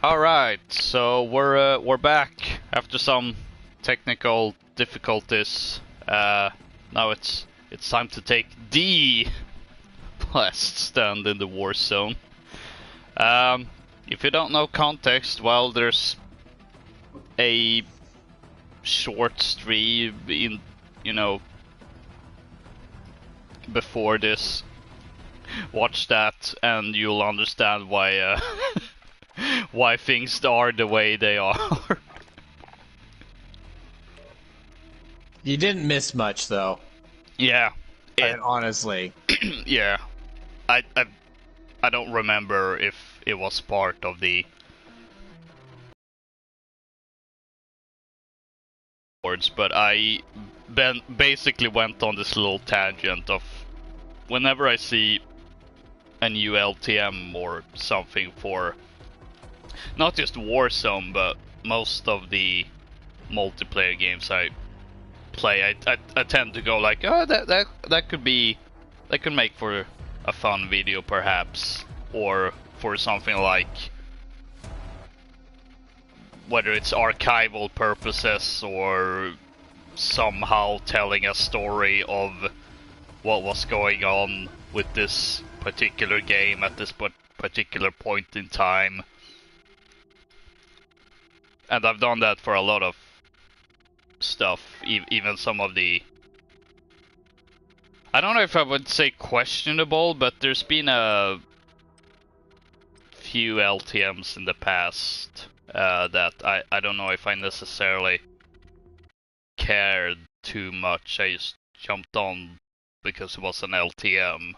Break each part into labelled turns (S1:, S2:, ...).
S1: All right, so we're back after some technical difficulties. Now it's time to take the last stand in the Warzone. If you don't know context, well, there's a short stream in, before this. Watch that, and you'll understand why why things are the way they are.
S2: You didn't miss much, though.
S1: Yeah.
S2: Honestly.
S1: Yeah. I don't remember if it was part of the boards, but I basically went on this little tangent of whenever I see a new LTM or something for not just Warzone, but most of the multiplayer games I play, I tend to go like, oh, that could make for a fun video perhaps, or for something like whether it's archival purposes or somehow telling a story of what was going on with this particular game at this particular point in time. And I've done that for a lot of stuff, even some of the... I don't know if I would say questionable, but there's been a few LTMs in the past that I don't know if I necessarily cared too much. I just jumped on because it was an LTM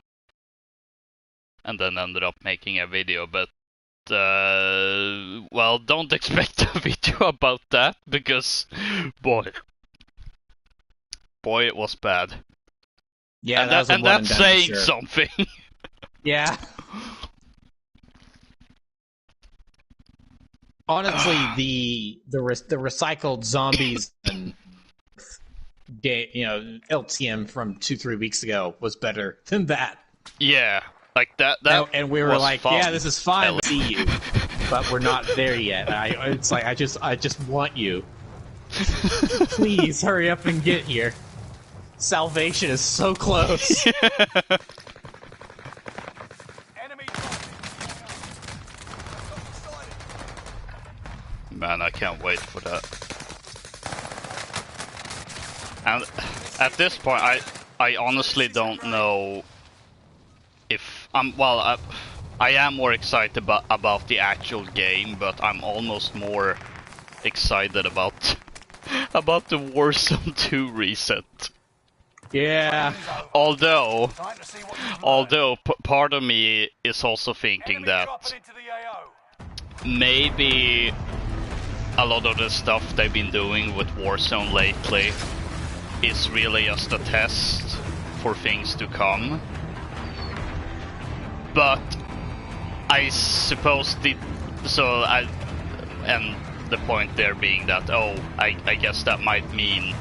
S1: and then ended up making a video, but well, don't expect a video about that because boy it was bad.
S2: Yeah,
S1: and that's saying something.
S2: Yeah. Honestly, the recycled zombies and LTM from 2-3 weeks ago was better than that.
S1: Yeah, like that
S2: and we were like,
S1: fun.
S2: yeah, this is fine to see you, but we're not there yet. It's like I just want you. Please hurry up and get here. Salvation is so close.
S1: Man, I can't wait for that. And at this point, I honestly don't know if I am more excited about the actual game, but I'm almost more excited about the Warzone 2 reset.
S2: Yeah.
S1: Although part of me is also thinking that maybe a lot of the stuff they've been doing with Warzone lately is really just a test for things to come. But I suppose and the point there being that, I guess that might mean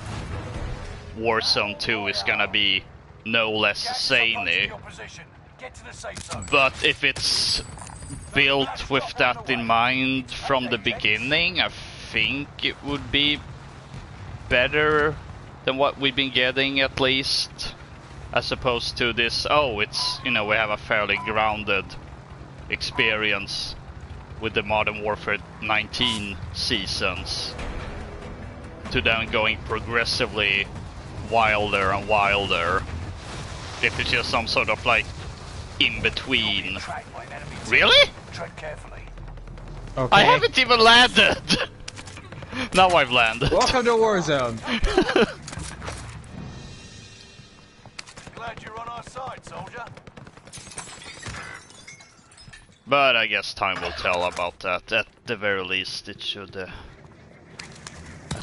S1: Warzone 2 is gonna be no less zany. But if it's built with that in mind from the beginning, I think it would be better than what we've been getting, at least, as opposed to this, it's, we have a fairly grounded experience with the Modern Warfare 19 seasons, to then going progressively wilder and wilder. If it's just some sort of like in between. Really?
S2: Okay.
S1: I haven't even landed. Now I've landed.
S2: Welcome to Warzone.
S3: Glad you're on our side, soldier.
S1: But I guess time will tell about that. At the very least, it should. At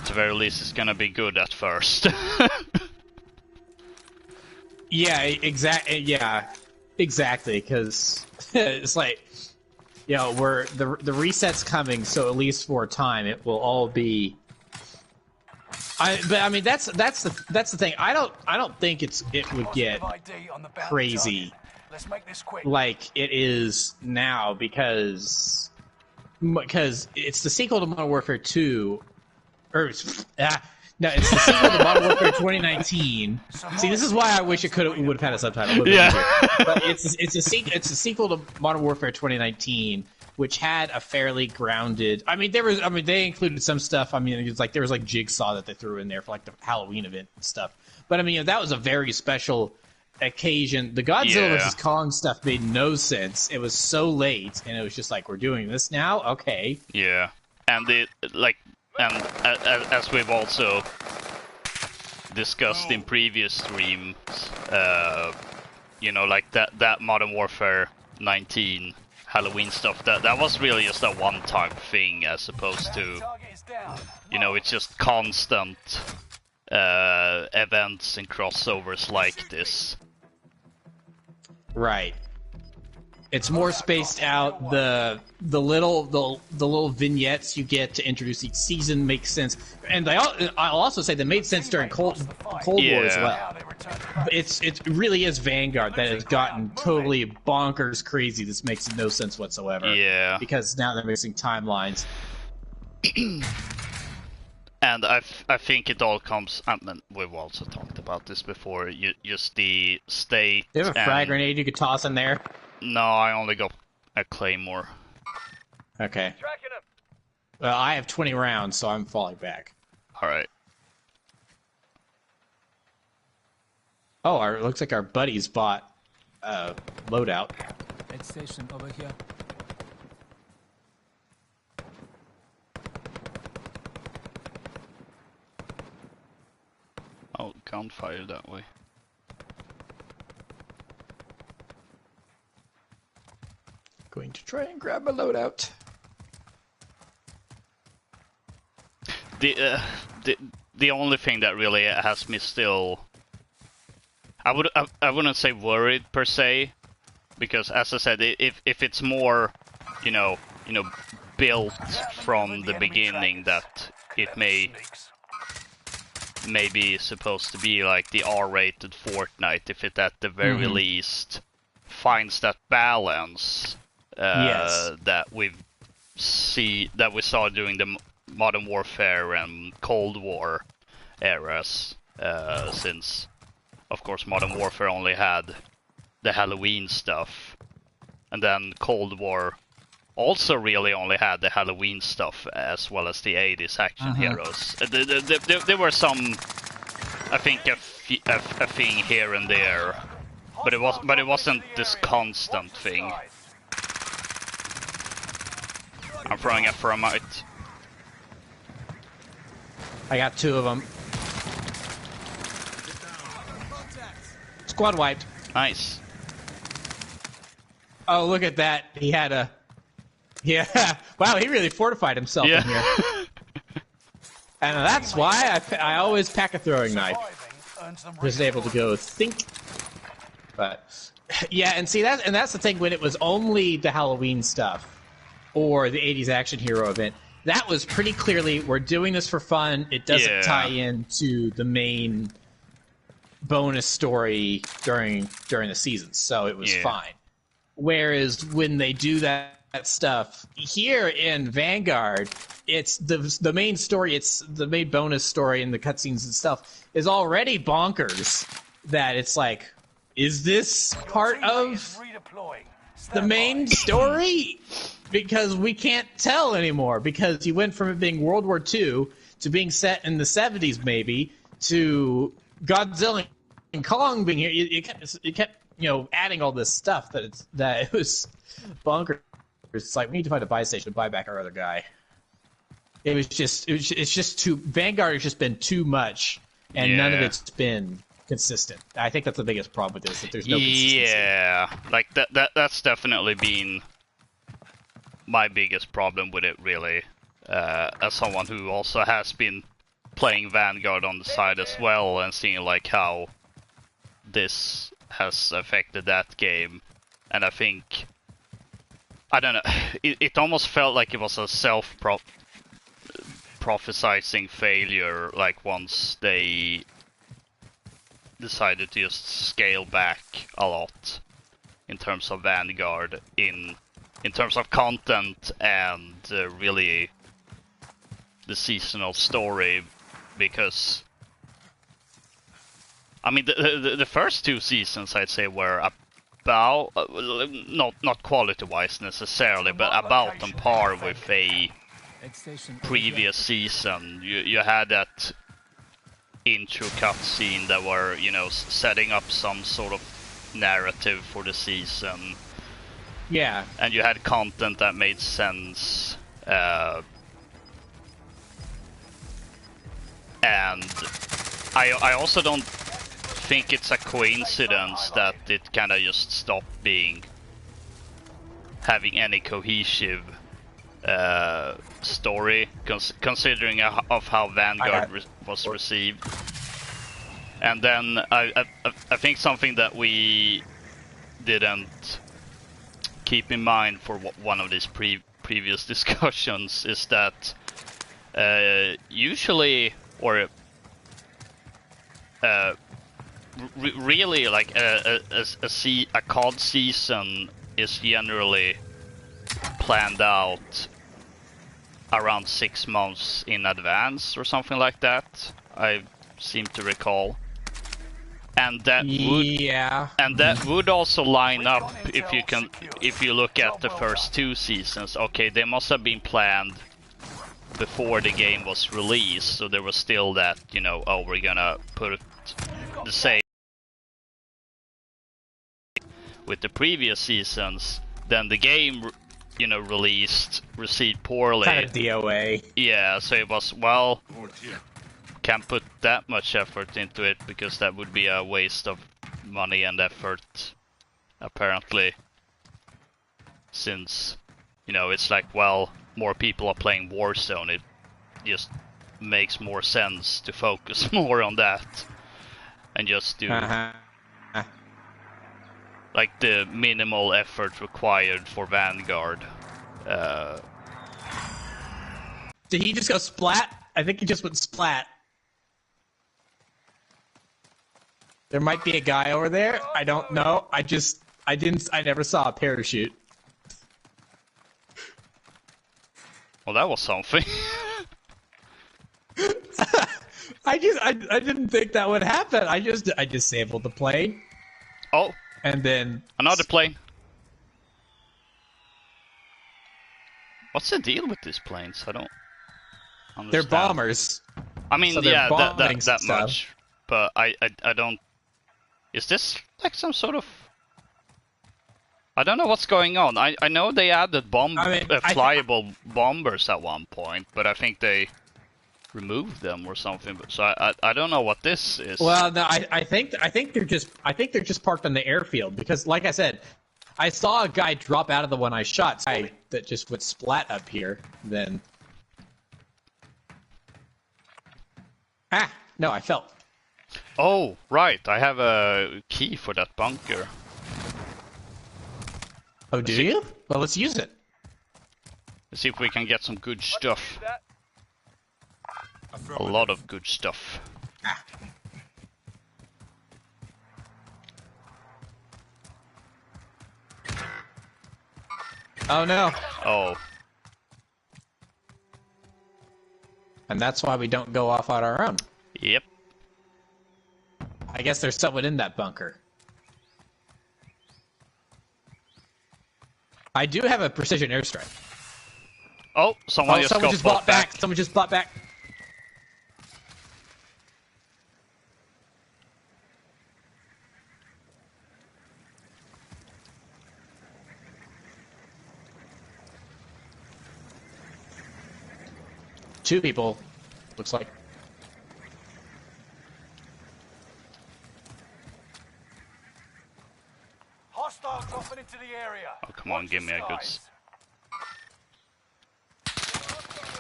S1: the very least, it's gonna be good at first.
S2: Yeah, exactly. Yeah, exactly. Because it's like, we're the reset's coming, so at least for a time, it will all be. But I mean, that's the thing. I don't think it would get crazy
S3: Let's make this quick.
S2: like it is now, because because it's the sequel to Modern Warfare 2, or no, it's the sequel to Modern Warfare 2019. See, this is why I wish it would have had a subtitle. A little bit easier. But it's a sequel to Modern Warfare 2019, which had a fairly grounded. They included some stuff. I mean, it's like there was like Jigsaw that they threw in there for like the Halloween event and stuff. But I mean, that was a very special occasion. The Godzilla versus Kong stuff made no sense. It was so late, and it was just like, we're doing this now, okay.
S1: Yeah, and as we've also discussed in previous streams, like that Modern Warfare 19 Halloween stuff, that was really just a one-time thing, as opposed to, it's just constant events and crossovers like this.
S2: Right. It's more spaced out. The little vignettes you get to introduce each season make sense, and I'll also say they made sense during Cold War as well. It really is Vanguard that has gotten totally bonkers crazy. This makes no sense whatsoever.
S1: Yeah.
S2: Because now they're mixing timelines.
S1: And I think it all comes. I mean, we've also talked about this before. Just the state.
S2: Do you have a frag grenade you could toss in there?
S1: No, I only got a claymore.
S2: Okay. Well, I have 20 rounds, so I'm falling back.
S1: All right.
S2: Oh, it looks like our buddies bought a loadout.
S4: Aid station over here.
S1: Oh, gunfire that way.
S2: Going to try and grab a loadout.
S1: The only thing that really has me still, I wouldn't say worried per se, because as I said, if it's more, built from the beginning that it may be supposed to be like the R-rated Fortnite, if it at the very least finds that balance. That we saw during the Modern Warfare and Cold War eras, since of course Modern Warfare only had the Halloween stuff, and then Cold War also really only had the Halloween stuff as well as the 80s action heroes. There were some, I think, a thing here and there, but it wasn't this constant thing. I'm throwing a thermite.
S2: I got 2 of them. Squad wiped.
S1: Nice.
S2: Oh, look at that. He had a... Yeah. Wow, he really fortified himself in here. And that's why I always pack a throwing knife. Was able to go think. But... Yeah, and see, that's the thing. When it was only the Halloween stuff, or the 80s action hero event, that was pretty clearly, we're doing this for fun. It doesn't tie into the main bonus story during the seasons, so it was fine. Whereas when they do that stuff here in Vanguard, it's the main story, it's the main bonus story and the cutscenes and stuff is already bonkers. That it's like, is this part of the main story? Because we can't tell anymore, because you went from it being World War II to being set in the 70s maybe, to Godzilla and Kong being here. It kept adding all this stuff that it was bonkers. It's like, we need to find a buy station to buy back our other guy. It's just too, Vanguard has just been too much, and none of it's been consistent. I think that's the biggest problem with this, that there's no consistency.
S1: Yeah, like that's definitely been my biggest problem with it, really, as someone who also has been playing Vanguard on the side as well, and seeing like how this has affected that game. And I think, I don't know, it almost felt like it was a self-prophesizing failure, like once they decided to just scale back a lot in terms of Vanguard in in terms of content and really the seasonal story, because I mean the first 2 seasons I'd say were about not quality-wise necessarily, but about on par with a
S4: Aid station over
S1: previous season. You had that intro cutscene that were, you know, setting up some sort of narrative for the season.
S2: Yeah.
S1: And you had content that made sense. And I also don't think it's a coincidence that it kind of just stopped having any cohesive story, considering of how Vanguard was received. And then I think something that we didn't keep in mind for one of these previous discussions is that usually, or really, like a COD season is generally planned out around 6 months in advance or something like that, I seem to recall. And that would also line up if you look at the first 2 seasons. Okay, they must have been planned before the game was released, so there was still that, you know, oh, we're gonna put the same with the previous seasons. Then the game, you know, received poorly.
S2: Kind of DOA.
S1: Yeah, so it was, well, can't put that much effort into it because that would be a waste of money and effort, apparently. Since, you know, it's like, well, more people are playing Warzone, it just makes more sense to focus more on that and just do like the minimal effort required for Vanguard.
S2: Did he just go splat? I think he just went splat. There might be a guy over there. I don't know. I never saw a parachute.
S1: Well, that was something.
S2: I didn't think that would happen. I disabled the plane.
S1: Oh.
S2: And then
S1: another plane. What's the deal with these planes? I don't understand.
S2: They're bombers.
S1: I mean,
S2: so
S1: yeah, that much. But I don't. Is this like some sort of? I don't know what's going on. I know they added flyable bombers at one point, but I think they removed them or something. But so I don't know what this is.
S2: Well, no, I think they're just parked on the airfield because, like I said, I saw a guy drop out of the one I shot. That just would splat up here. Then no, I fell.
S1: Oh, right. I have a key for that bunker.
S2: Oh, do you? Well, let's use it.
S1: Let's see if we can get some good stuff. A lot of good stuff.
S2: Oh no.
S1: Oh.
S2: And that's why we don't go off on our own.
S1: Yep.
S2: I guess there's someone in that bunker. I do have a precision airstrike.
S1: Oh, someone just bought back.
S2: Someone just bought back. Two people, looks like.
S3: Hostile dropping into the area.
S1: Oh, come on, give me a good...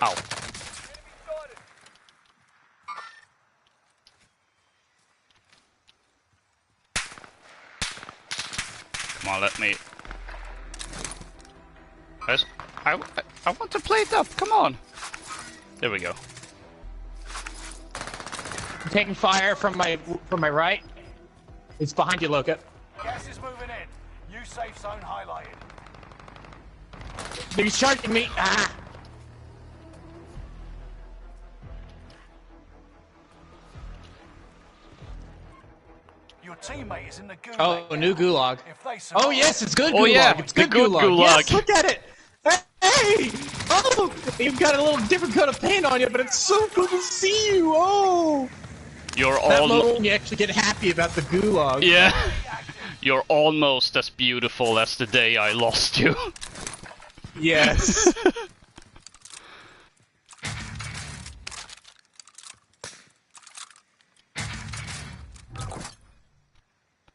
S1: Ow. Come on, let me... I want to play it up, come on! There we go.
S2: I'm taking fire from my right. It's behind you, Loka.
S3: Gas is moving in. New safe zone highlighted.
S2: They're charging me! Ah!
S3: Your teammate is in the gulag.
S2: Oh, a new gulag.
S3: If they survive,
S2: Oh yes, it's good
S1: Oh,
S2: gulag.
S1: yeah,
S2: It's
S1: the
S2: good
S1: good
S2: gulag.
S1: gulag.
S2: Yes, look at it. Hey! Oh, you've got a little different coat of paint on you, but it's so good to see you. Oh,
S1: You're
S2: that
S1: all
S2: moment when you actually get happy about the gulag.
S1: yeah. You're almost as beautiful as the day I lost you.
S2: Yes.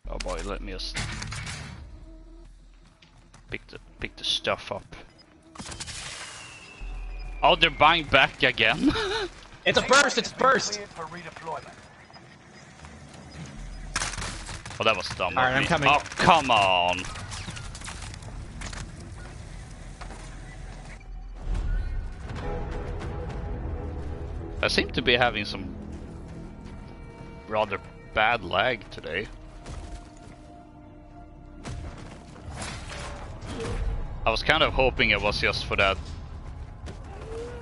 S1: Oh boy, let me just pick the stuff up. Oh, they're buying back again.
S2: It's a burst. It's a burst.
S3: cleared for redeployment.
S1: Oh, that was dumb.
S2: All right,
S1: of
S2: I'm
S1: me.
S2: coming.
S1: Oh, come on. I seem to be having some rather bad lag today. I was kind of hoping it was just for that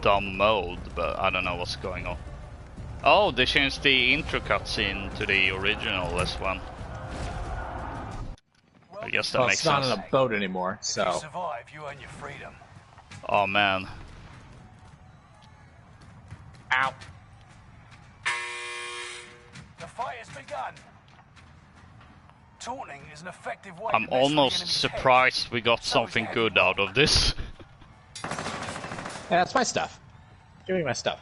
S1: dumb mode, but I don't know what's going on. Oh, they changed the intro cutscene to the original this one. I guess that
S2: Well,
S1: makes
S2: it's not
S1: sense.
S2: on a boat anymore,
S3: If you
S2: so.
S3: survive, you earn your freedom.
S1: Oh man.
S2: Ow.
S3: The fight has begun. Taunting is an effective way
S1: I'm
S3: to mess with the
S1: almost
S3: enemy's
S1: surprised we got something good out of this.
S2: Yeah, that's my stuff. Give me my stuff.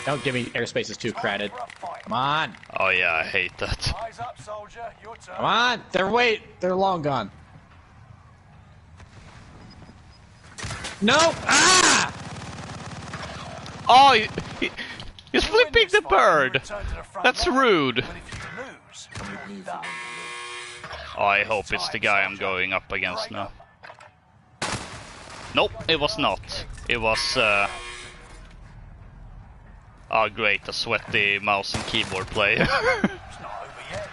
S2: Don't give me airspace is too
S3: head.
S2: crowded.
S3: For a fight.
S2: Come on.
S1: Oh yeah, I hate that.
S3: Eyes up, soldier. Your turn.
S2: Come on. They're long gone. No! Ah!
S1: Oh, he's
S3: You win
S1: flipping
S3: this
S1: the
S3: fight,
S1: bird.
S3: you return to the front
S1: That's
S3: line.
S1: rude.
S3: But if you lose, you're done.
S1: Oh, I hope it's the guy I'm going up against now. Nope, it was not. It was, oh great, a sweaty mouse and keyboard player.
S3: It's not over yet.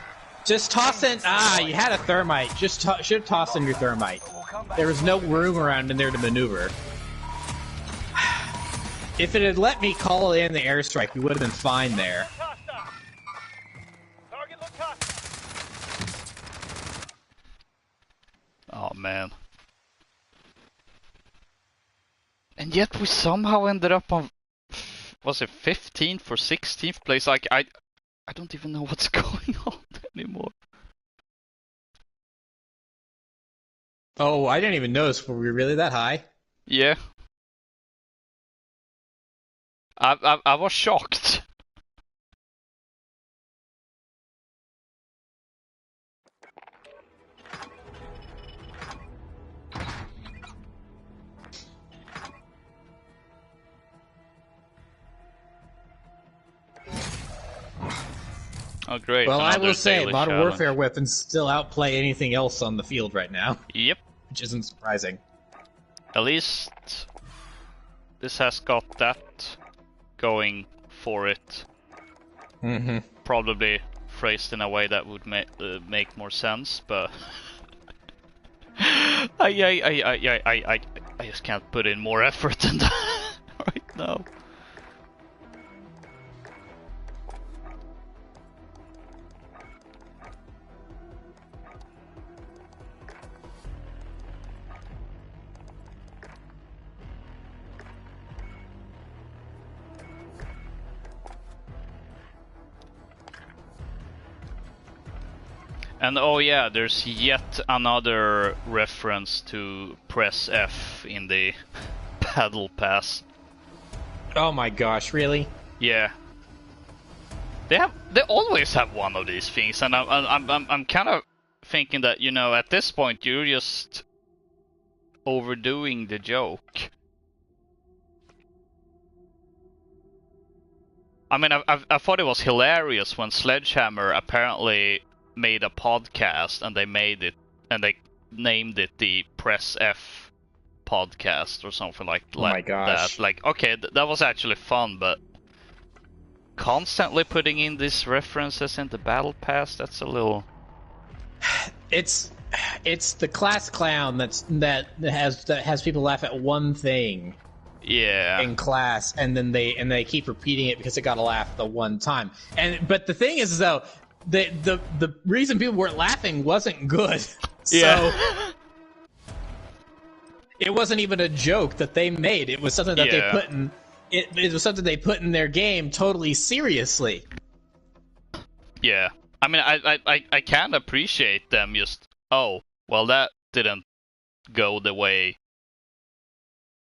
S2: Just toss in. Ah, you had a thermite. Just should have tossed in your thermite.
S3: We'll come back.
S2: There was no room around in there to maneuver. If it had let me call in the airstrike, we would have been fine there.
S3: Target Loka.
S1: Oh man. And yet we somehow ended up on, was it 15th or 16th place? Like I don't even know what's going on anymore.
S2: Oh, I didn't even notice. Were we really that high?
S1: Yeah. I was shocked. Oh great.
S2: Well, I
S1: another
S2: will say,
S1: daily
S2: Modern
S1: challenge.
S2: Warfare weapons still outplay anything else on the field right now,
S1: Yep.
S2: which isn't surprising.
S1: At least this has got that going for it.
S2: Mm-hmm.
S1: Probably phrased in a way that would make more sense, but I just can't put in more effort than that right now. And oh yeah, there's yet another reference to press F in the paddle pass.
S2: Oh my gosh, really?
S1: Yeah. They always have one of these things, and I'm kind of thinking that, you know, at this point you're just overdoing the joke. I mean, I thought it was hilarious when Sledgehammer apparently made a podcast and they named it the Press F podcast or something like
S2: Oh my gosh.
S1: that. Like, okay, that was actually fun, but constantly putting in these references in the battle pass, that's a little
S2: It's the class clown that has people laugh at one thing
S1: Yeah.
S2: in class, and then they keep repeating it because they got to laugh the one time. But the thing is, though, the reason people weren't laughing wasn't good.
S1: Yeah.
S2: So it wasn't even a joke that they made. It was something that they put in. It was something they put in their game totally seriously.
S1: Yeah. I mean, I can appreciate them just, oh, well, that didn't go the way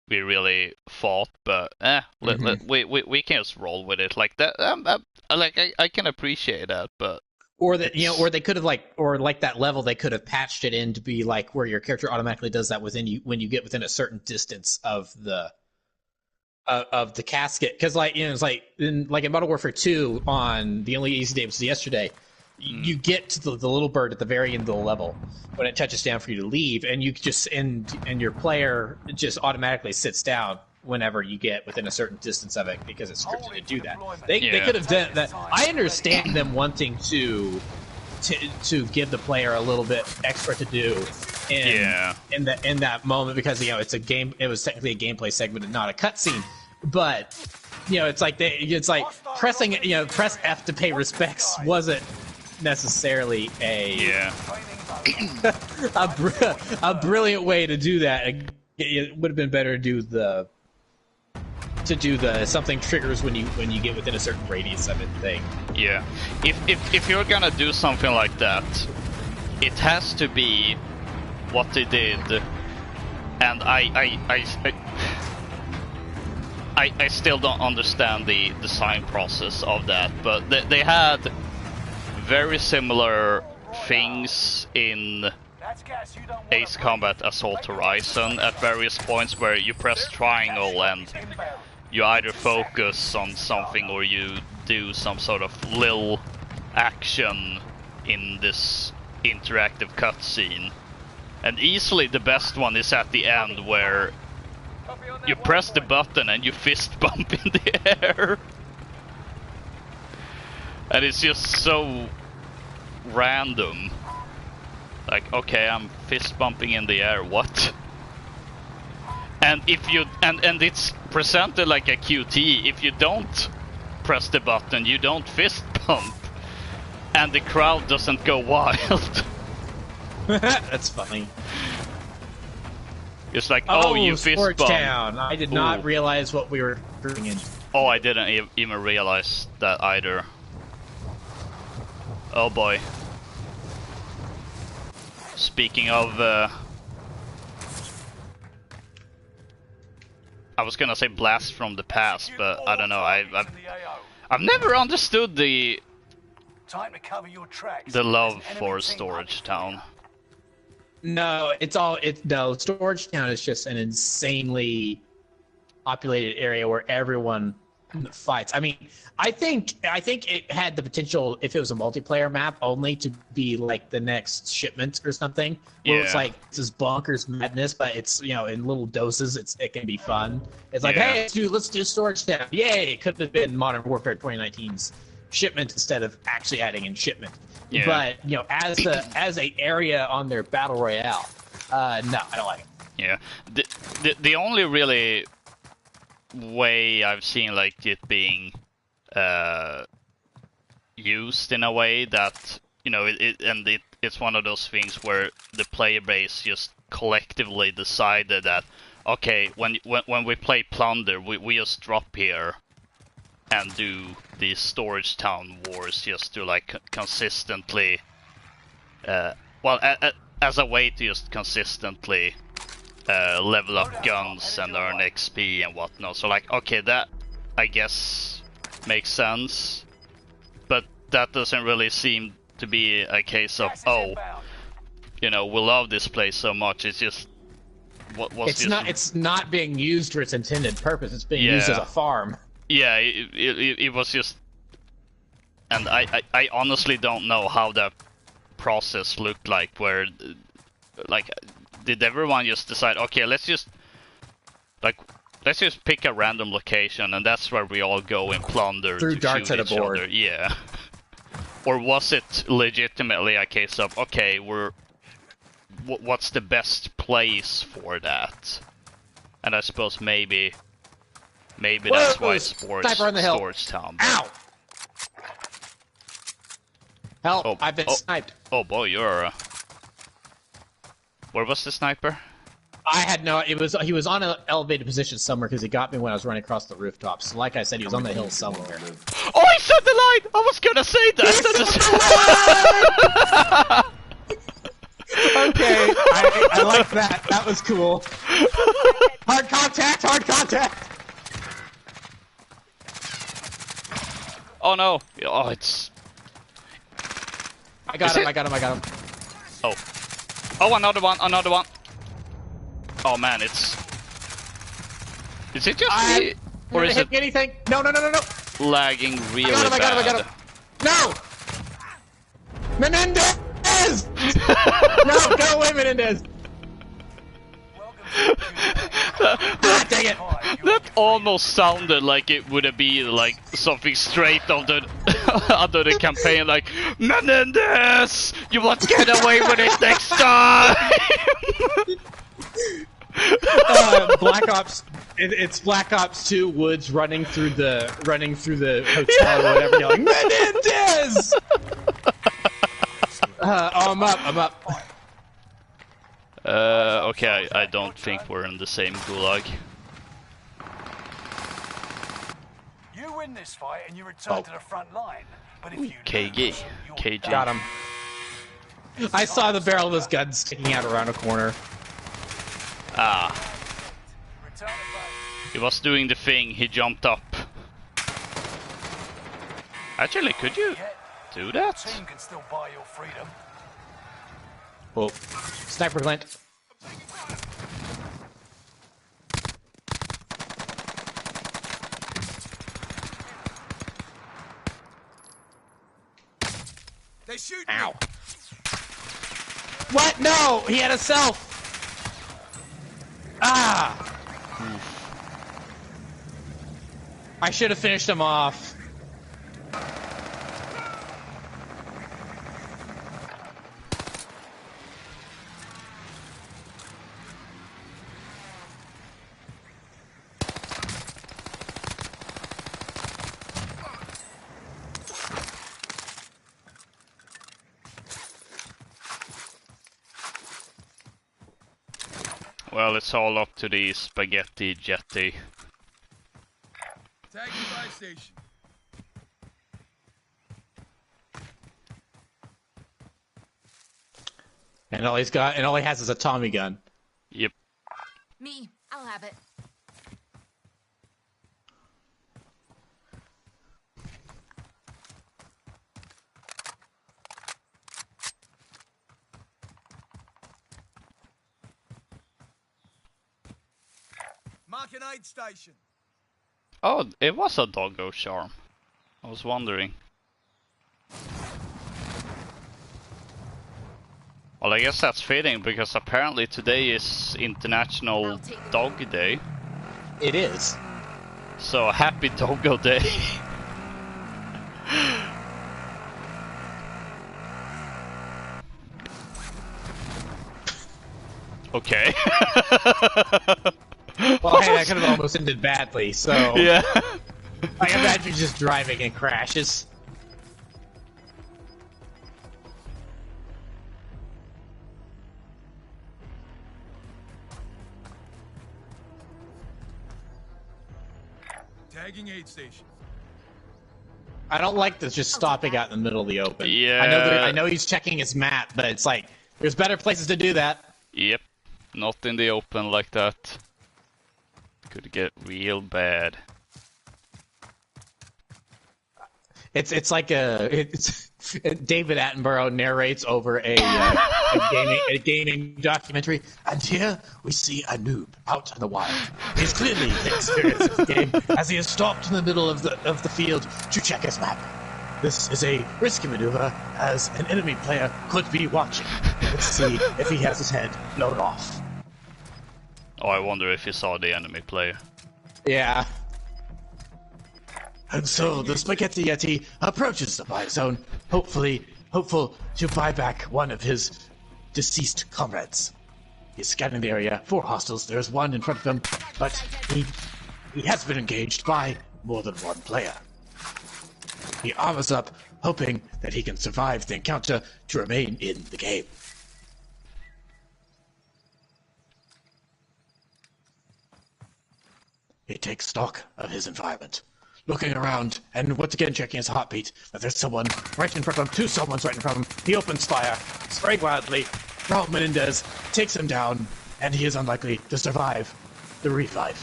S1: we really thought, but we can just roll with it like that. I can appreciate that, but
S2: or that or they could have like that level, they could have patched it in to be like where your character automatically does that within you when you get within a certain distance of the casket, because it's like in Modern Warfare 2 on the only easy day was yesterday. You get to the little bird at the very end of the level when it touches down for you to leave, and you just and your player just automatically sits down whenever you get within a certain distance of it because it's scripted to do that. They could have done that. I understand them wanting to give the player a little bit extra to do in that moment because it's a game. It was technically a gameplay segment and not a cutscene, but it's like pressing press F to pay respects wasn't necessarily a brilliant way to do that. It would have been better to do the something triggers when you get within a certain radius of it thing.
S1: Yeah, if you're gonna do something like that, it has to be what they did, and I still don't understand the design process of that, but they had very similar things in Ace Combat Assault Horizon at various points where you press triangle and you either focus on something or you do some sort of little action in this interactive cutscene. And easily the best one is at the end where you press the button and you fist bump in the air. And it's just so random. Like, okay, I'm fist bumping in the air, what? And if you and it's presented like a QT, if you don't press the button, you don't fist bump, and the crowd doesn't go wild.
S2: That's funny.
S1: It's like, oh you fist bump.
S2: I did not realize what we were doing in.
S1: Oh, I didn't even realize that either. Oh boy. Speaking of, I was gonna say blast from the past, but I don't know. I've never understood the love for Storage Town.
S2: No, Storage Town is just an insanely populated area where everyone fights. I mean, I think it had the potential, if it was a multiplayer map only, to be like the next Shipment or something, where it's like this is bonkers madness, but it's in little doses. It can be fun. It's like, hey, let's do Storage Town. Yay! It could have been Modern Warfare 2019's Shipment instead of actually adding in Shipment.
S1: Yeah.
S2: But as a area on their battle royale, no, I don't like it.
S1: Yeah, the only really way I've seen like it being used in a way that it's one of those things where the player base just collectively decided that, okay, when we play Plunder, we just drop here and do these Storage Town wars just to like consistently as a way to just consistently level up guns and earn XP and whatnot. So like, okay, that I guess makes sense, but that doesn't really seem to be a case of, oh, we love this place so much. It's just it's not being used for its intended purpose. It's being used as a farm. Yeah, it was just, and I honestly don't know how that process looked like, where like, did everyone just decide, okay, let's just pick a random location and that's where we all go and plunder
S2: through
S1: to
S2: darts
S1: shoot
S2: at a
S1: each
S2: board.
S1: other. Yeah. Or was it legitimately a case of, okay, what's the best place for that? And I suppose maybe that's why
S2: Sniper on the hill.
S1: Storage Town.
S2: Ow! Help!
S1: Oh,
S2: I've been sniped.
S1: Oh boy, you're. Where was the sniper?
S2: I had no. He was on an elevated position somewhere because he got me when I was running across the rooftop. So, like I said, he was on the hill somewhere.
S1: Oh, he said the line! I was gonna say that!
S2: Okay, I like that. That was cool. Hard contact! Hard contact!
S1: Oh no! Oh, it's...
S2: I got him, I got him, I got him.
S1: Oh. Oh, another one, another one! Oh man, it's... Is it just me? Or is it
S2: anything? No, no, no, no, no!
S1: lagging really
S2: I
S1: bad?
S2: got him, I got him, I got him! No! Menendez! No, go away, Menendez! Ah, dang it!
S1: That almost sounded like it would be like something straight out the under the campaign, like Menendez, you won't get away with it next time.
S2: Black Ops. It's Black Ops 2 Woods running through the hotel or whatever. You're like Menendez. Oh, I'm up. I'm up.
S1: Okay, I don't think we're in the same gulag.
S3: You win this fight and you return to the front line. But if you
S1: KG.
S3: lose,
S1: KG.
S2: Got him. I saw the barrel of his gun sticking out around a corner.
S1: Ah.
S3: return it back.
S1: He was doing the thing, he jumped up. Actually, could you do that?
S3: Team can still buy your freedom.
S2: Whoa. Sniper glint.
S3: They shoot.
S2: Ow. What? No! He had a self! Ah! I should have finished him off.
S1: Well, it's all up to the spaghetti jetty.
S3: Tag the buy station.
S2: And all he's got, and all he has is a Tommy gun.
S1: Yep.
S5: Me, I'll have it.
S3: Mark an aid station.
S1: Oh, it was a doggo charm. I was wondering. Well, I guess that's fitting because apparently today is International Dog Day.
S2: It is.
S1: So happy Doggo Day. Okay.
S2: Well, hey, that could have almost ended badly, so...
S1: Yeah.
S2: I imagine just driving and crashes.
S3: Tagging aid station.
S2: I don't like this just stopping out in the middle of the open.
S1: Yeah.
S2: I know he's checking his map, but it's like, there's better places to do that.
S1: Yep. Not in the open like that. Could get real bad.
S2: It's like David Attenborough narrates over a gaming documentary, and here we see a noob out in the wild. He's clearly experienced the game as he is stopped in the middle of the field to check his map. This is a risky maneuver, as an enemy player could be watching. Let's see if he has his head blown off.
S1: Oh, I wonder if he saw the enemy player.
S2: Yeah. And so the Spaghetti Yeti approaches the buy zone, hopeful to buy back one of his deceased comrades. He's scanning the area for hostiles. There's one in front of him, but he has been engaged by more than one player. He armors up, hoping that he can survive the encounter to remain in the game. He takes stock of his environment, looking around and once again checking his heartbeat, but there's someone right in front of him, two someone's right in front of him. He opens fire, spraying wildly. Raul Menendez takes him down, and he is unlikely to survive the revive.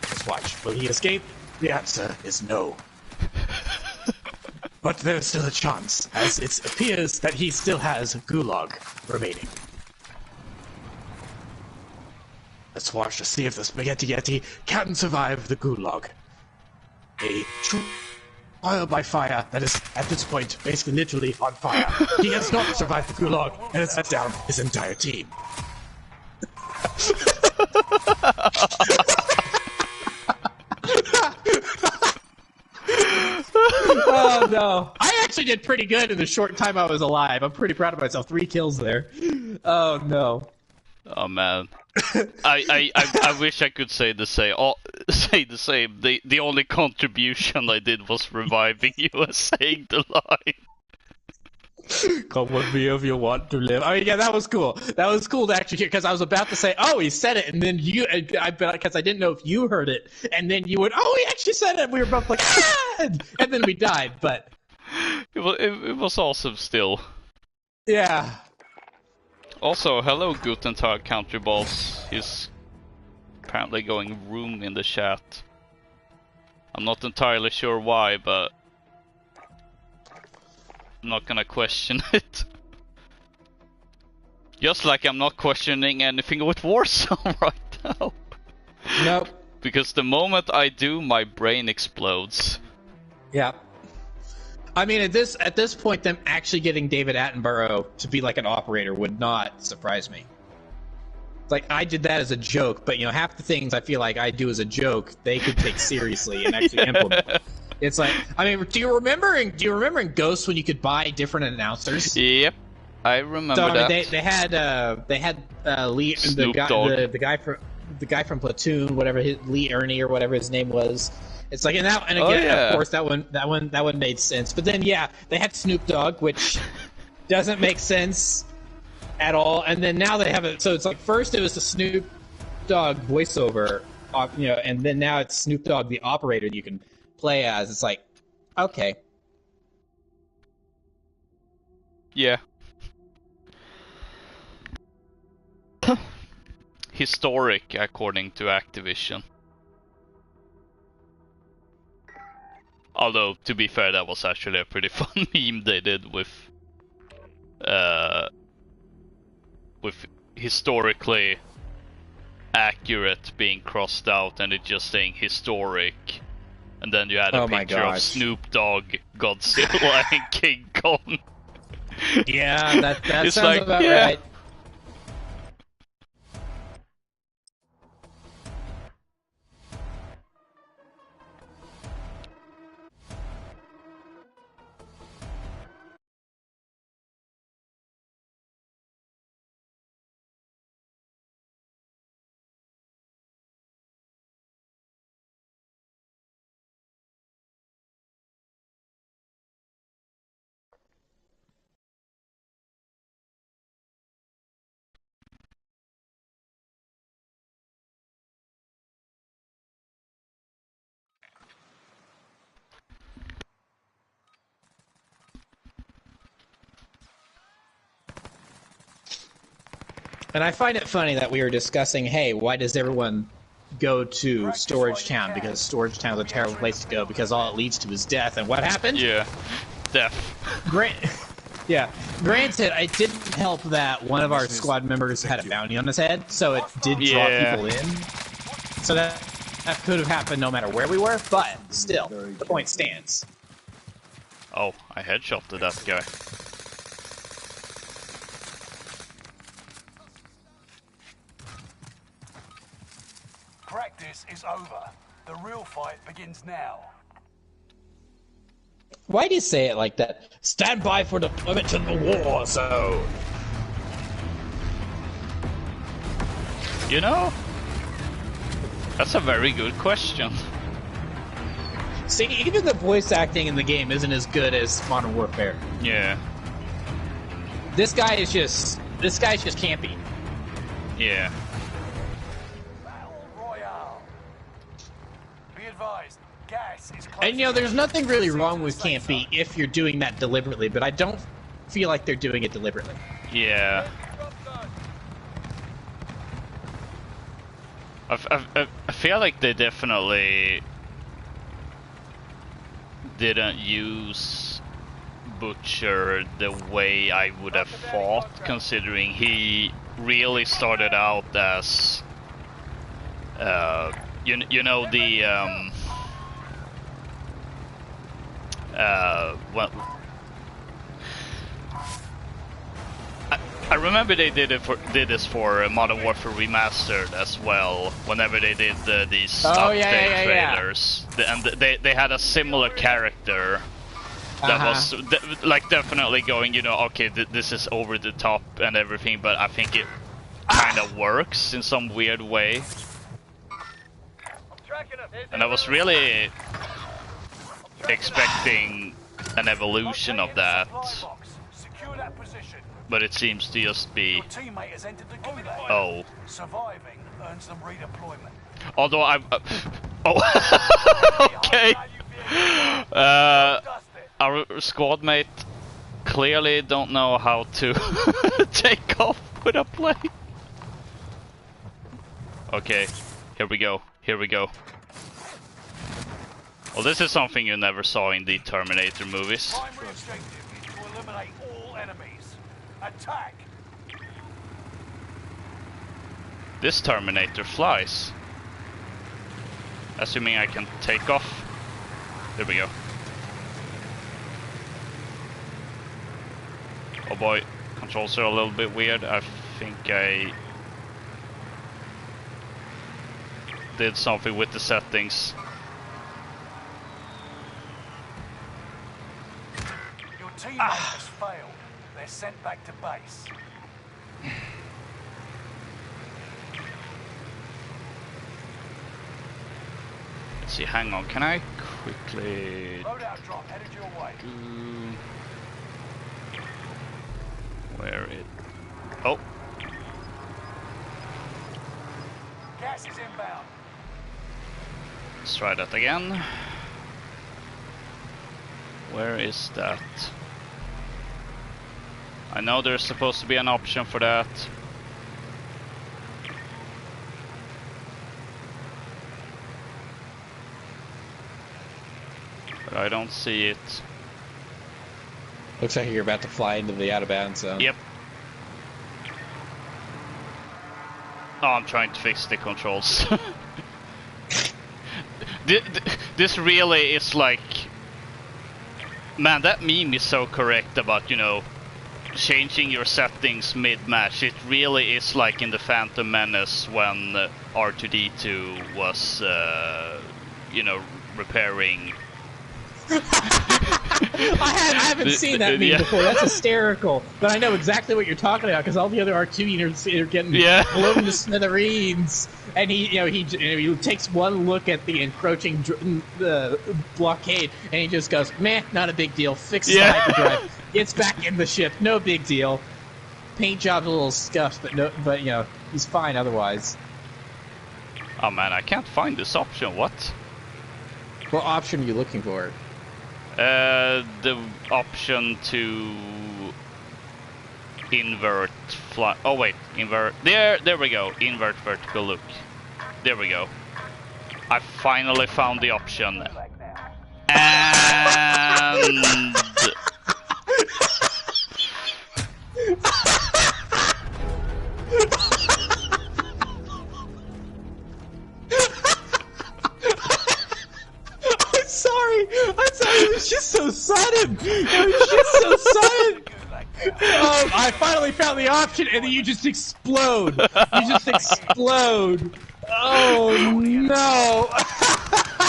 S2: Let's watch. Will he escape? The answer is no. But there's still a chance, as it appears that he still has Gulag remaining. Let's watch to see if the Spaghetti Yeti can survive the Gulag. A trial by fire that is, at this point, basically literally on fire. He has not survived the Gulag, and has let down his entire team. Oh no. I actually did pretty good in the short time I was alive. I'm pretty proud of myself. 3 kills there. Oh no.
S1: Oh man. I wish I could say the same. The only contribution I did was reviving you and saying the line.
S2: Come with me if you want to live. I mean, yeah, that was cool. That was cool to actually hear, because I was about to say, oh, he said it, and then you, because I didn't know if you heard it, and then you went, oh, he actually said it, and we were both like, ah! And then we died, but...
S1: It was awesome still.
S2: Yeah.
S1: Also, hello Guten Tag Country Balls. He's apparently going room in the chat. I'm not entirely sure why, but I'm not gonna question it. Just like I'm not questioning anything with Warzone right now.
S2: Nope.
S1: Because the moment I do, my brain explodes.
S2: Yeah. I mean, at this point, them actually getting David Attenborough to be like an operator would not surprise me. It's like, I did that as a joke, but you know, half the things I feel like I do as a joke, they could take seriously and actually implement. It's like, I mean, do you remember in Ghost when you could buy different announcers?
S1: Yep, I remember
S2: so,
S1: that.
S2: They had Lee, the guy from Platoon, whatever Lee Ernie or whatever his name was. It's like, and again, of course, that one made sense. But then, yeah, they had Snoop Dogg, which doesn't make sense at all. And then now they have it. So it's like, first it was the Snoop Dogg voiceover, you know, and then now it's Snoop Dogg the operator that you can play as. It's like, okay,
S1: yeah. Historic, according to Activision. Although, to be fair, that was actually a pretty fun meme they did with historically accurate being crossed out and it just saying historic. And then you had a picture of Snoop Dogg, Godzilla, and King Kong.
S2: Yeah, that
S1: it's
S2: sounds
S1: like,
S2: about
S1: yeah.
S2: right. And I find it funny that we were discussing, hey, why does everyone go to Storage Town? Because Storage Town is a terrible place to go because all it leads to is death. And what happened?
S1: Yeah, death.
S2: Granted, it didn't help that one of our squad members had a bounty on his head, so it did draw people in. So that could have happened no matter where we were, but still, the point stands.
S1: Oh, I headshotted that guy.
S3: Practice is over. The real fight begins now.
S2: Why do you say it like that? Stand by for deployment to the war zone.
S1: You know, that's a very good question.
S2: See, even the voice acting in the game isn't as good as Modern Warfare.
S1: Yeah.
S2: This guy's just campy.
S1: Yeah.
S3: Battle Royale. Be advised, gas is close.
S2: And you know, there's nothing really wrong with campy if you're doing that deliberately, but I don't feel like they're doing it deliberately.
S1: Yeah. I feel like they definitely didn't use Butcher the way I would have thought, considering he really started out as you know the well, I remember they did this for Modern Warfare Remastered as well. Whenever they did these update trailers, and they had a similar character that was like definitely going, you know, okay, this is over the top and everything, but I think it kind of works in some weird way. And I was really expecting an evolution of that. But it seems to just be... Oh.
S3: Surviving earns them redeployment.
S1: Although I've... okay. Our squad mate clearly don't know how to take off with a plane. Okay. Here we go. Here we go. Well, this is something you never saw in the Terminator movies.
S3: Primary objective is to eliminate all enemies. Attack!
S1: This Terminator flies. Assuming I can take off. There we go. Oh boy, controls are a little bit weird. I think I did something with the settings.
S3: Your teammate has failed. They're sent back to base.
S1: Let's see, hang on, can I quickly...
S3: Loadout drop headed your way.
S1: Where it... Oh!
S3: Gas is inbound.
S1: Let's try that again. Where is that? I know there's supposed to be an option for that. But I don't see it.
S2: Looks like you're about to fly into the out-of-bounds zone.
S1: Yep. Oh, I'm trying to fix the controls. This really is like... Man, that meme is so correct about, you know, changing your settings mid-match. It really is like in the Phantom Menace when R2-D2 was, you know, repairing...
S2: I haven't seen that meme before. That's hysterical. But I know exactly what you're talking about because all the other R2 units are getting blown to smithereens. And he takes one look at the encroaching blockade and he just goes, "Meh, not a big deal." Fixes the hyperdrive, gets back in the ship, no big deal. Paint job's a little scuffed, but you know he's fine otherwise.
S1: Oh man, I can't find this option. What?
S2: What option are you looking for?
S1: The option to invert fly. Oh wait, invert. There we go. Invert vertical look. There we go. I finally found the option. And
S2: I'm sorry, it was just so sudden! It was just so sudden! Oh, I finally found the option and then you just explode! You just explode! Oh no!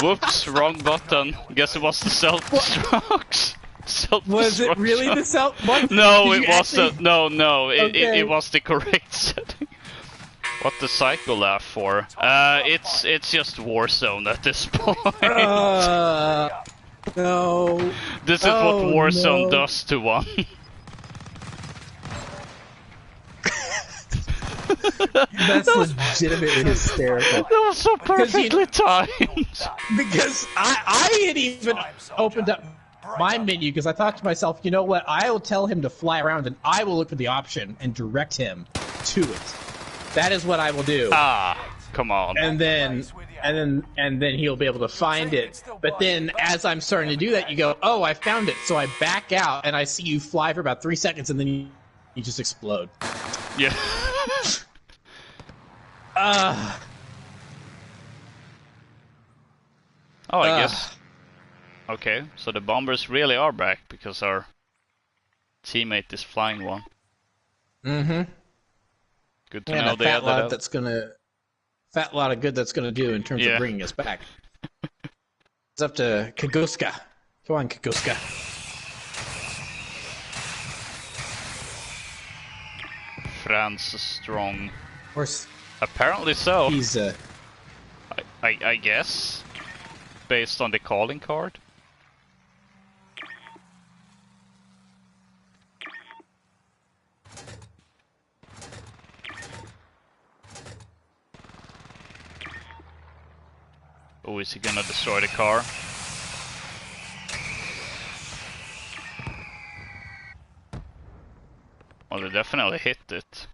S1: Whoops, wrong button. Guess it was the self-destruct.
S2: Was it really the self? What?
S1: No,
S2: Did
S1: it
S2: you
S1: wasn't.
S2: actually-
S1: No,
S2: Okay.
S1: it was the correct setting. What the psycho laugh for? It's just Warzone at this point.
S2: No.
S1: This is what Warzone
S2: no.
S1: does to one.
S2: That's legitimately hysterical.
S1: That was so
S2: Because you-
S1: perfectly timed.
S2: Because I had even opened up my menu because I thought to myself, you know what? I will tell him to fly around and I will look for the option and direct him to it. That is what I will do.
S1: Ah, come on.
S2: And then he'll be able to find it. But then as I'm starting to do that, you go, oh, I found it. So I back out and I see you fly for about 3 seconds and then you just explode.
S1: Yeah. Oh, I guess. Okay, so the bombers really are back because our teammate is flying one.
S2: Mm-hmm.
S1: Good to
S2: And
S1: know
S2: a
S1: they
S2: fat
S1: added
S2: lot
S1: up.
S2: that's gonna... Fat lot of good that's gonna do in terms
S1: Yeah.
S2: of bringing us back. It's up to Kaguska. Come on, Kaguska.
S1: France is strong.
S2: Of course,
S1: Apparently so.
S2: he's
S1: I guess. Based on the calling card. Oh, is he gonna destroy the car? Well, they definitely hit it.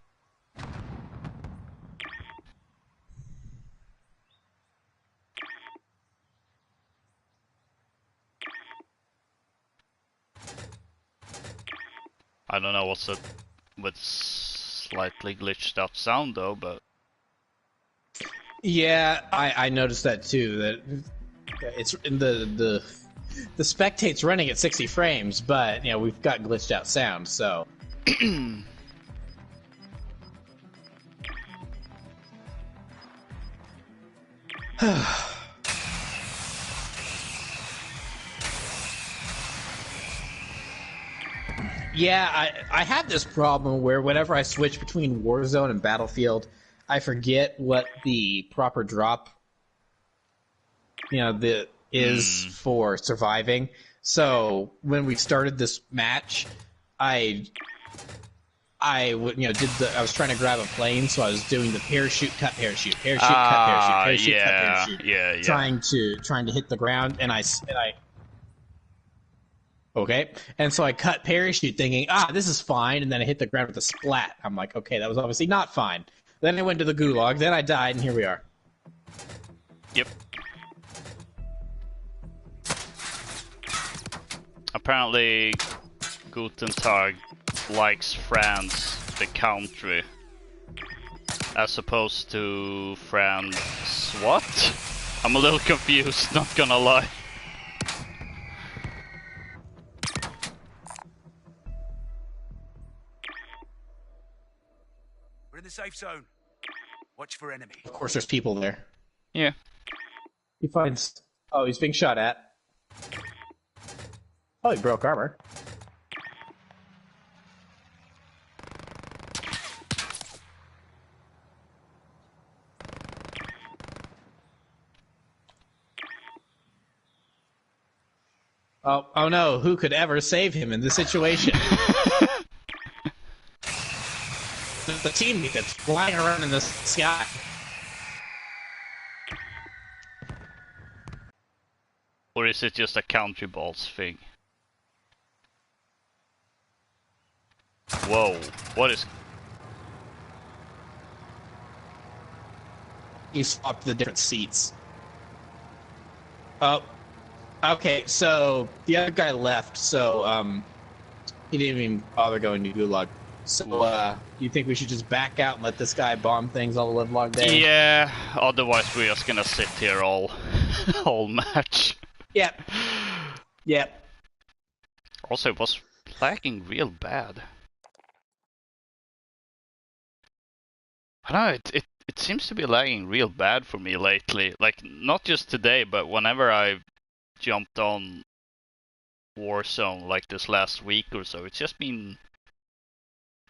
S1: I don't know what's it with slightly glitched out sound though, but
S2: Yeah, I noticed that too. That it's in the spectate's running at 60 frames, but you know we've got glitched out sound. So yeah, I have this problem where whenever I switch between Warzone and Battlefield, I forget what the proper drop, is for surviving. So when we started this match, I was trying to grab a plane, so I was doing the parachute, cut parachute, parachute, cut parachute, parachute, cut parachute,
S1: yeah.
S2: trying to hit the ground, and I okay, and so I cut parachute, thinking, this is fine, and then I hit the ground with a splat. I'm like, okay, that was obviously not fine. Then I went to the gulag, then I died, and here we are.
S1: Yep. Apparently, Guten Tag likes France, the country, as opposed to France. What? I'm a little confused, not gonna lie.
S3: We're in the safe zone. Watch for enemy.
S2: Of course, there's people there.
S1: Yeah.
S2: He finds... Oh, he's being shot at. Oh, he broke armor. Oh no, who could ever save him in this situation? The teammate that's flying around in the sky.
S1: Or is it just a country balls thing? Whoa, what is...
S2: You swapped the different seats. Oh, okay, so the other guy left, so he didn't even bother going to Gulag. So, do you think we should just back out and let this guy bomb things all the livelong day?
S1: Yeah, otherwise we're just gonna sit here all match.
S2: Yep. Yep.
S1: Also, it was lagging real bad. I don't know, it seems to be lagging real bad for me lately. Like, not just today, but whenever I jumped on Warzone like this last week or so, it's just been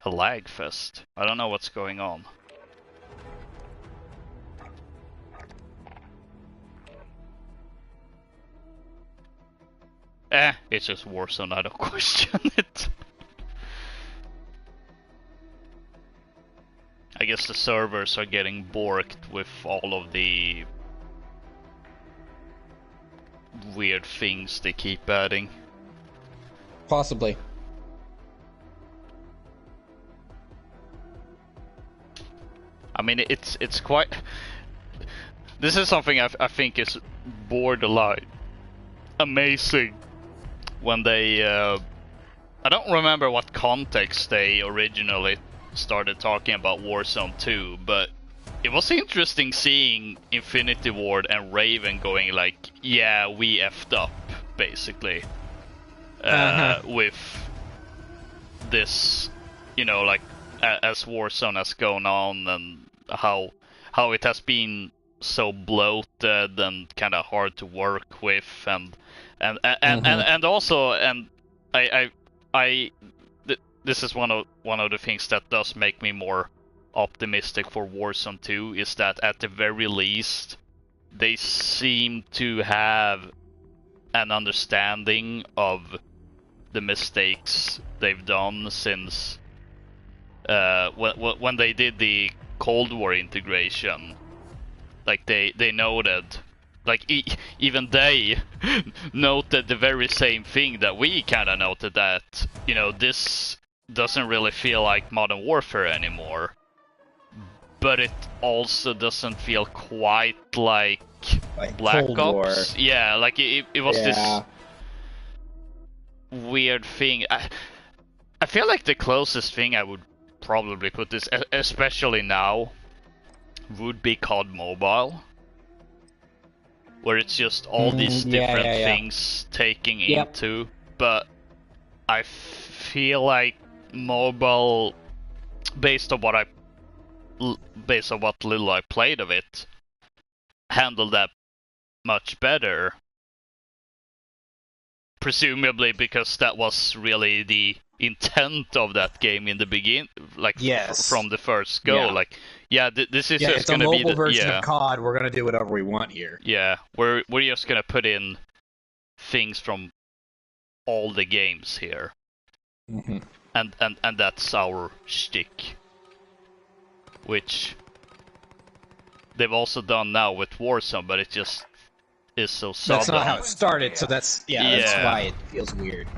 S1: a lag fest. I don't know what's going on. It's just Warzone, I don't question it. I guess the servers are getting borked with all of the weird things they keep adding.
S2: Possibly.
S1: I mean, it's quite... This is something I think is borderline amazing when they... I don't remember what context they originally started talking about Warzone 2, but it was interesting seeing Infinity Ward and Raven going like, yeah, we effed up, basically. With this, you know, like, as Warzone has gone on, and how it has been so bloated and kind of hard to work with, and also, and this is one of the things that does make me more optimistic for Warzone 2, is that at the very least they seem to have an understanding of the mistakes they've done since when they did the Cold War integration. Like they noted, like even they noted the very same thing that we kind of noted, that, you know, this doesn't really feel like Modern Warfare anymore, but it also doesn't feel quite like Black
S2: Cold
S1: Ops.
S2: War.
S1: Yeah, like it was this weird thing. I feel like the closest thing I would probably put this, especially now, would be COD Mobile, where it's just all these different things taking into, but I feel like mobile, based on what little I played of it, handled that much better. Presumably because that was really the intent of that game in the beginning, like from the first go. Like, this is just gonna be the
S2: mobile version of COD. We're gonna do whatever we want here.
S1: Yeah, we're just gonna put in things from all the games here, and that's our shtick, which they've also done now with Warzone, but it just is so sudden.
S2: That's not how it started, so that's why it feels weird.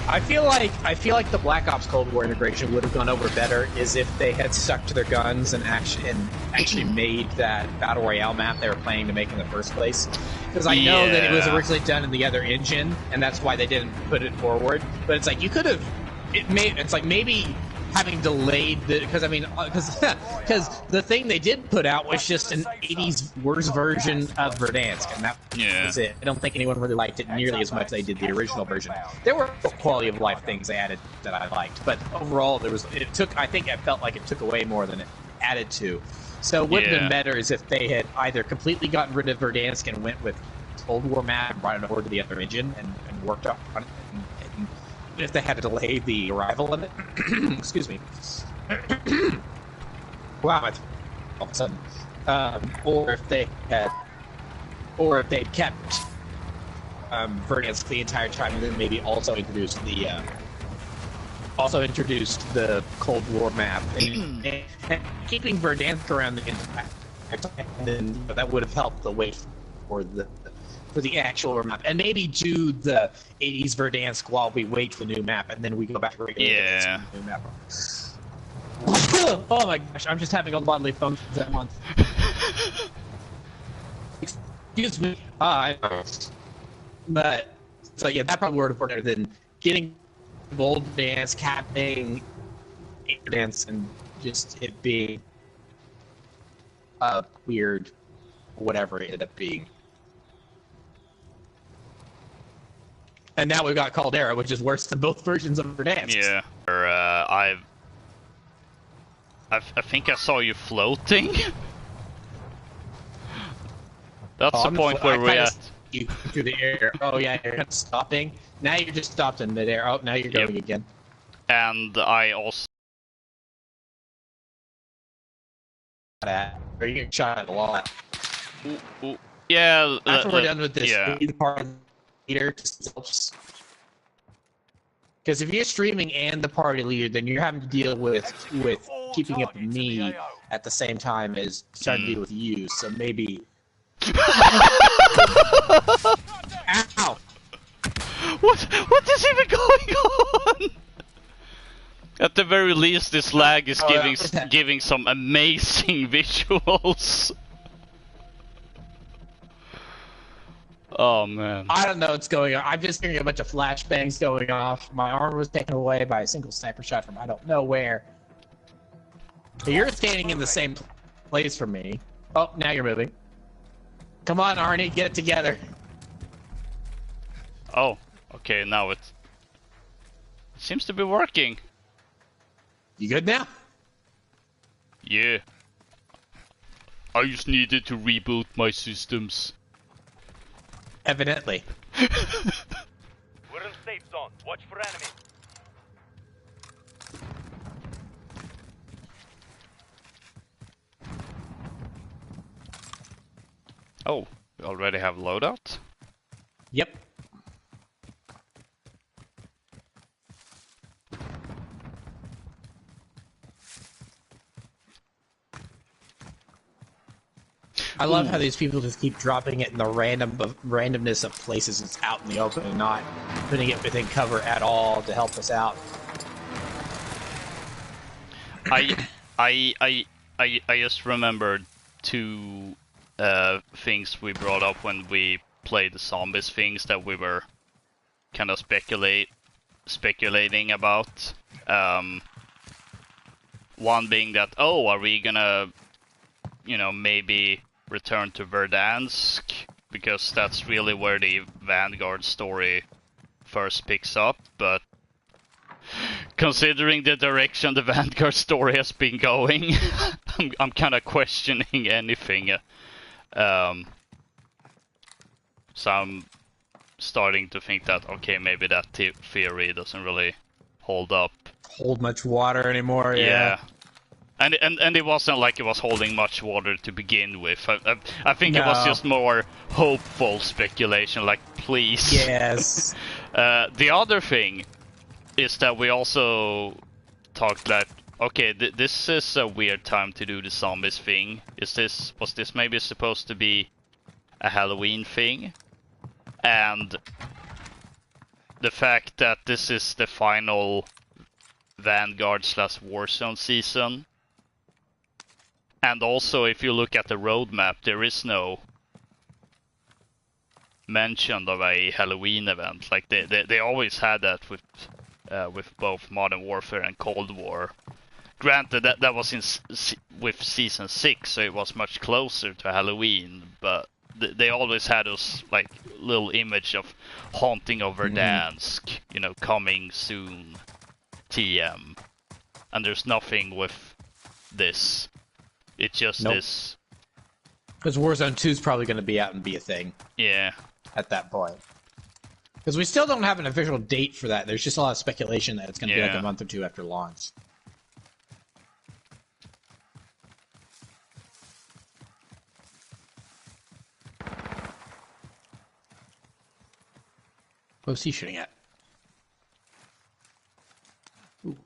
S2: I feel like the Black Ops Cold War integration would have gone over better is if they had stuck to their guns and actually made that Battle Royale map they were planning to make in the first place. Because I know that it was originally done in the other engine, and that's why they didn't put it forward. But it's like, you could have... It's like maybe having delayed the... Because the thing they did put out was just an 80s worse version of Verdansk, and that was it. I don't think anyone really liked it nearly as much as they did the original version. There were quality of life things they added that I liked, but overall I think it felt like it took away more than it added to. So what would have been better is if they had either completely gotten rid of Verdansk and went with Cold War map and brought it over to the other engine and worked on it, and if they had to delay the arrival of it. Excuse me. Wow, it's all of a sudden. Or if they kept Verdansk the entire time, and then maybe also introduced the Cold War map, and keeping Verdansk around the entire time, and then that would have helped the wait for the actual map, and maybe do the 80s Verdansk while we wait for the new map, and then we go back to regular Verdansk for the new map. Oh my gosh, I'm just having all bodily functions at once. Excuse me. But, so yeah, that probably would have worked better than getting bold dance, capping, dance, and just it being weird, whatever it ended up being. And now we've got Caldera, which is worse than both versions of Verdansk.
S1: Yeah. I think I saw you floating. That's the
S2: I'm
S1: point where we're at.
S2: You through the air. Oh yeah, you're kind of stopping. Now you're just stopped in midair. Oh, now you're going again.
S1: And I also...
S2: Or you get shot at a lot.
S1: Ooh. Yeah.
S2: After we're done with this,
S1: yeah.
S2: the party leader just helps. Because if you're streaming and the party leader, then you're having to deal with keeping up with me at the same time as trying to deal with you. So maybe. Ow!
S1: What is even going on? At the very least, this lag is giving some amazing visuals. Oh man.
S2: I don't know what's going on. I'm just hearing a bunch of flashbangs going off. My armor was taken away by a single sniper shot from I don't know where. So you're standing in the same place for me. Oh, now you're moving. Come on, Arnie, get it together.
S1: Oh, okay, now it seems to be working.
S2: You good now?
S1: Yeah. I just needed to reboot my systems.
S2: Evidently.
S6: We're in safe zone. Watch for enemy.
S1: Oh, we already have loadout?
S2: Yep. I love how these people just keep dropping it in the randomness of places it's out in the open and not putting it within cover at all to help us out.
S1: I just remembered two things we brought up when we played the zombies things that we were kind of speculating about. One being that, oh, are we gonna, maybe return to Verdansk, because that's really where the Vanguard story first picks up, but considering the direction the Vanguard story has been going, I'm kind of questioning anything. So I'm starting to think that, okay, maybe that theory doesn't really hold up.
S2: Hold much water anymore, yeah.
S1: And it wasn't like it was holding much water to begin with. I think it was just more hopeful speculation, like, please.
S2: Yes.
S1: The other thing is that we also talked that, okay, this is a weird time to do the zombies thing. Was this maybe supposed to be a Halloween thing? And the fact that this is the final Vanguard/Warzone season. And also, if you look at the roadmap, there is no mention of a Halloween event. Like they always had that with both Modern Warfare and Cold War. Granted, that was with Season 6, so it was much closer to Halloween, but they always had us like little image of haunting over Verdansk, coming soon, TM. And there's nothing with this. It's just this.
S2: Because Warzone 2 is probably going to be out and be a thing.
S1: Yeah.
S2: At that point. Because we still don't have an official date for that. There's just a lot of speculation that it's going to be like a month or two after launch. What's he shooting at? Ooh.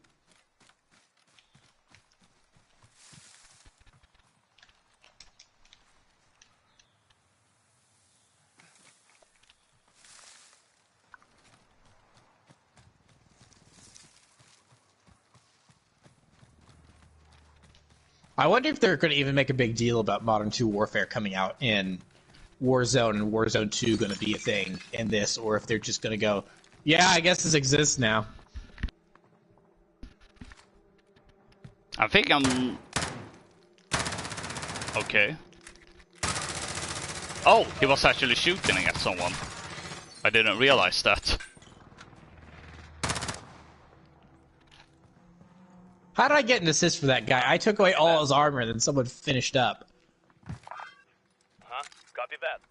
S2: I wonder if they're going to even make a big deal about Modern 2 Warfare coming out in Warzone and Warzone 2 going to be a thing in this, or if they're just going to go, yeah, I guess this exists now.
S1: I think I'm... Okay. Oh, he was actually shooting at someone. I didn't realize that.
S2: How did I get an assist for that guy? I took away all his armor, and then someone finished up.
S6: Huh? Copy that.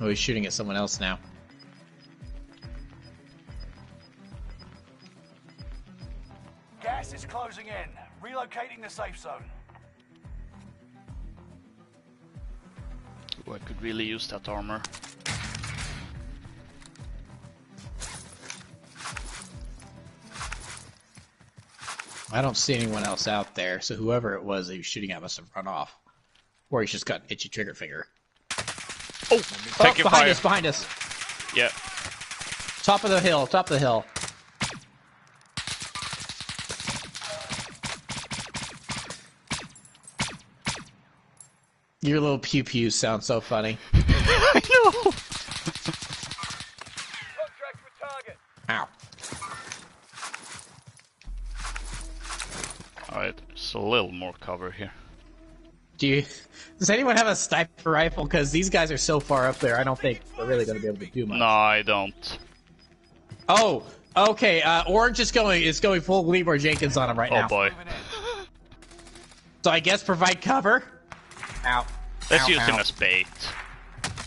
S2: Oh, he's shooting at someone else now.
S3: Gas is closing in. Relocating the safe zone.
S1: Oh, I could really use that armor.
S2: I don't see anyone else out there, so whoever it was that he was shooting at must have run off. Or he's just got an itchy trigger finger.
S1: Oh, taking
S2: behind
S1: fire.
S2: us, behind us.
S1: Yeah.
S2: Top of the hill, top of the hill. Your little pew pew sounds so funny.
S1: I know.
S6: Contract with target.
S2: Ow.
S1: Alright, just a little more cover here.
S2: Does anyone have a sniper rifle? Because these guys are so far up there, I don't think we're really going to be able to do much.
S1: No, I don't.
S2: Oh, okay. Orange is going full Leroy Jenkins on him right now.
S1: Oh boy.
S2: So I guess provide cover. Ow.
S1: Let's
S2: Ow,
S1: use him
S2: ow.
S1: as bait.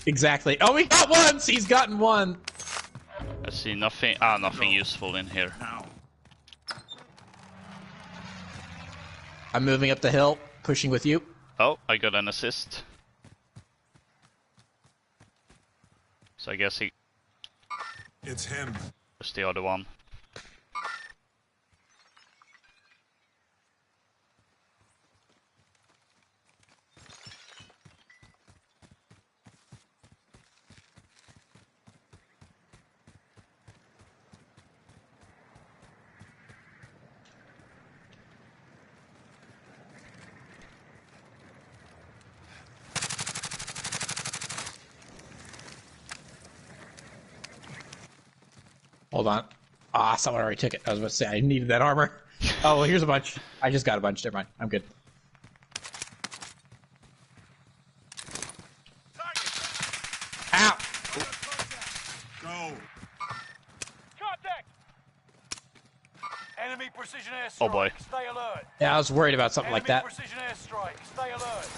S2: Exactly. Oh, he got one. He's gotten one.
S1: I see nothing. Ah, nothing useful in here.
S2: I'm moving up the hill, pushing with you.
S1: Oh, I got an assist. So I guess he
S7: It's him.
S1: was the other one.
S2: Hold on. Ah, someone already took it. I was about to say I needed that armor. Oh, well, here's a bunch. I just got a bunch. Never mind. I'm good. Ow!
S7: Go.
S6: Contact.
S3: Enemy precision airstrike.
S1: Oh, boy.
S3: Stay alert.
S2: Yeah, I was worried about something like
S3: Enemy
S2: that.
S3: precision airstrike. Stay alert.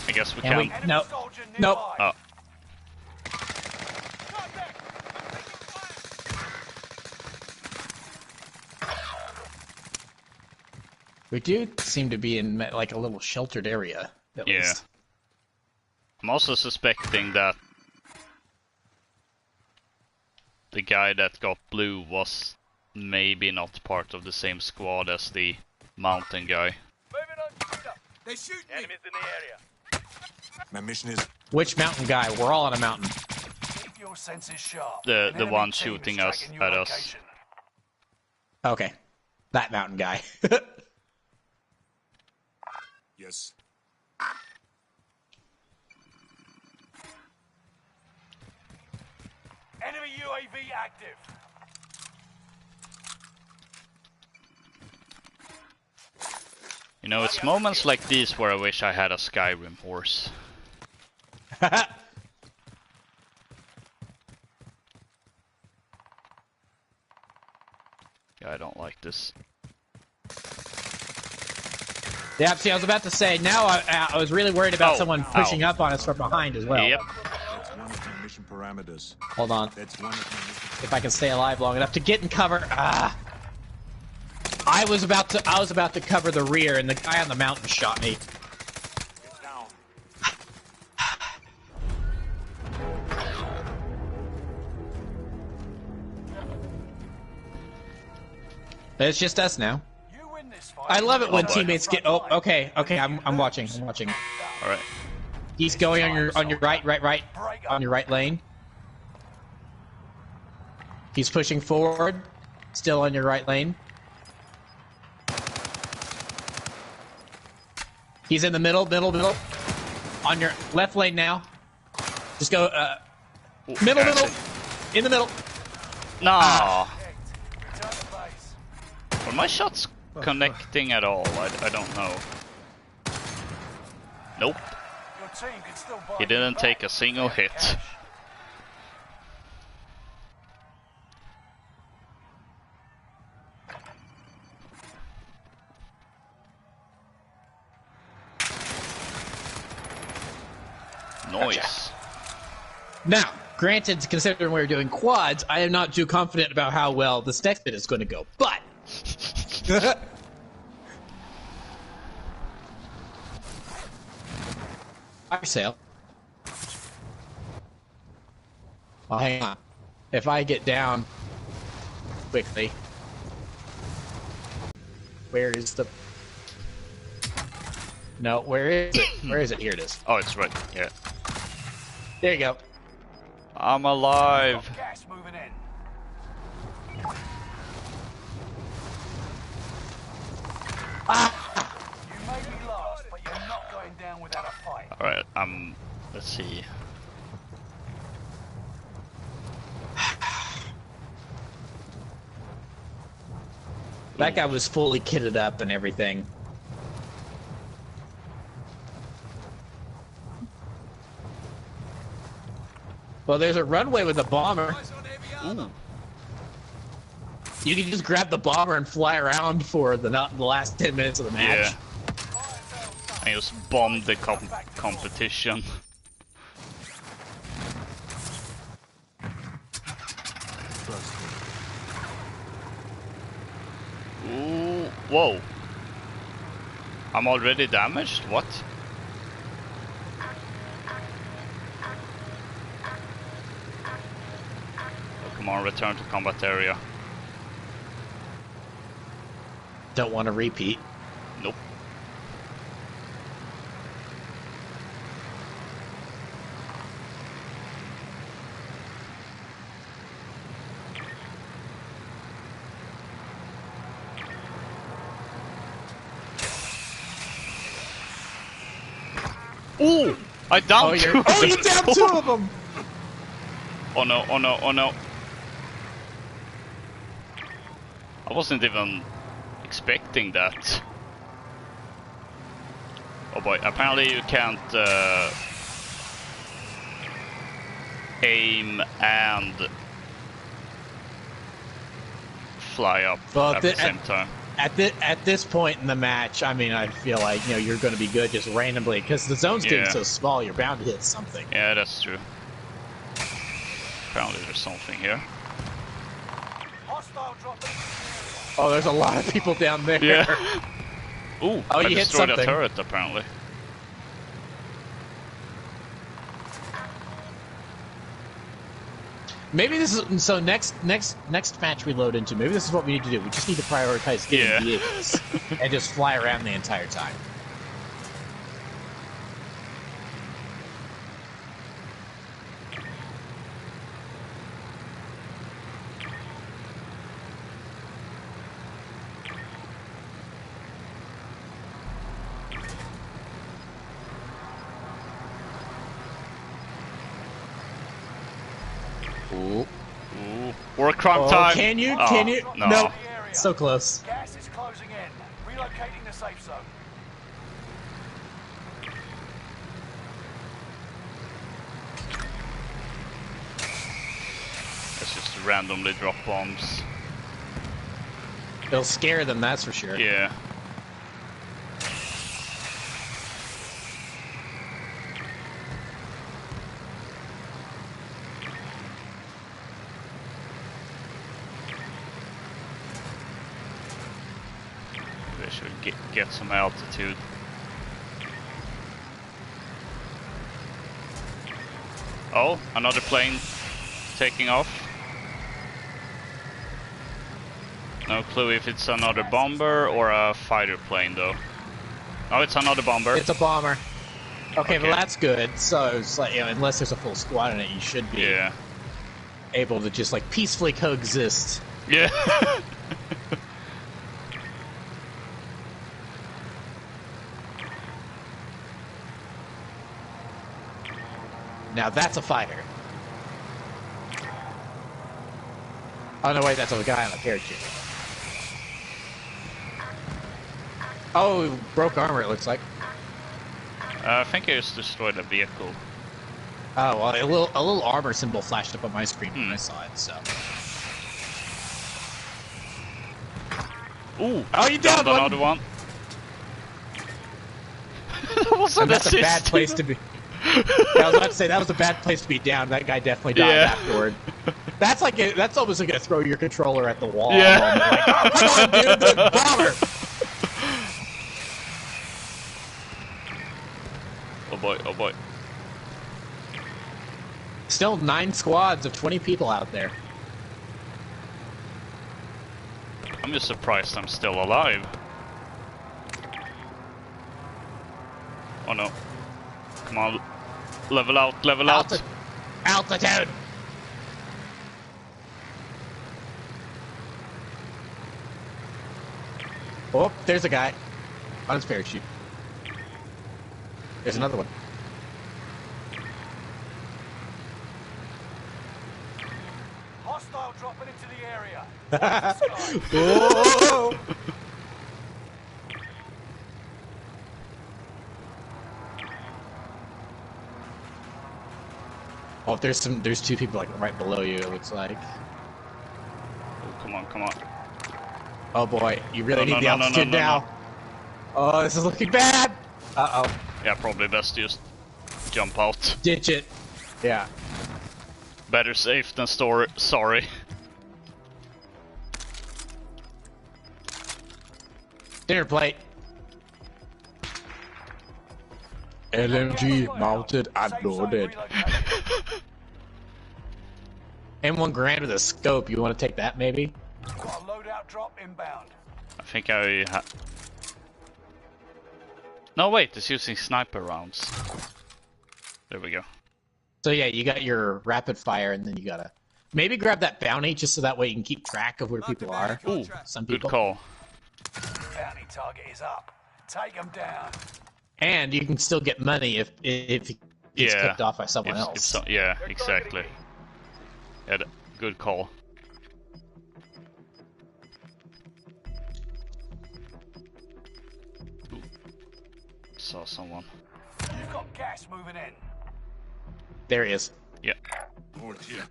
S1: I guess we
S2: And
S1: can.
S2: we-
S3: Enemy
S2: No.
S3: soldier
S2: Nope.
S3: nearby.
S1: Oh,
S6: Contact.
S2: We do seem to be in like a little sheltered area. At
S1: yeah.
S2: least.
S1: I'm also suspecting that the guy that got blue was maybe not part of the same squad as the mountain guy.
S6: Moving on. Shooter.
S7: They shoot me.
S6: Enemies in the area.
S7: My mission is
S2: Which mountain guy? We're all on a mountain.
S3: Keep your senses sharp.
S1: The
S3: An enemy
S1: one
S3: team is
S1: shooting us
S3: tracking your
S1: at us.
S3: location.
S2: Okay. That mountain guy.
S7: yes.
S3: Enemy UAV active.
S1: You know, it's moments like these where I wish I had a Skyrim horse. Yeah, I don't like this.
S2: Yeah, see, I was about to say, now I was really worried about
S1: Oh,
S2: someone
S1: ow.
S2: pushing up on us from behind as well.
S1: Yep.
S7: That's one of my mission parameters.
S2: Hold on.
S7: That's one of my mission.
S2: If I can stay alive long enough to get in cover. Ah. I was about to cover the rear, and the guy on the mountain shot me.
S7: Get down.
S2: It's just us now.
S3: You win this fight.
S2: I love it when
S1: boy.
S2: teammates get. Oh, okay. I'm watching. I'm watching.
S1: All right.
S2: He's going on your right, on your right lane. He's pushing forward, still on your right lane. He's in the middle. On your left lane now. Just go, middle, in the middle.
S1: No.
S3: Return to base.
S1: Were my shots connecting at all. I don't know. Nope.
S3: Your team can still buy
S1: He
S3: you
S1: didn't
S3: back.
S1: take a single hit.
S3: Cash.
S1: Noise.
S2: Now, granted, considering we're doing quads, I am not too confident about how well this next bit is going to go. But fire sale. Well, hang on. If I get down quickly, where is the? No, where is it? Where is it? Here it is.
S1: Oh, it's right. Yeah.
S2: There you go.
S1: I'm alive.
S3: Gas moving in. You may be last, but you're not going down without a fight.
S1: All right. Let's see.
S2: That guy was fully kitted up and everything. Well, there's a runway with a bomber.
S1: Ooh.
S2: You can just grab the bomber and fly around for the last 10 minutes of the match.
S1: Yeah. I just bombed the competition. Ooh, whoa. I'm already damaged? What? Oh, come on, return to combat area.
S2: Don't want to repeat.
S1: Nope. Ooh! I downed two of
S2: Oh, you
S1: them.
S2: downed two of them!
S1: Oh no, oh no, oh no. I wasn't even expecting that. Oh boy, apparently you can't aim and fly up at the same time.
S2: At this point in the match, I mean, I feel like, you know, you're going to be good just randomly because the zone's getting so small. You're bound to hit something.
S1: Yeah, that's true. Apparently, there's something here.
S3: Hostile dropping.
S2: Oh, there's a lot of people down there.
S1: Yeah. Ooh,
S2: Oh,
S1: I
S2: you hit
S1: destroyed a
S2: something.
S1: turret apparently.
S2: Maybe this is so. Next match we load into. Maybe this is what we need to do. We just need to prioritize getting vehicles and just fly around the entire time.
S1: Ooh. Work crime
S2: Oh,
S1: time.
S2: can you?
S1: Oh,
S2: Can you?
S1: No.
S2: Nope. So close.
S3: Gas is closing in. Relocating the safe zone.
S1: Let's just randomly drop bombs.
S2: It'll scare them, that's for sure.
S1: Yeah. We should get some altitude. Oh, another plane taking off. No clue if it's another bomber or a fighter plane though. Oh, it's another bomber.
S2: It's a bomber. Okay,
S1: Okay.
S2: well that's good. So it's like, you know, unless there's a full squad in it, you should be
S1: Yeah.
S2: able to just like peacefully coexist.
S1: Yeah.
S2: Now that's a fighter. Oh no, wait, that's a guy on a parachute. Oh, broke armor, it looks like.
S1: I think I just destroyed a vehicle.
S2: Oh, well, a little armor symbol flashed up on my screen when I saw it, so.
S1: Ooh!
S2: Oh, you downed one!
S1: Another one. That was
S2: And that's a bad place to be. Yeah, I was about to say, that was a bad place to be down. That guy definitely died afterward. That's like that's almost like a throw your controller at the wall moment. Like, oh, come on, dude, the bomber!
S1: Oh boy, oh boy.
S2: Still 9 squads of 20 people out there.
S1: I'm just surprised I'm still alive. Oh no. Come on. Level out, level out.
S2: Altitude! Oh, there's a guy. On his parachute. There's another one.
S3: Hostile dropping into the area.
S2: Whoa! Oh, there's 2 people like right below you, it looks like.
S1: Oh, come on, come on.
S2: Oh boy, you really need the altitude now. Oh, this is looking bad! Uh-oh.
S1: Yeah, probably best to just jump out.
S2: Ditch it. Yeah.
S1: Better safe than sorry.
S2: Dinner plate. LMG mounted and loaded. M1 Grand with a scope. You want to take that, maybe?
S3: Got a loadout drop inbound.
S1: I think I No, wait, it's using sniper rounds. There we go.
S2: So yeah, you got your rapid fire, and then you gotta maybe grab that bounty just so that way you can keep track of where people are.
S1: Ooh,
S2: some
S1: good
S2: people.
S1: call.
S3: Bounty target is up. Take them down.
S2: And you can still get money if it's kicked off by someone else.
S1: Yeah, exactly. Yeah, good call. Ooh. Saw someone.
S3: You've got gas moving in.
S2: There he is.
S1: Yeah.
S7: Hold here.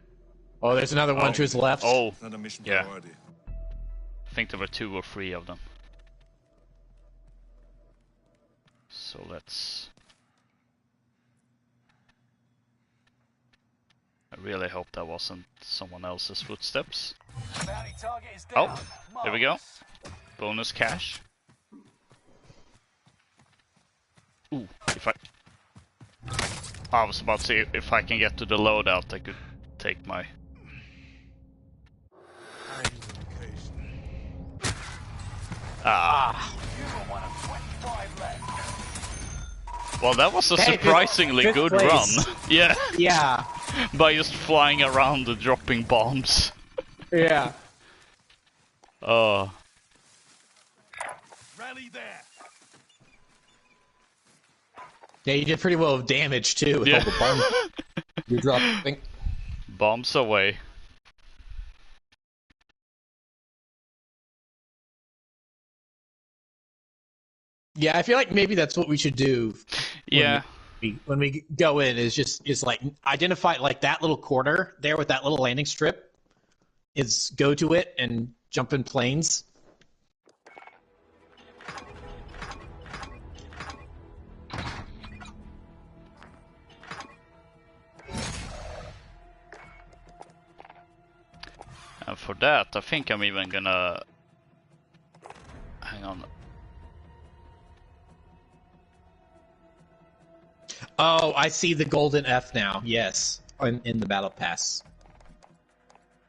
S2: Oh, there's another one to his left.
S1: Oh,
S7: Another mission
S1: Yeah.
S7: priority.
S1: I think there were 2 or 3 of them. So let's... I really hope that wasn't someone else's footsteps.
S3: Bounty target is down.
S1: Oh, there we go.
S3: Marvelous.
S1: Bonus cash. Ooh, if I was about to say, if I can get to the loadout, I could take my... Ah.
S3: You got one of 25 left.
S1: Well, that was a
S2: Hey,
S1: surprisingly
S2: fifth
S1: good
S2: place.
S1: run. Yeah,
S2: Yeah.
S1: by just flying around and dropping bombs.
S2: Yeah.
S1: Oh.
S7: Rally there.
S2: Yeah, you did pretty well with damage too with
S1: Yeah.
S2: all the bombs you dropping.
S1: Bombs away.
S2: Yeah, I feel like maybe that's what we should do.
S1: Yeah.
S2: When we go in is like identify like that little corner there with that little landing strip. Is go to it and jump in planes.
S1: And for that, I think I'm even gonna... Hang on.
S2: Oh, I see the golden F now. Yes, in the battle pass.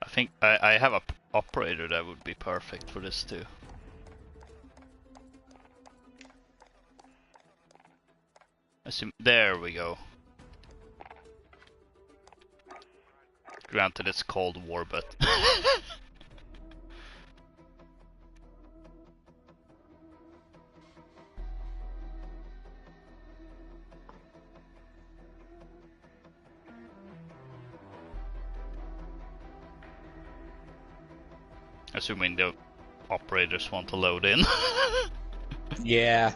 S1: I think I have a operator that would be perfect for this too. Assume, there we go. Granted, it's Cold War, but... Assuming the operators want to load in.
S2: Yeah.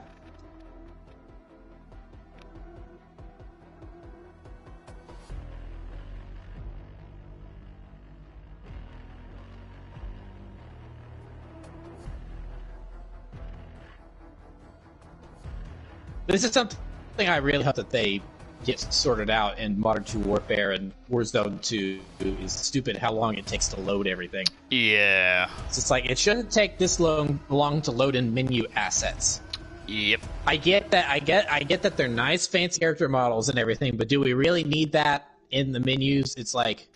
S2: This is something I really hope that they get sorted out in Modern 2 Warfare, and Warzone 2 is stupid how long it takes to load everything.
S1: Yeah.
S2: It's just like, it shouldn't take this long to load in menu assets.
S1: Yep.
S2: I get that. I get that they're nice, fancy character models and everything, but do we really need that in the menus? It's like,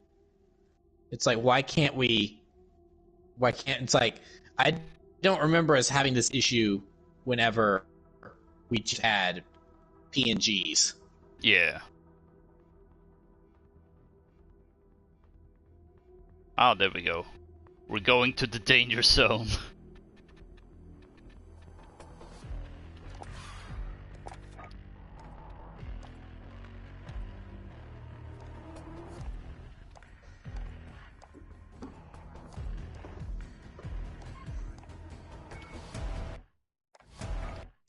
S2: why can't we? Why can't? It's like, I don't remember us having this issue whenever we just had PNGs.
S1: Yeah. Ah, there we go. We're going to the danger zone.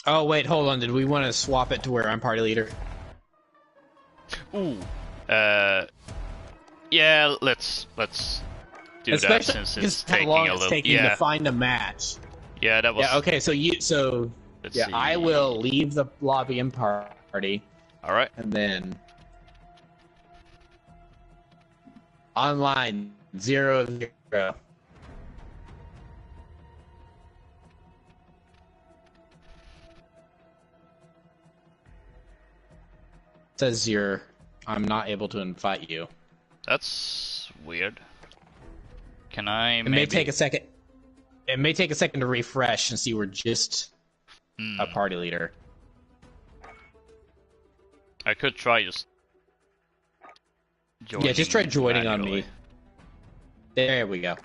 S2: Oh wait, hold on. Did we want to swap it to where I'm party leader?
S1: Ooh. Yeah, let's do
S2: Especially
S1: that since it's
S2: how
S1: taking
S2: long
S1: a
S2: it's
S1: little.
S2: taking
S1: Yeah.
S2: to find a match.
S1: Yeah, that was.
S2: Yeah. Okay. So
S1: Let's
S2: yeah,
S1: see.
S2: I will leave the lobby and party,
S1: All right.
S2: and then online 0-0. Says I'm not able to invite you.
S1: That's weird. Can I
S2: It
S1: maybe...
S2: may take a second. It may take a second to refresh and see we're just a party leader.
S1: I could try just joining.
S2: Yeah, just try joining on
S1: manually.
S2: me. There we go.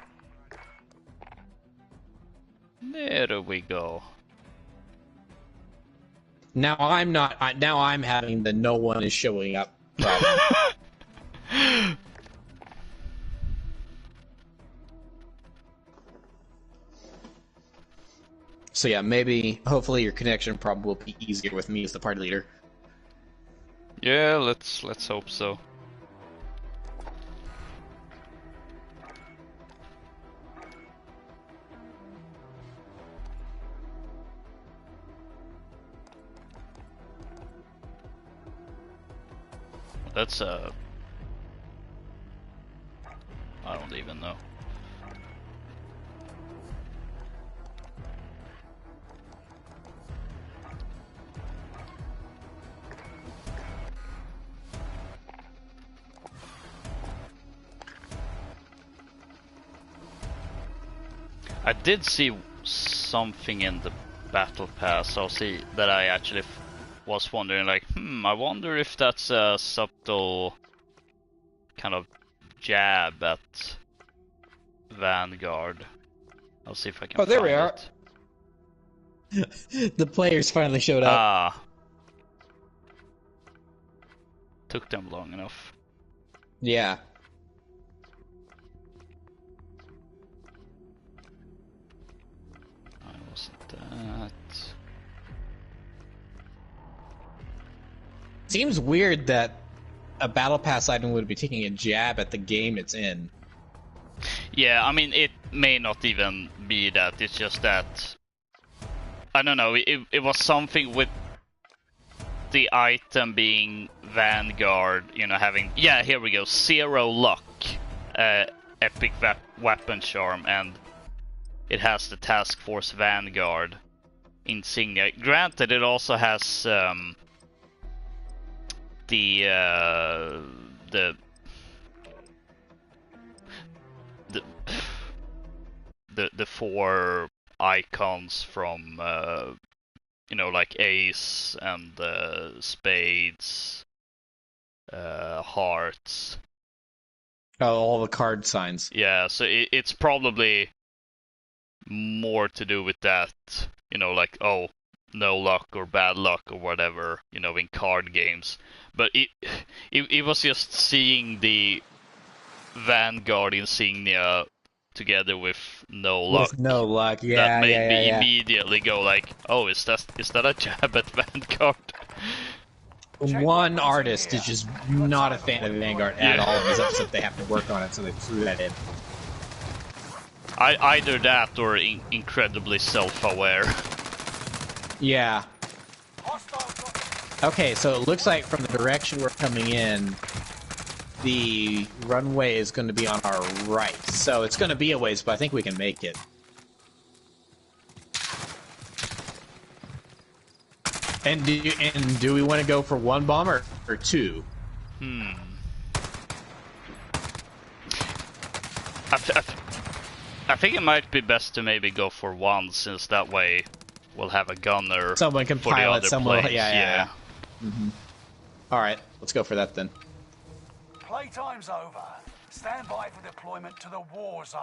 S1: There we go.
S2: Now I'm not. Now I'm having the no one is showing up problem. So yeah, maybe, hopefully your connection problem will be easier with me as the party leader.
S1: Yeah, let's hope so. That's I don't even know. I did see something in the battle pass. I'll see that I actually was wondering, like, I wonder if that's a subtle kind of jab at Vanguard. I'll see if I can.
S2: Oh, there
S1: find
S2: we are.
S1: it.
S2: The players finally showed up.
S1: Ah, took them long enough.
S2: Yeah.
S1: I wasn't that.
S2: Seems weird that a battle pass item would be taking a jab at the game it's in.
S1: Yeah, I mean, it may not even be that. It's just that, I don't know. It was something with the item being Vanguard, you know, having, yeah, here we go, 0 luck, epic weapon charm, and it has the Task Force Vanguard insignia. Granted, it also has the four icons from you know, like Ace and Spades, Hearts.
S2: Oh, all the card signs.
S1: Yeah, so it's probably more to do with that, you know, like, oh, no luck or bad luck or whatever, you know, in card games. But it was just seeing the Vanguard insignia together with no luck.
S2: With no luck, yeah,
S1: That made me
S2: yeah.
S1: immediately go like, oh, is that a jab at Vanguard?
S2: One artist is just not a fan of Vanguard at all, and is upset they have to work on it, so they threw that in.
S1: Either that or incredibly self-aware.
S2: Yeah. Okay, so it looks like from the direction we're coming in, the runway is going to be on our right. So it's going to be a ways, but I think we can make it. And do we want to go for one bomb or two?
S1: I think it might be best to maybe go for one, since that way we'll have a gunner.
S2: Someone can
S1: for
S2: pilot,
S1: the
S2: someone.
S1: other planes.
S2: Yeah. Mm-hmm. All right, let's go for that then.
S3: Playtime's over. Stand by for deployment to the war zone.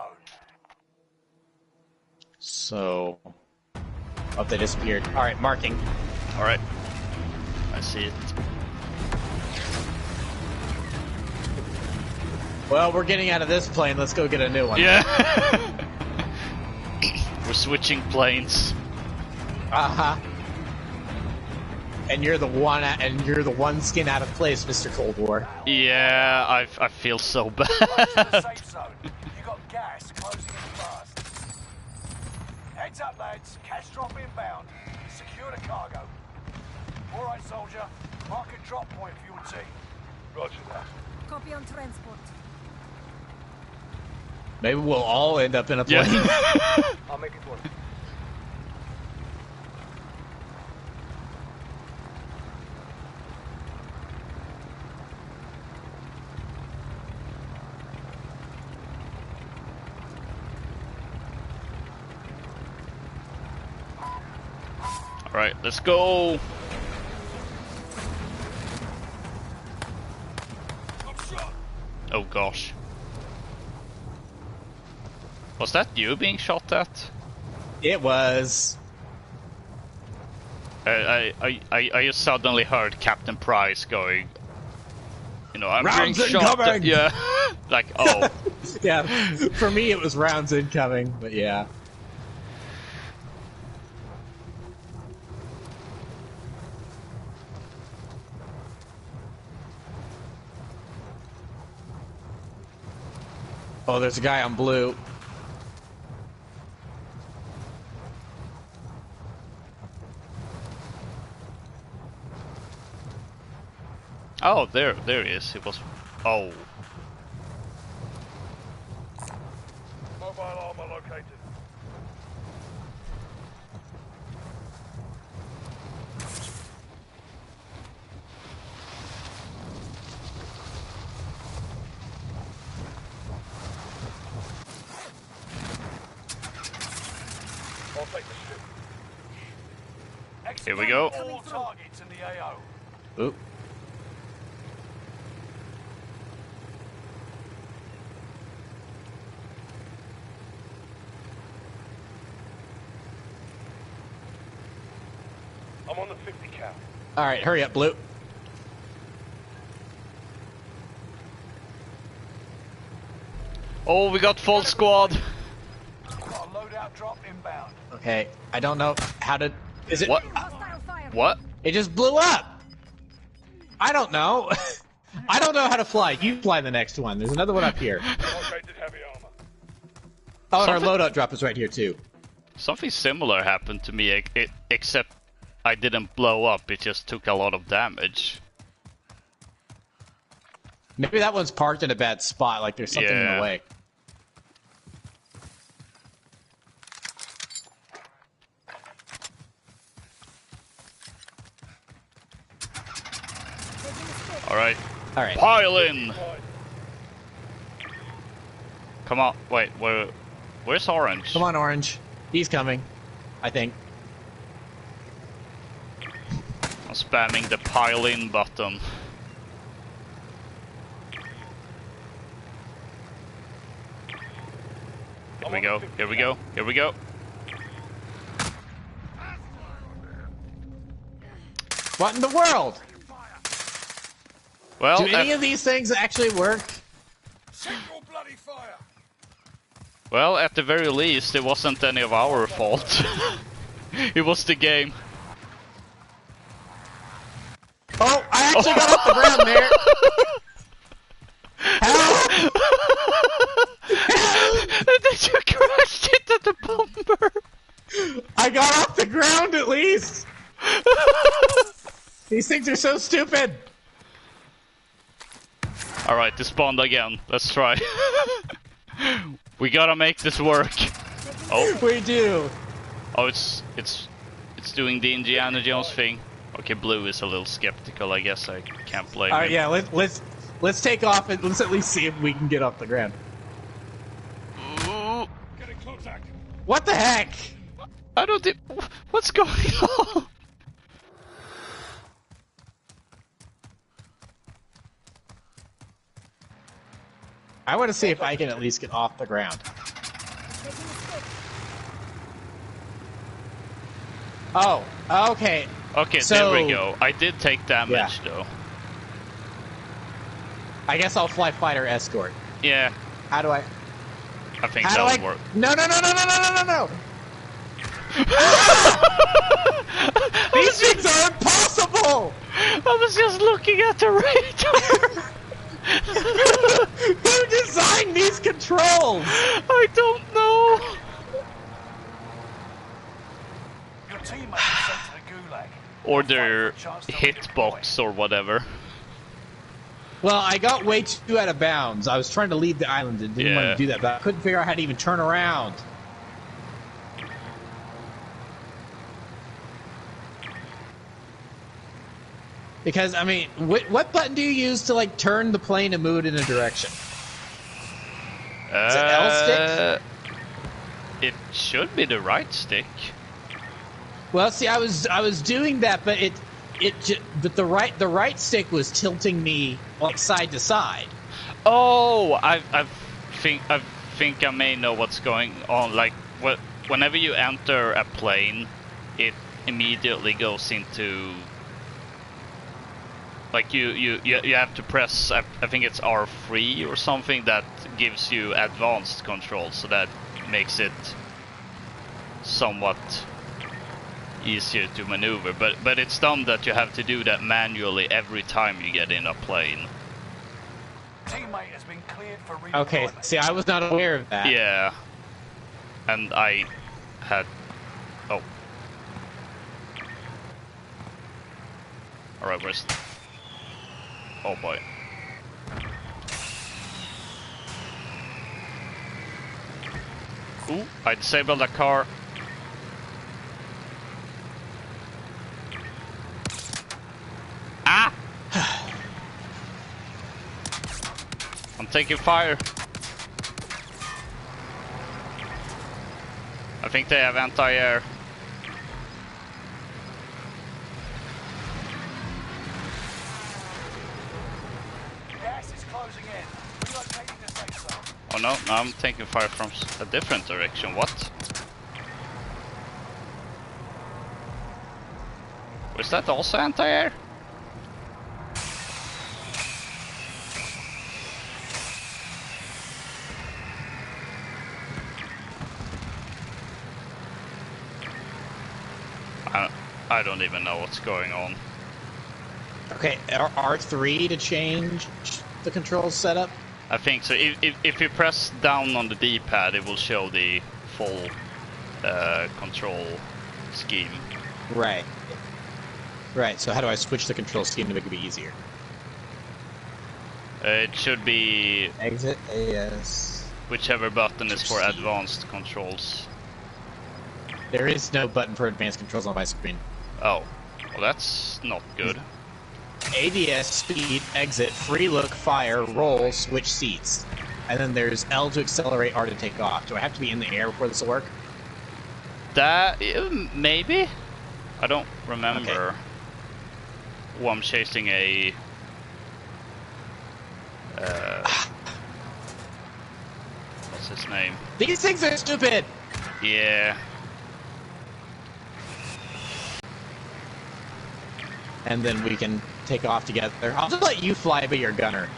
S2: So, oh, they disappeared. All right, marking.
S1: All right, I see it.
S2: Well, we're getting out of this plane. Let's go get a new one.
S1: Yeah. We're switching planes.
S2: And you're the one skin out of place, Mr. Cold War.
S1: Yeah, I feel so bad.
S3: Safe zone. You got gas closing in fast. Heads up, lads. Cash drop inbound. Secure the cargo. All right, soldier. Mark a drop point for your team.
S6: Roger that.
S5: Copy on transport.
S2: Maybe we'll all end up in a plane.
S1: Yeah.
S6: I'll make it work.
S1: Alright, let's go! Oh gosh. Was that you being shot at?
S2: It was.
S1: I just suddenly heard Captain Price going, you know, I'm
S2: Rounds
S1: being shot at.
S2: incoming!
S1: Yeah. Like, oh.
S2: Yeah, for me it was rounds incoming, but yeah. Oh, there's a guy on blue.
S1: Oh, there he is. He was. Oh.
S6: Mobile armor located. I'll take the ship.
S1: Here we go.
S3: All targets in the AO.
S2: Oop.
S6: I'm on the 50 cal.
S2: All right, hurry up, blue.
S1: Oh, we got full squad.
S3: Got a loadout drop inbound.
S2: Okay, I don't know how to. Is it?
S1: What?
S5: Hostile fire.
S1: What?
S2: It just blew up. I don't know. I don't know how to fly. You fly the next one. There's another one up here.
S6: Located heavy armor.
S2: Oh, and our
S1: Something-
S2: loadout drop is right here too.
S1: Something similar happened to me, except I didn't blow up. It just took a lot of damage.
S2: Maybe that one's parked in a bad spot. Like there's something in
S1: Yeah.
S2: the way.
S1: All right,
S2: All right.
S1: pile in. Come on, wait, where's Orange?
S2: Come on, Orange. He's coming. I think.
S1: I'm spamming the pile in button. Here we go. Here we go. Here we go.
S2: What in the world?
S1: Well,
S2: Do any of these things actually work?
S7: Check your bloody fire!
S1: Well, at the very least, it wasn't any of our fault. It was the game.
S2: Oh, I actually got off the ground there. Help!
S1: And then you crashed into the bomber.
S2: I got off the ground at least. These things are so stupid.
S1: Alright, they spawned again. Let's try. We gotta make this work. Oh,
S2: We do.
S1: oh, it's doing the Indiana Jones thing. Okay, blue is a little skeptical. I guess I can't blame
S2: All right,
S1: him.
S2: yeah. Let's take off and let's at least see if we can get off the ground.
S1: Ooh,
S7: Get in contact.
S2: What the heck?
S1: I don't. What's going on?
S2: I want to see if I can at least get off the ground. Oh, okay.
S1: Okay,
S2: So-
S1: there we go. I did take damage though.
S2: I guess I'll fly fighter escort.
S1: Yeah,
S2: How do I?
S1: I think
S2: How do
S1: that'll
S2: I?
S1: work.
S2: No! These things are impossible.
S1: I was just looking at the radar.
S2: Who designed these controls?
S1: I don't know.
S3: Your teammate was sent to the gulag.
S1: Or their hitbox or whatever.
S2: Well, I got way too out of bounds. I was trying to leave the island and didn't want
S1: Yeah.
S2: to do that, but I couldn't figure out how to even turn around. Because, I mean, what button do you use to, like, turn the plane and move it in a direction? Is it L stick?
S1: It should be the right stick.
S2: Well, see, I was doing that, but but the right stick was tilting me like side to side.
S1: Oh, I think I may know what's going on. Like, whenever you enter a plane, it immediately goes into. Like you have to press. I think it's R3 or something that gives you advanced control, so that makes it somewhat easier to maneuver. But it's dumb that you have to do that manually every time you get in a plane.
S3: Teammate has been cleared for redeployment.
S2: Okay, see, I was not aware of that.
S1: Yeah, and I had. Oh. All right, where's? Oh boy. Ooh, I disabled a car. Ah! I'm taking fire. I think they have anti-air.
S3: Gas is closing in. Relocating the safe zone.
S1: Oh no, now I'm taking fire from a different direction. What? Was that also anti-air? I don't even know what's going on.
S2: Okay, R3 to change the control setup.
S1: I think so. If you press down on the D-pad, it will show the full control scheme.
S2: Right. Right. So how do I switch the control scheme to make it be easier?
S1: It should be
S2: Exit AS.
S1: whichever button is for advanced controls.
S2: There is no button for advanced controls on my screen.
S1: Oh, well that's not good.
S2: ADS, speed, exit, free look, fire, roll, switch seats. And then there's L to accelerate, R to take off. Do I have to be in the air before this will work?
S1: That maybe? I don't remember.
S2: Okay.
S1: Oh, I'm chasing a. What's his name?
S2: These things are stupid!
S1: Yeah.
S2: And then we can take off together. I'll just let you fly be your gunner.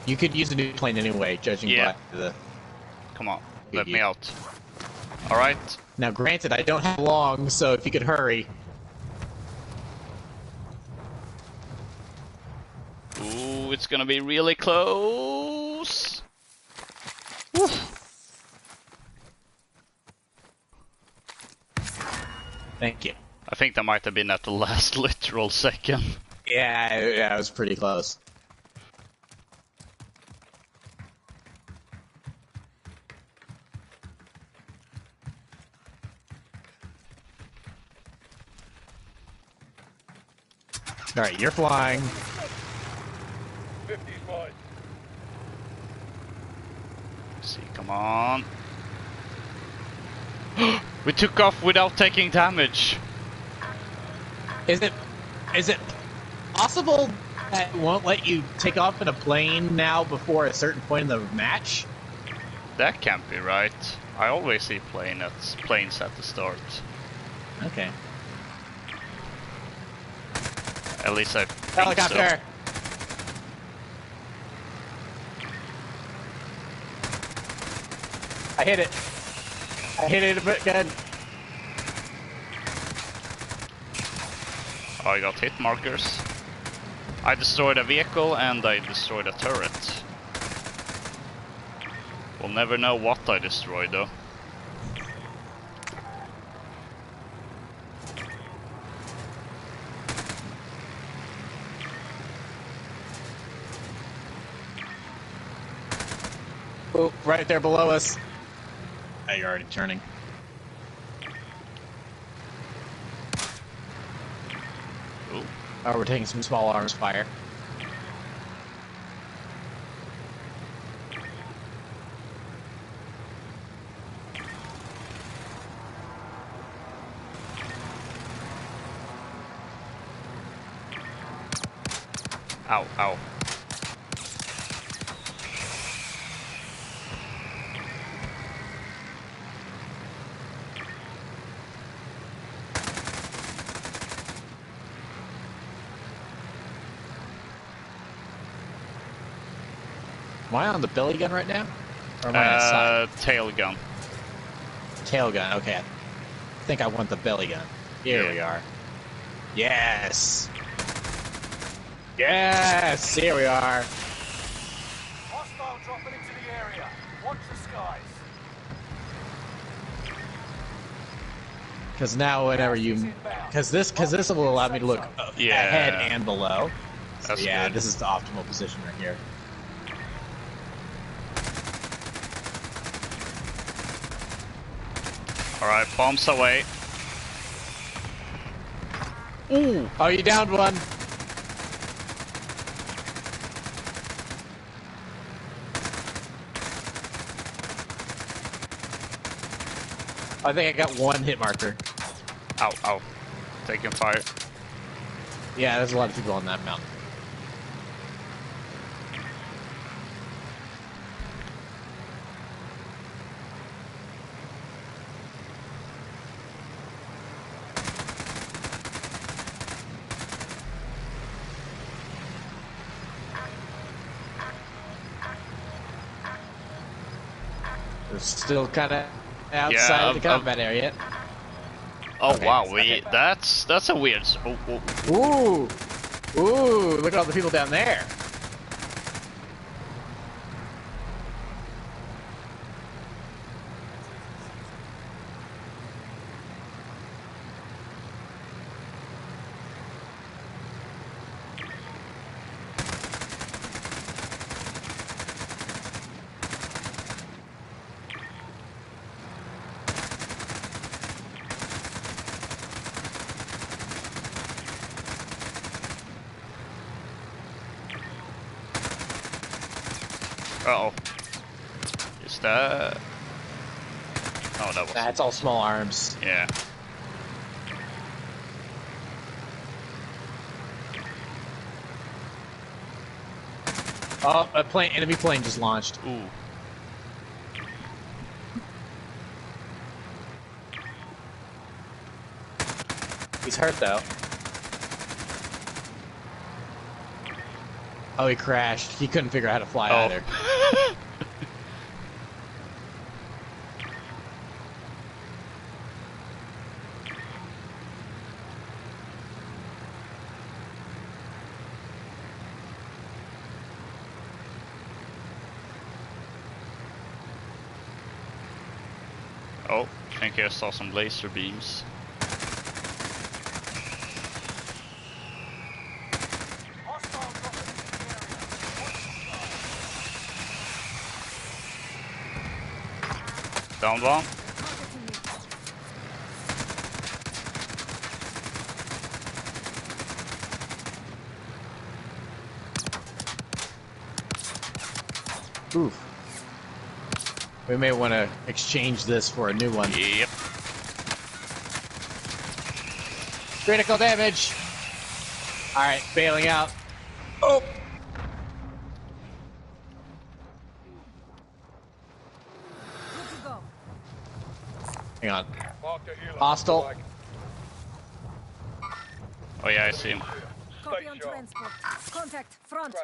S2: You could use a new plane anyway, judging
S1: Yeah.
S2: by the...
S1: Come on,
S2: Yeah,
S1: let me
S2: yeah.
S1: out. Alright.
S2: Now, granted, I don't have long, so if you could hurry.
S1: Ooh, it's gonna be really close. Woo.
S2: Thank you.
S1: I think that might have been at the last literal second.
S2: Yeah, it was pretty close. Alright, you're flying.
S6: 50's mine.
S1: Let's see, come on. We took off without taking damage.
S2: Is it possible that it won't let you take off in a plane now before a certain point in the match?
S1: That can't be right. I always see planes at the start.
S2: Okay.
S1: At least I think
S2: Helicopter! I hit it. I hit it a bit good.
S1: so. I got hit markers. I destroyed a vehicle and I destroyed a turret. We'll never know what I destroyed though.
S2: Oh, right there below us. Oh, you're already turning.
S1: Ooh.
S2: Oh, we're taking some small arms fire.
S1: Ow, ow.
S2: Am I on the belly gun right now? Or am I on side?
S1: Tail gun.
S2: Tail gun, okay. I think I want the belly gun. Here
S1: Yeah.
S2: we are. Yes! Yes! Here we are.
S3: Hostile dropping into the area. Watch the skies.
S2: Because now whenever you... Because this will allow me to look
S1: Yeah.
S2: ahead and below. So
S1: That's
S2: yeah,
S1: good.
S2: this is the optimal position right here.
S1: Alright, bombs away.
S2: Ooh! Oh, you downed one! I think I got one hit marker.
S1: Ow, ow. Taking fire.
S2: Yeah, there's a lot of people on that mountain. We're still kind of outside of the combat area.
S1: Oh
S2: Okay,
S1: wow,
S2: okay.
S1: that's a weird. Oh.
S2: Ooh! Ooh! Look at all the people down there.
S1: Uh oh. Is that? Oh, that was.
S2: That's all small arms.
S1: Yeah.
S2: Oh, a plane, enemy plane just launched.
S1: Ooh.
S2: He's hurt though. Oh, he crashed. He couldn't figure out how to fly
S1: Oh.
S2: either.
S1: Oh, I think I saw some laser beams.
S3: Hostile dropping into the area. Watch
S1: Down one.
S5: Targeting you.
S2: Oof. We may want to exchange this for a new one.
S1: Yep.
S2: Critical damage. All right, bailing out. Oh.
S5: Good to go.
S2: Hang on. Hostile.
S1: Oh yeah, I see him.
S5: Copy on transport. Contact. Front.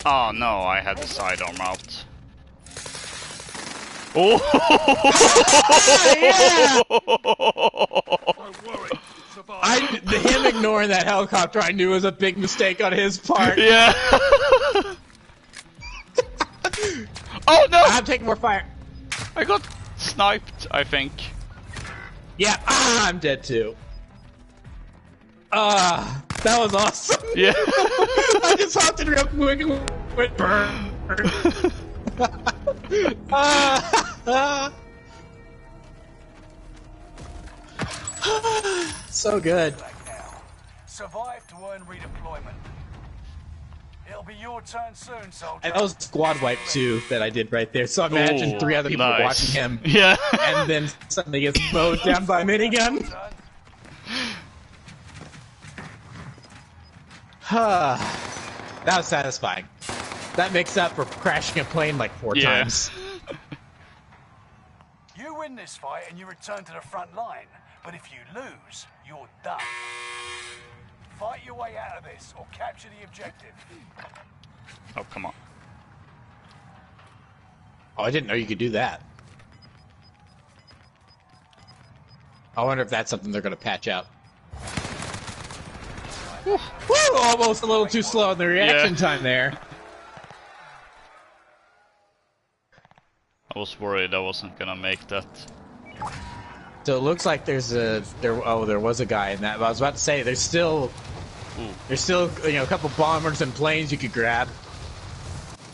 S1: Oh no, I had the sidearm out. Oh!
S2: Him ignoring that helicopter, I knew was a big mistake on his part.
S1: Yeah. Oh no!
S2: I'm taking more fire.
S1: I got sniped, I think.
S2: Yeah, I'm dead too. That was awesome.
S1: Yeah.
S2: I just hopped in real quick and went burn. So good.
S3: back now. Survive to earn redeployment. It'll be your turn soon, soldier.
S2: And that was squad wipe too that I did right there. So imagine
S1: Ooh,
S2: 3 other people
S1: nice.
S2: watching him,
S1: Yeah.
S2: and then suddenly gets mowed down by a minigun. That was satisfying. That makes up for crashing a plane like 4
S1: Yeah.
S2: times.
S3: You win this fight and you return to the front line. But if you lose, you're done. Fight your way out of this or capture the objective.
S1: Oh, come on.
S2: Oh, I didn't know you could do that. I wonder if that's something they're going to patch out. Woo! Almost a little too slow in the reaction time there.
S1: I was worried I wasn't gonna make that.
S2: So it looks like there was a guy in that. But I was about to say there's still a couple bombers and planes you could grab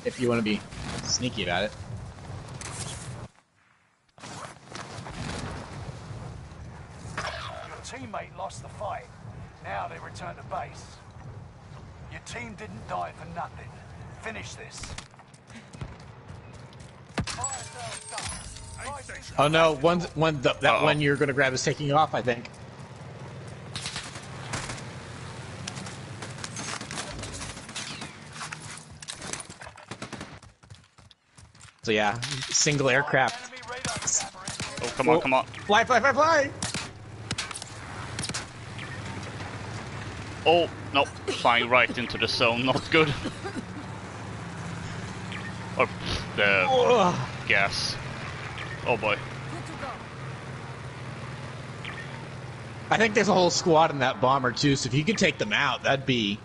S2: if you want to be sneaky about it.
S3: Your teammate lost the fight. Now they return to base. Your team didn't die for nothing. Finish this.
S2: Oh no, that one you're gonna grab is taking off, I think. So yeah, single aircraft.
S3: Enemy radar camera.
S1: Oh, come on, come on.
S2: Fly, fly, fly, fly!
S1: Oh, no. Flying right into the zone. Not good. Or the
S2: Ugh.
S1: gas. Oh boy.
S5: Good to go.
S2: I think there's a whole squad in that bomber too, so if you could take them out, that'd be...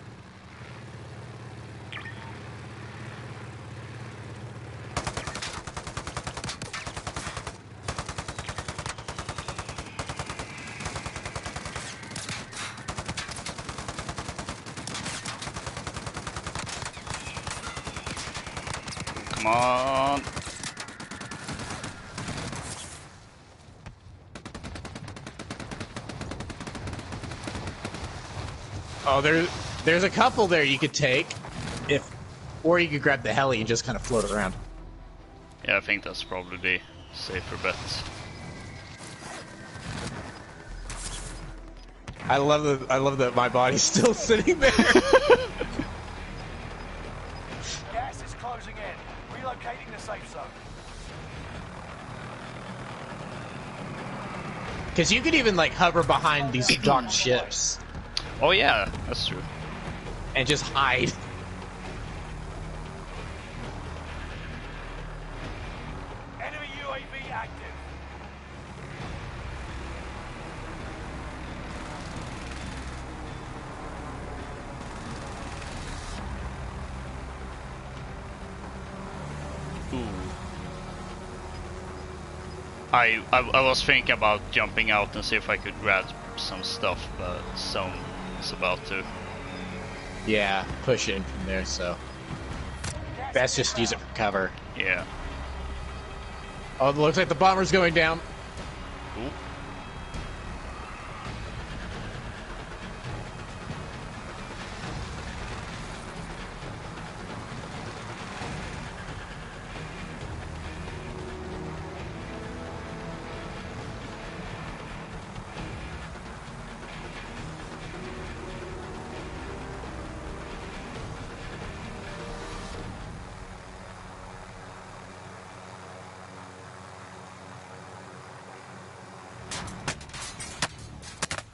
S1: Come on.
S2: Oh, there's a couple there you could take, or you could grab the heli and just kind of float around.
S1: Yeah, I think that's probably the safer bet.
S2: I love that my body's still sitting there.
S3: Gas is closing in. Relocating the safe zone.
S2: Because you could even like hover behind these docked ships.
S1: Oh yeah, that's true.
S2: and just hide.
S3: Enemy UAV active.
S1: Ooh. I was thinking about jumping out and see if I could grab some stuff, but someone's about to.
S2: Yeah, push in from there, so best just use it for cover.
S1: Yeah.
S2: Oh, it looks like the bomber's going down.
S1: Ooh.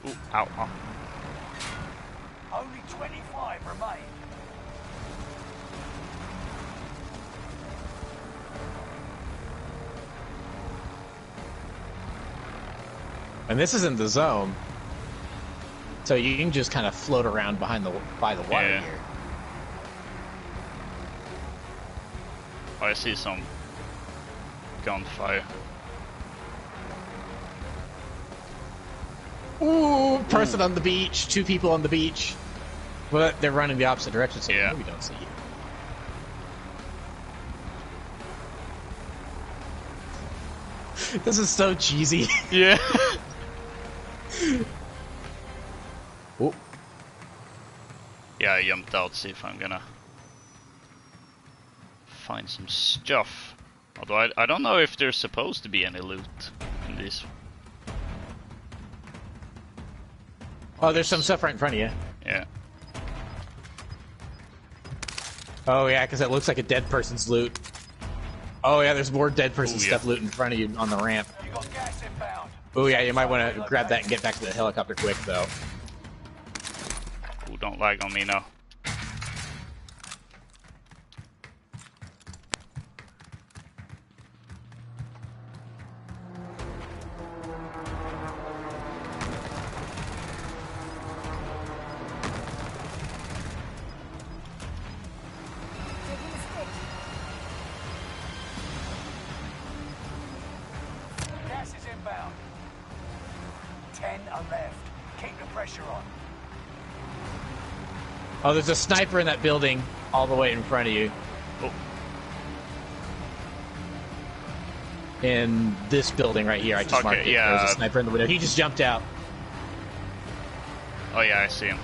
S1: Ooh, ow, ow.
S3: Only 25 remain.
S2: And this isn't the zone, so you can just kind of float around by the water
S1: Yeah.
S2: here.
S1: Oh, I see some gunfire.
S2: Ooh, person on the beach, 2 people on the beach. Well, they're running the opposite direction, so
S1: Yeah.
S2: we don't see you. This is so cheesy.
S1: Yeah.
S2: Ooh.
S1: Yeah, I jumped out, see if I'm gonna find some stuff. Although I don't know if there's supposed to be any loot in this.
S2: Oh, there's some stuff right in front of you.
S1: Yeah.
S2: Oh, yeah, because it looks like a dead person's loot. Oh, yeah, there's more dead person
S1: Ooh, yeah.
S2: stuff loot in front of you on the ramp.
S3: You got gas inbound.
S2: Oh, yeah, you might want to grab that and get back to the helicopter quick, though.
S1: Ooh, don't lag on me now.
S5: Taking a stick.
S3: Gas is inbound. 10 are left. Keep the pressure on.
S2: Oh, there's a sniper in that building all the way in front of you.
S1: Oh,
S2: In this building right here, I just
S1: Okay,
S2: marked it.
S1: yeah.
S2: There's a sniper in the window. He just jumped out.
S1: oh yeah, I see him.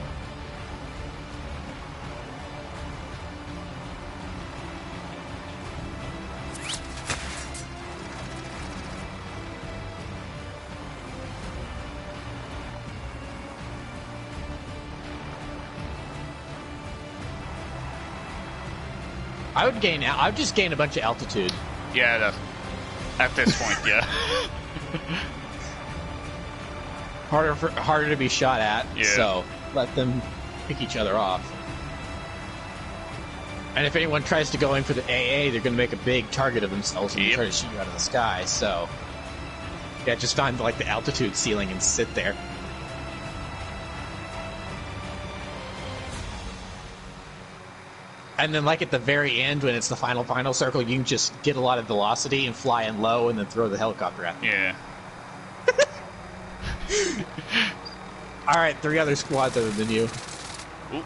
S2: I would just gain a bunch of altitude.
S1: Yeah, that, at this point, yeah.
S2: Harder to be shot at.
S1: Yeah.
S2: So let them pick each other off. And if anyone tries to go in for the AA, they're going to make a big target of themselves and
S1: Yep.
S2: try to shoot you out of the sky. So yeah, just find like the altitude ceiling and sit there. And then, like at the very end, when it's the final circle, you can just get a lot of velocity and fly in low, and then throw the helicopter at them.
S1: Yeah.
S2: All right, 3 other squads other than you.
S1: Ooh.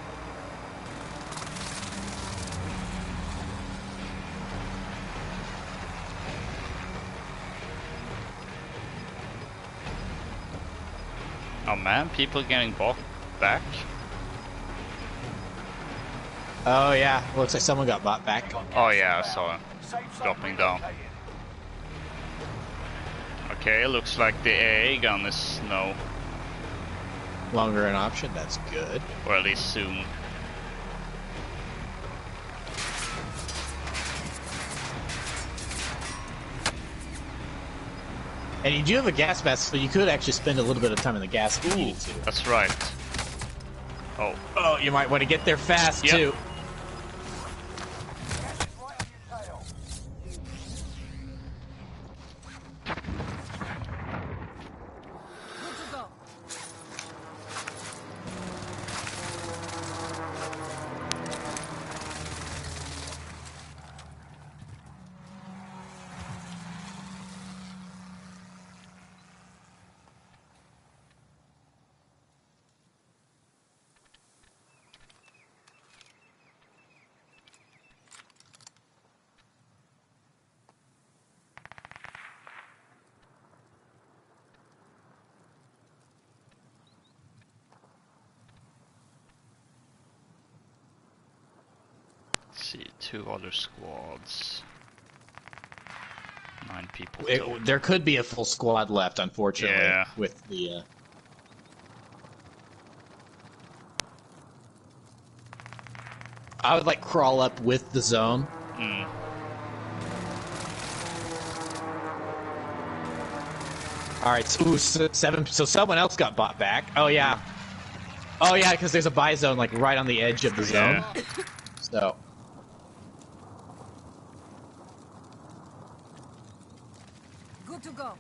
S1: Oh man, people getting back.
S2: Oh yeah, looks like someone got bought back.
S1: Oh yeah, I saw him
S3: Safe zone
S1: dropping down.
S3: relocated.
S1: Okay, looks like the AA gun is no,
S2: Longer an option, that's good.
S1: or at least soon.
S2: And you do have a gas mask, so you could actually spend a little bit of time in the gas if you
S1: Ooh,
S2: needed to.
S1: that's right. Oh,
S2: Oh, you might want to get there fast,
S1: Yep.
S2: too.
S3: Gas is right on your tail.
S5: Good to go.
S1: let's see, 2 other squads. 9 people total.
S2: There could be a full squad left, unfortunately,
S1: Yeah.
S2: with the... I would, like, crawl up with the zone.
S1: Mm.
S2: Alright, so 7... So someone else got bought back. Oh, yeah. Oh, yeah, because there's a buy zone, like, right on the edge of the zone.
S1: Yeah.
S2: So...
S5: Good to go.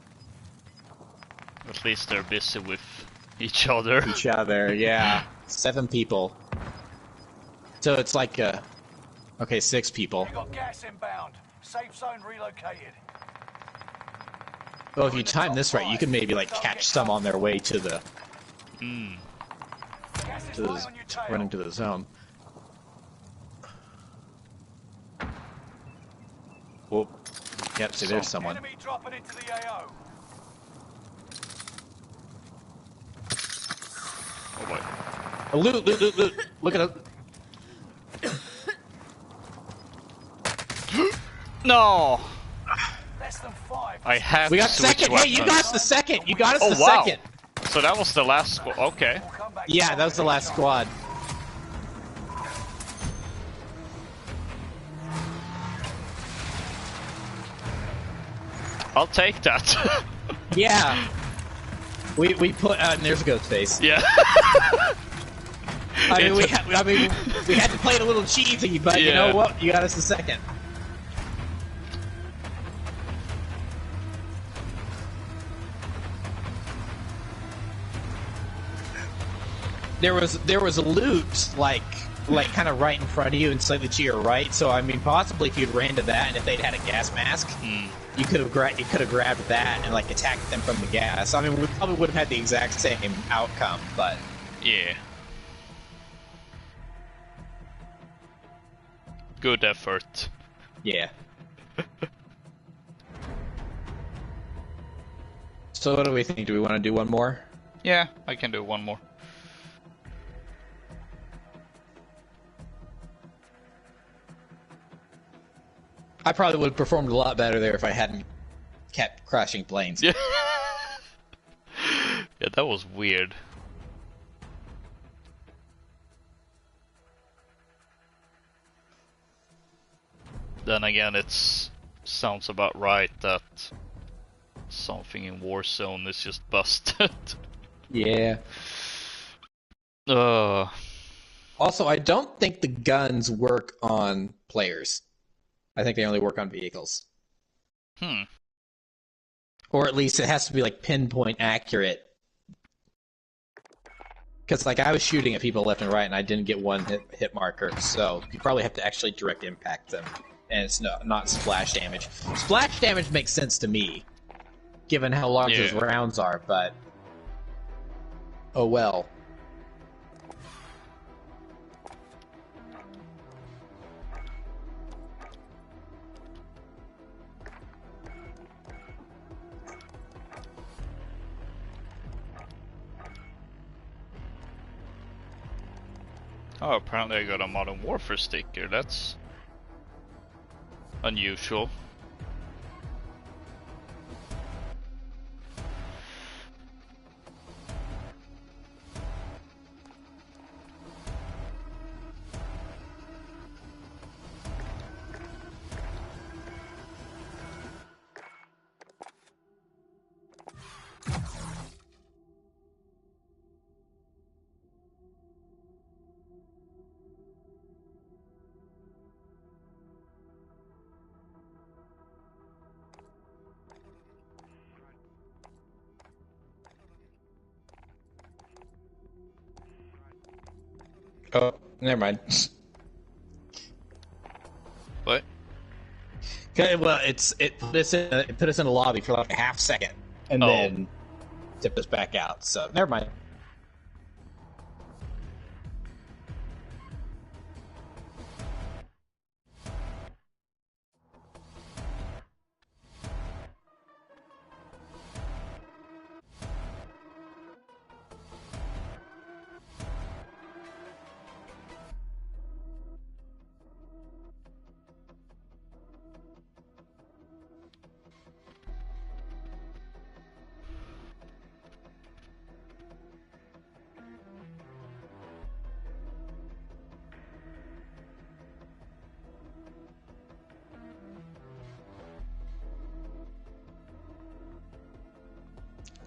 S1: At least they're busy with each other.
S2: Each other, yeah. 7 people. So it's like, okay, 6 people.
S3: We got gas inbound. Safe zone relocated.
S2: Well, if you time this right, you can maybe, like, catch some on their way to the...
S3: Gas is
S2: to
S3: right on your tail.
S2: running to the zone. Whoop. Yep, see, there's someone.
S3: Enemy dropping into the AO.
S1: Oh boy.
S2: Oh, loot, loot, loot, loot. Look at it.
S1: No!
S3: Less than 5.
S1: I have
S2: We
S1: to
S2: got
S1: switch
S2: second.
S1: weapons.
S2: Hey, you got the second. You got us
S1: Oh,
S2: the
S1: wow.
S2: second.
S1: So that was the last squad. Okay.
S3: We'll come back
S2: Yeah, that was the last squad.
S1: I'll take that.
S2: Yeah. We put and there's a ghost face.
S1: Yeah.
S2: I mean, we had to play it a little cheesy, but you know
S1: Yeah.
S2: what? You got us the second. There was a loot like kind of right in front of you and slightly to your right. So I mean, possibly if you'd ran to that and if they'd had a gas mask, you could have grabbed that and like attacked them from the gas. I mean, we probably would have had the exact same outcome, but
S1: Yeah. Good effort.
S2: yeah. So what do we think? Do we want to do one more?
S1: Yeah, I can do one more.
S2: I probably would have performed a lot better there if I hadn't kept crashing planes.
S1: Yeah. Yeah, that was weird. Then again, sounds about right that something in Warzone is just busted.
S2: Yeah. Also, I don't think the guns work on players. I think they only work on vehicles. Or at least it has to be like pinpoint accurate. Because like I was shooting at people left and right and I didn't get one hit marker, so you probably have to actually direct impact them. And it's not splash damage. Splash damage makes sense to me, given how large those rounds are, but... oh well.
S1: Oh, apparently I got a Modern Warfare sticker. That's unusual.
S2: Oh, never mind.
S1: What?
S2: Okay, well, it put us in a lobby for like a half second, and then tipped us back out. So never mind.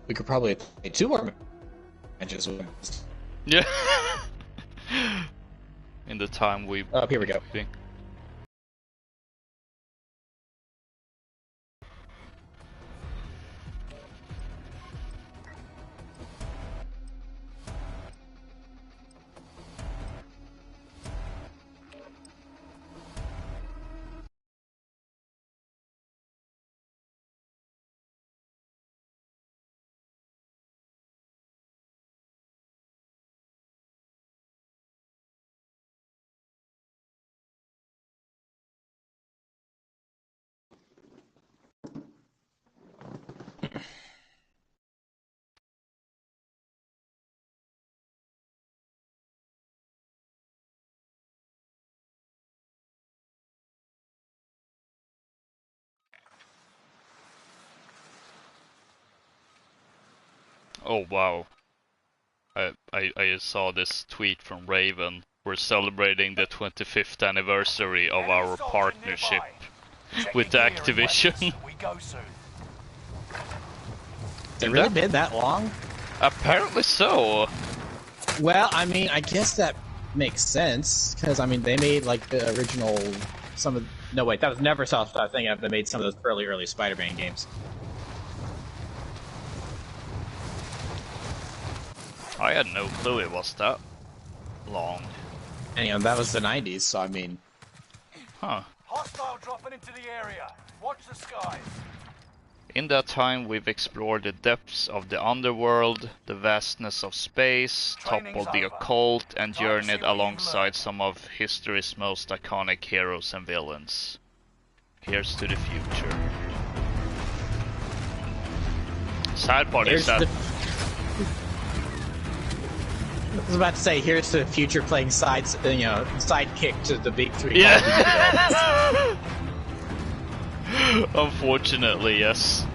S2: We could probably play 2 more matches with this.
S1: Yeah. In the time we.
S2: Oh, here we go.
S1: Oh wow. I just saw this tweet from Raven. We're celebrating the 25th anniversary of our partnership with Activision.
S3: We go soon.
S2: Has it really been that long?
S1: Apparently so.
S2: Well, I mean, I guess that makes sense, because, I mean, they made, like, the original, no, wait, that was Neversoft, I think, they made some of those early Spider-Man games.
S1: I had no clue it was that long.
S2: And, you know, that was the 90s, so, I mean...
S1: Huh.
S3: Hostile dropping into the area. Watch the skies.
S1: In that time, we've explored the depths of the underworld, the vastness of space, toppled the occult, and journeyed alongside some of history's most iconic heroes and villains. Here's to the future. Sad part is that...
S2: I was about to say, here's to the future playing sidekick to the big 3.
S1: Yeah. Unfortunately, yes.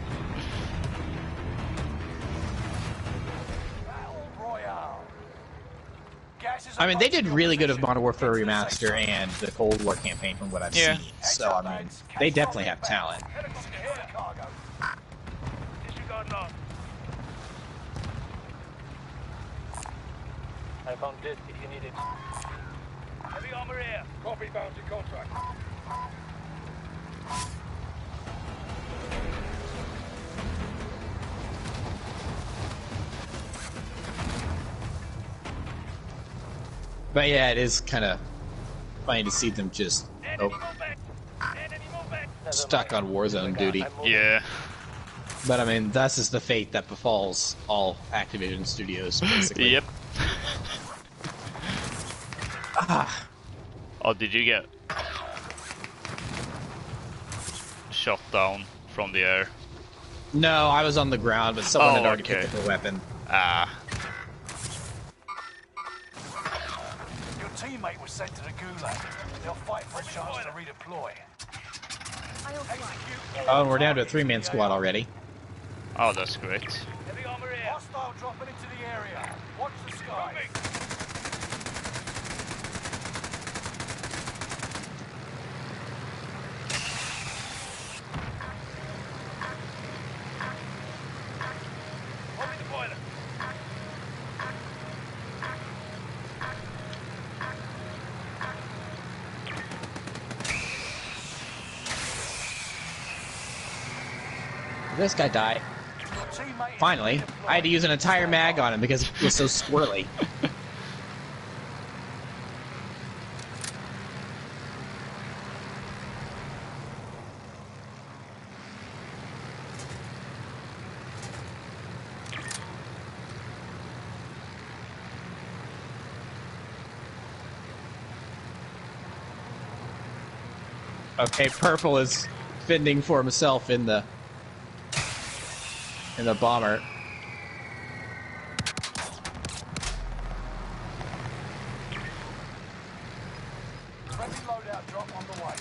S2: I mean, they did really good with Modern Warfare Remaster and the Cold War campaign from what I've seen. So, I mean, they definitely have talent.
S6: I found this if you need it. Heavy armor here. Copy bounty contract.
S2: But yeah, it is kind of funny to see them just stuck on Warzone duty.
S1: Yeah.
S2: But I mean, that's just the fate that befalls all Activision studios, basically.
S1: Yep. Oh, did you get shot down from the air?
S2: No, I was on the ground, but someone had already picked up a weapon.
S1: Ah.
S3: Your teammate was sent to the gulag. They'll fight for a chance to redeploy.
S2: Oh, and we're down to a 3-man squad already.
S1: Oh, that's great.
S6: Heavy armor here.
S3: Hostile dropping into the area. Watch the skies.
S6: Open the boiler.
S2: Did this guy die? Finally, I had to use an entire mag on him because it was so squirrely. Okay, Purple is fending for himself in the bomber.
S3: Friendly loadout drop on the way.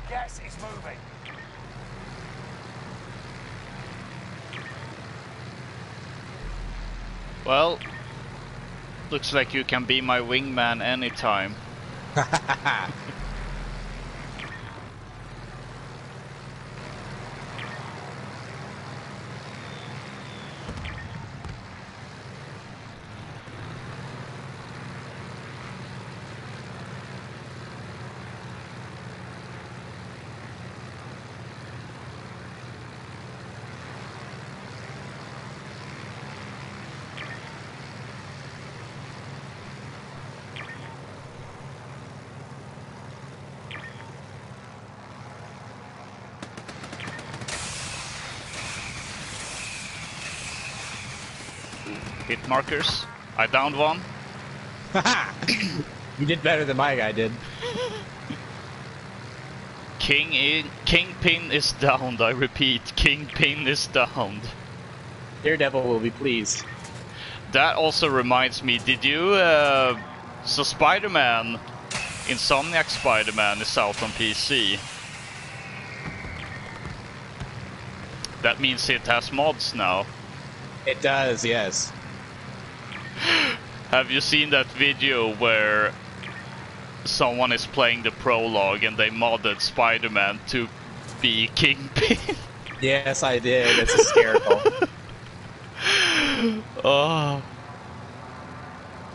S3: Gas is moving.
S1: Well, looks like you can be my wingman anytime. Hit markers. I downed one.
S2: You did better than my guy did.
S1: Kingpin is downed. I repeat, Kingpin is downed.
S2: Daredevil will be pleased.
S1: That also reminds me, did you... so Spider-Man, Insomniac Spider-Man is out on PC. That means it has mods now.
S2: It does, yes.
S1: Have you seen that video where someone is playing the prologue and they modded Spider-Man to be Kingpin?
S2: Yes, I did. It's hysterical.
S1: Oh.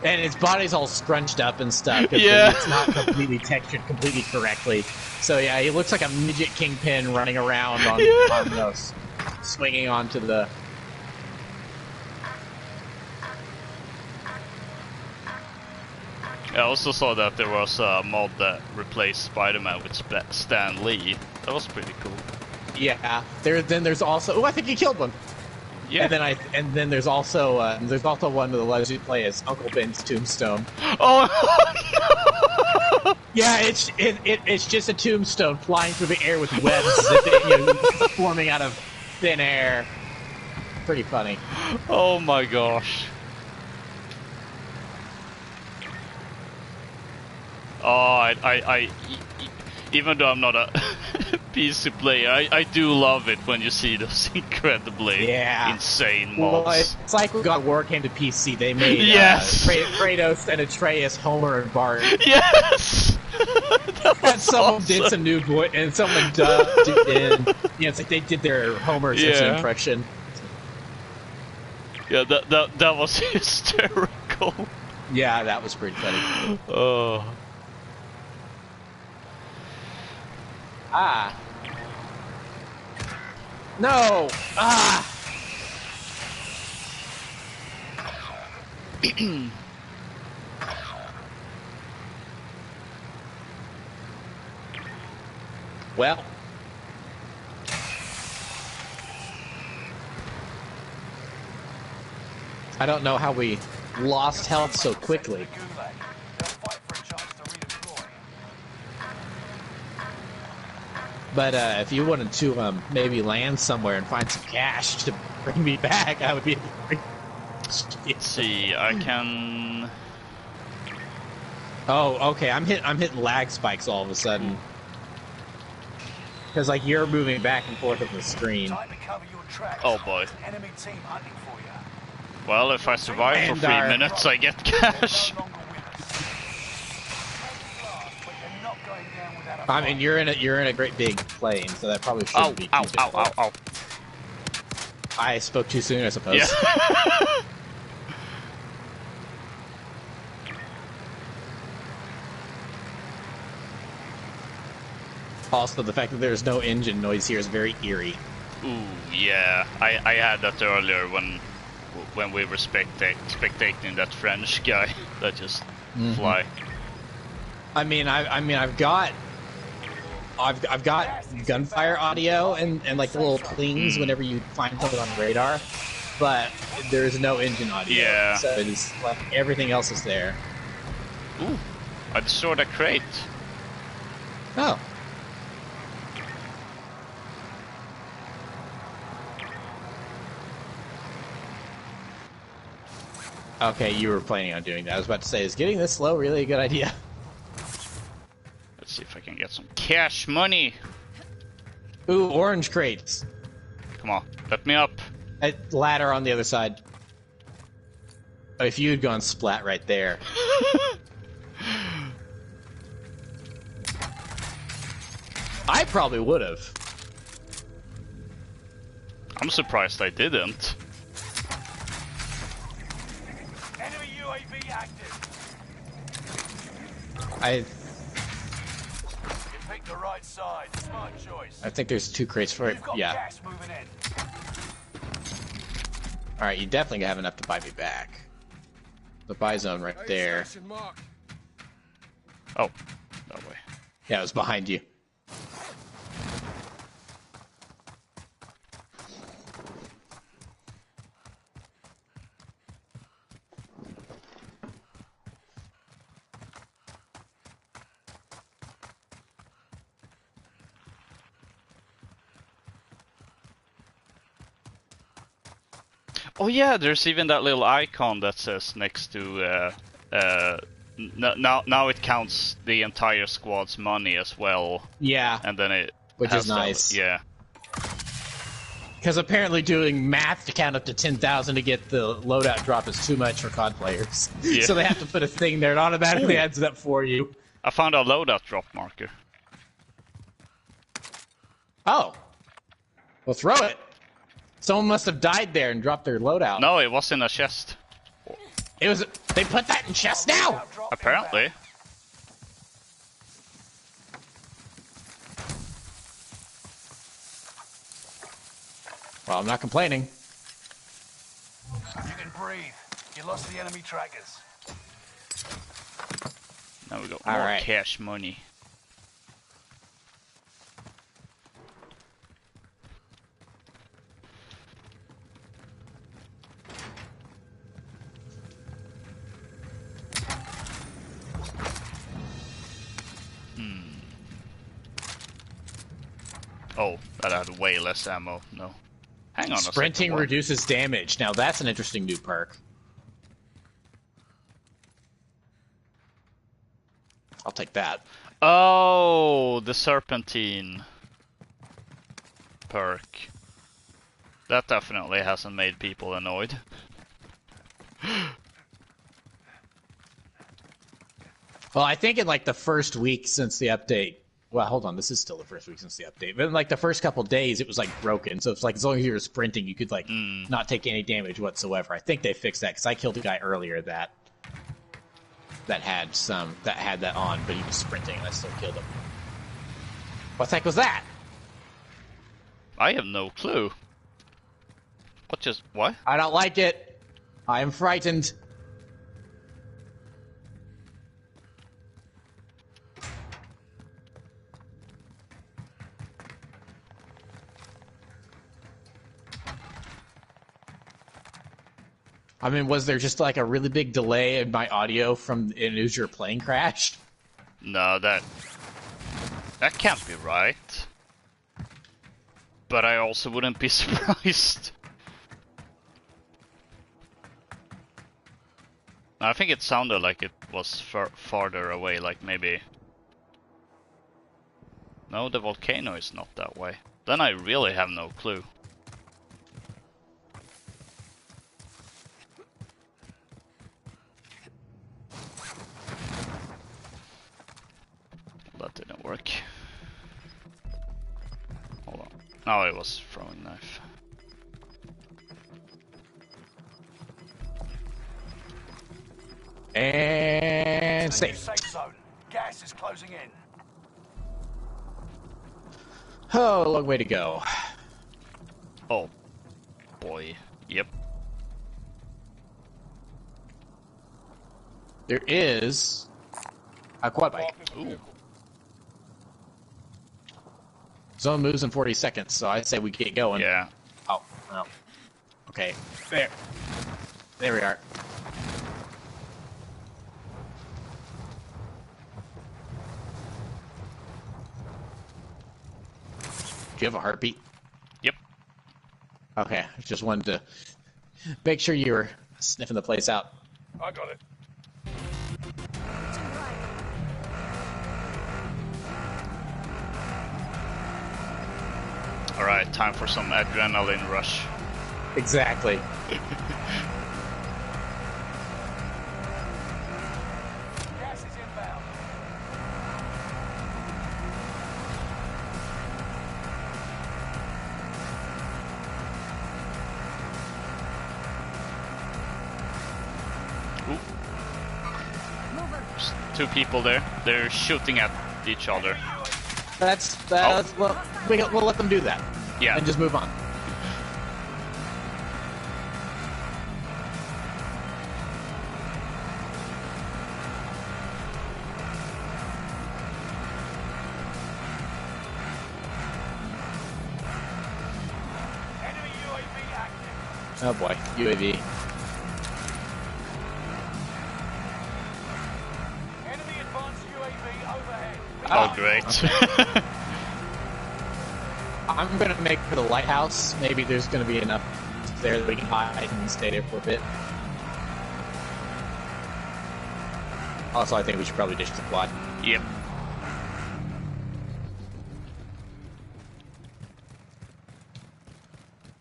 S2: And his body's all scrunched up and stuff.
S1: Yeah.
S2: It's not completely textured completely correctly. So yeah, he looks like a midget Kingpin running around on those, swinging onto the...
S1: I also saw that there was a mod that replaced Spider-Man with Stan Lee. That was pretty cool.
S2: Yeah. Then there's also... Oh, I think he killed one.
S1: Yeah.
S2: And then there's also one that allows you to play as Uncle Ben's tombstone.
S1: Oh.
S2: Yeah, it's just a tombstone flying through the air with webs forming out of thin air. Pretty funny.
S1: Oh my gosh. Oh, I even though I'm not a PC player, I do love it when you see those incredibly insane mods.
S2: Well, it's like when God of War came to PC, they made Kratos and Atreus, Homer and Bart.
S1: Yes!
S2: And someone did some new voice, and someone dubbed it in. Yeah, it's like they did their Homer impression.
S1: Yeah, that was hysterical.
S2: Yeah, that was pretty funny.
S1: Oh.
S2: Ah. No! Ah! Well. I don't know how we lost health so quickly. But if you wanted to maybe land somewhere and find some cash to bring me back, I would be.
S1: Let's see, I can.
S2: Oh, okay. I'm hitting lag spikes all of a sudden. Because like you're moving back and forth on the screen.
S1: Oh boy. Well, if I survive for 3 minutes, I get cash.
S2: I mean, you're in a great big plane, so that probably shouldn't be too difficult.
S1: Ow.
S2: I spoke too soon, I suppose.
S1: Yeah.
S2: Also, the fact that there's no engine noise here is very eerie.
S1: Ooh, yeah. I had that earlier when we were spectating that French guy that just fly.
S2: I mean, I've got gunfire audio and like the little clings whenever you find something on radar. but there is no engine audio.
S1: Yeah.
S2: So it is like everything else is there.
S1: Ooh, I destroyed a crate.
S2: Oh. Okay, you were planning on doing that. I was about to say, is getting this slow really a good idea?
S1: Let's see if I can get some cash money.
S2: Ooh, orange crates.
S1: Come on, let me up.
S2: A ladder on the other side. Oh, if you had gone splat right there. I probably would have.
S1: I'm surprised I didn't.
S3: Enemy UAV active.
S2: I
S3: You picked the right side. Smart choice.
S2: think there's 2 crates for it.
S3: You've got
S2: Yeah.
S3: gas moving in.
S2: Alright, you definitely have enough to buy me back. The buy zone right there.
S1: Oh, that way.
S2: Yeah, it was behind you.
S1: Oh yeah, there's even that little icon that says next to. Now it counts the entire squad's money as well,
S2: Yeah,
S1: and then it.
S2: which
S1: has
S2: is nice.
S1: Yeah.
S2: Because apparently doing math to count up to 10,000 to get the loadout drop is too much for COD players.
S1: Yeah.
S2: So they have to put a thing there. It automatically adds it up for you.
S1: I found a loadout drop marker.
S2: Oh. Well, throw it. Someone must have died there and dropped their loadout.
S1: No, it was in a chest.
S2: It was. They put that in chest now.
S3: Drop
S1: Apparently.
S3: inbound.
S2: Well, I'm not complaining.
S3: You can breathe. You lost the enemy trackers.
S1: Now we got
S2: All
S1: more
S2: right.
S1: cash money. Oh, that had way less ammo. No. Hang on a
S2: Sprinting
S1: second.
S2: reduces damage. Now that's an interesting new perk. I'll take that.
S1: Oh, the serpentine perk. That definitely hasn't made people annoyed.
S2: Well, I think in like the first week since the update. Well, hold on. This is still the first week since the update. But in like the first couple days, it was like broken. So it's like as long as you were sprinting, you could like not take any damage whatsoever. I think they fixed that because I killed a guy earlier that had that on, but he was sprinting and I still killed him. What the heck was that?
S1: I have no clue. What?
S2: I don't like it. I am frightened. I mean, was there just like a really big delay in my audio from as your plane crashed?
S1: No, that can't be right. But I also wouldn't be surprised. I think it sounded like it was farther away, like maybe... No, the volcano is not that way. Then I really have no clue. That didn't work. Hold on. Oh, it was throwing knife.
S2: And
S3: New
S2: safe.
S3: safe zone. Gas is closing in.
S2: Oh, long way to go.
S1: Oh, boy. Yep.
S2: There is a quad bike.
S1: Ooh.
S2: Zone moves in 40 seconds, so I say we get going.
S1: Yeah.
S2: Oh, well. Okay, there. There we are. Do you have a heartbeat?
S1: Yep.
S2: Okay, I just wanted to make sure you were sniffing the place out.
S6: I got it.
S1: Alright, time for some adrenaline rush.
S2: Exactly.
S3: Gas is inbound.
S1: Ooh,
S5: Mover.
S1: there's 2 people there. They're shooting at each other.
S2: That's well, we'll let them do that.
S1: Yeah.
S2: And just move on.
S3: Enemy UAV active.
S2: Oh boy, UAV.
S3: Enemy advanced UAV overhead.
S1: Oh, great.
S2: I'm gonna make for the lighthouse. Maybe there's gonna be enough there that we can hide and stay there for a bit. Also, I think we should probably ditch the quad.
S1: Yep.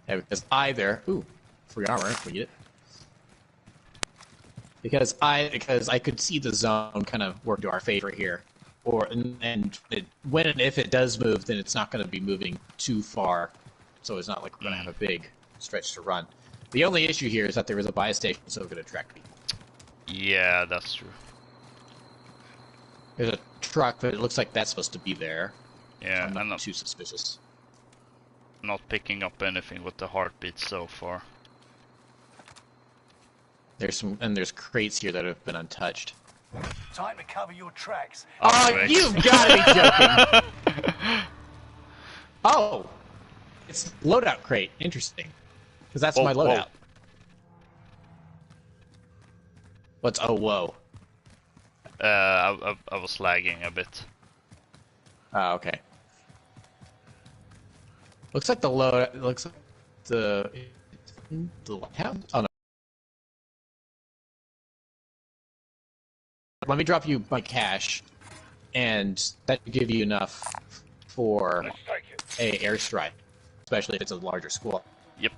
S2: Yeah, because either free armor if we get it. Because I could see the zone kind of work to our favor here, when and if it does move, then it's not going to be moving too far, so it's not like we're going to have a big stretch to run. The only issue here is that there is a buy station, so we're going to attract people.
S1: Yeah, that's true.
S2: There's a truck, but it looks like that's supposed to be there.
S1: Yeah,
S2: I'm
S1: I'm
S2: not too suspicious.
S1: not picking up anything with the heartbeat so far.
S2: There's crates here that have been untouched.
S3: Time to cover your tracks.
S2: Oh,
S1: great.
S2: you've got to be joking! Oh, it's loadout crate. Interesting, because that's my
S1: Whoa.
S2: loadout. What's whoa?
S1: I was lagging a bit.
S2: Oh, okay. Looks like looks like the lighthouse. Oh no. Let me drop you my cash, and that should give you enough for
S6: Let's take it.
S2: a airstrike, especially if it's a larger squad.
S1: Yep.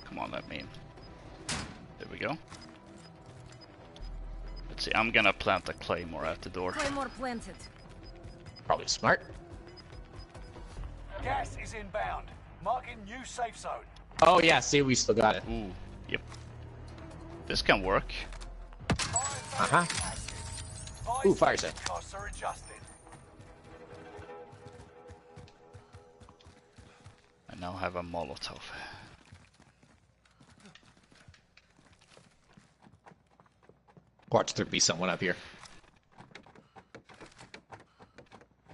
S1: Come on, let me in. There we go. Let's see, I'm gonna plant a claymore at the door.
S5: Claymore planted.
S2: Probably smart.
S3: Gas is inbound. Marking new safe zone.
S2: Oh yeah, see, we still got it.
S1: Ooh, yep. This can work.
S2: Uh-huh. Ooh, fire sale.
S3: Costs are adjusted.
S1: I now have a Molotov.
S2: Watch there be someone up here.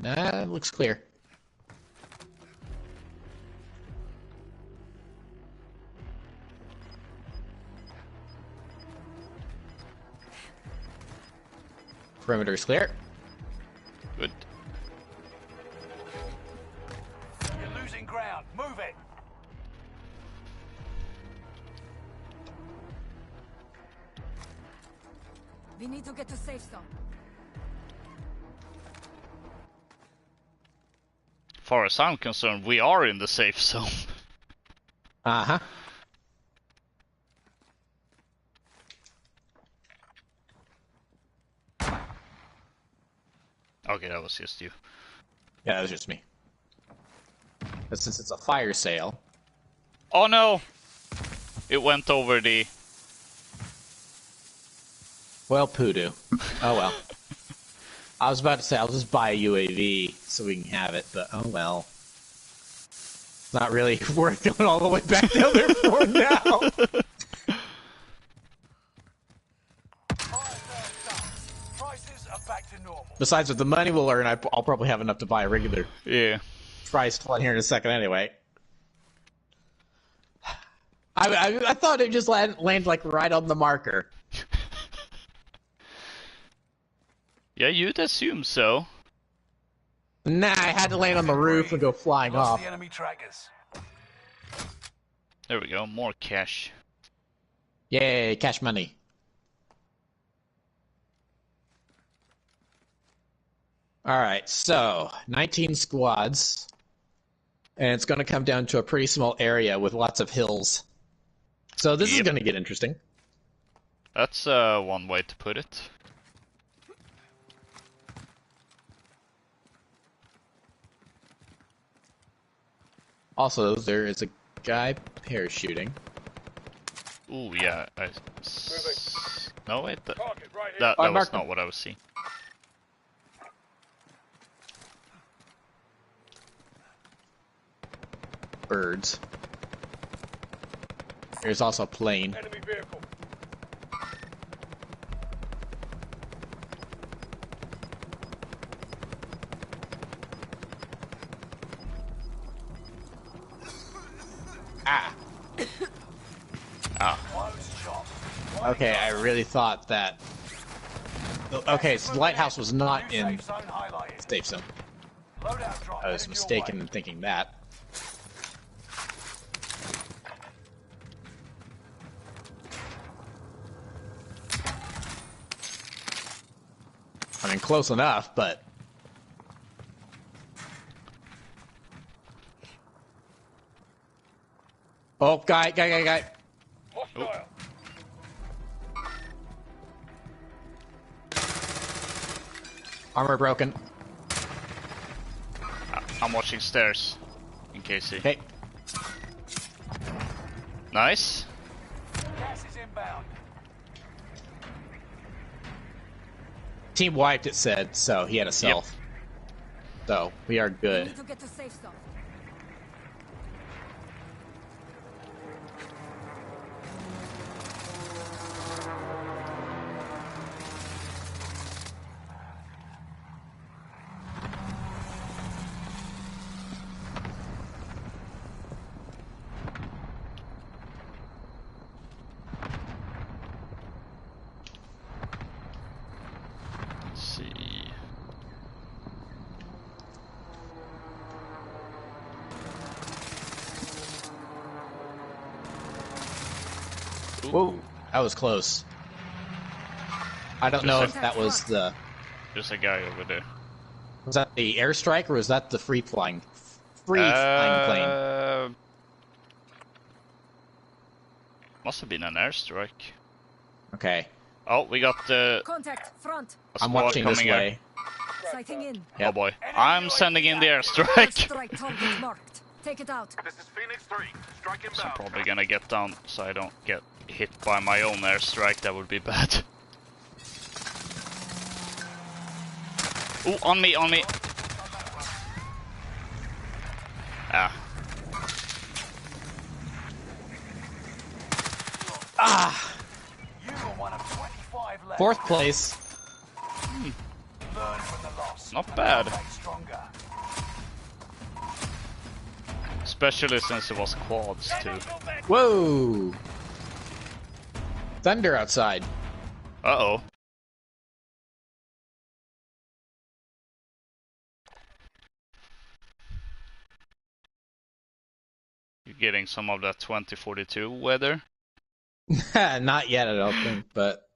S2: Nah, it looks clear. Perimeter's clear.
S1: Good.
S3: You're losing ground. Move it.
S5: We need to get to safe zone.
S1: Far as I'm concerned, we are in the safe zone.
S2: Uh-huh.
S1: Okay, that was just you.
S2: Yeah, that was just me. But since it's a fire sale...
S1: Oh no! It went over the...
S2: Well, poodoo. Oh well. I was about to say, I'll just buy a UAV so we can have it, but oh well. It's not really worth going all the way back down there for now.
S3: Prices are back to normal.
S2: Besides, with the money we'll earn, I'll probably have enough to buy a regular
S1: Yeah.
S2: priced one here in a second anyway. I thought it just landed like right on the marker.
S1: Yeah, you'd assume so.
S2: Nah, I had to land on the roof and go flying
S3: Lost
S2: off.
S3: the enemy trackers.
S1: There we go, more cash.
S2: Yay, cash money. Alright, so 19 squads. And it's going to come down to a pretty small area with lots of hills. So this is going to get interesting.
S1: That's one way to put it.
S2: Also, there is a guy parachuting.
S1: Ooh, yeah. No, wait.
S6: Target right here.
S1: That
S2: I
S1: was
S2: marked
S1: not
S2: him.
S1: what I was seeing.
S2: Birds. There's also a plane.
S6: Enemy vehicle.
S2: Ah!
S3: Close shot.
S2: Okay, I really thought that... Okay, so the lighthouse was not
S3: New
S2: in
S3: safe zone highlighted.
S2: safe zone.
S3: Loadout drop
S2: I was
S3: headed your
S2: mistaken
S3: way.
S2: in thinking that. I mean, close enough, but... Oh, guy.
S6: Hostile.
S2: Armor broken.
S1: I'm watching stairs. In case he...
S2: Okay.
S1: Nice.
S3: Gas is inbound.
S2: Team wiped, it said, so he had a self. So, we are
S5: We
S2: good.
S5: need to get to safe zone.
S1: Let's see.
S2: Whoa, that was close. I don't know if that was the...
S1: There's a guy over there.
S2: Was that the airstrike or was that the free-flying plane?
S1: Must have been an airstrike.
S2: Okay,
S1: Oh, we got
S5: Contact, front.
S1: a
S2: I'm
S1: squad
S2: watching this
S1: coming here.
S2: way.
S5: Sighting in.
S1: Oh boy. I'm sending in the airstrike.
S5: Strike target marked. Take it out.
S3: This is Phoenix 3. Strike
S1: So I'm probably gonna get down so I don't get hit by my own airstrike. That would be bad. Ooh, on me. Ah.
S3: You were one of 25 left.
S2: 4th place.
S3: Learn from the loss.
S1: Not bad.
S3: Make stronger.
S1: Especially since it was quads too.
S2: Whoa! Thunder outside.
S1: Uh-oh. You're getting some of that 2042 weather?
S2: Not yet, I don't think, but...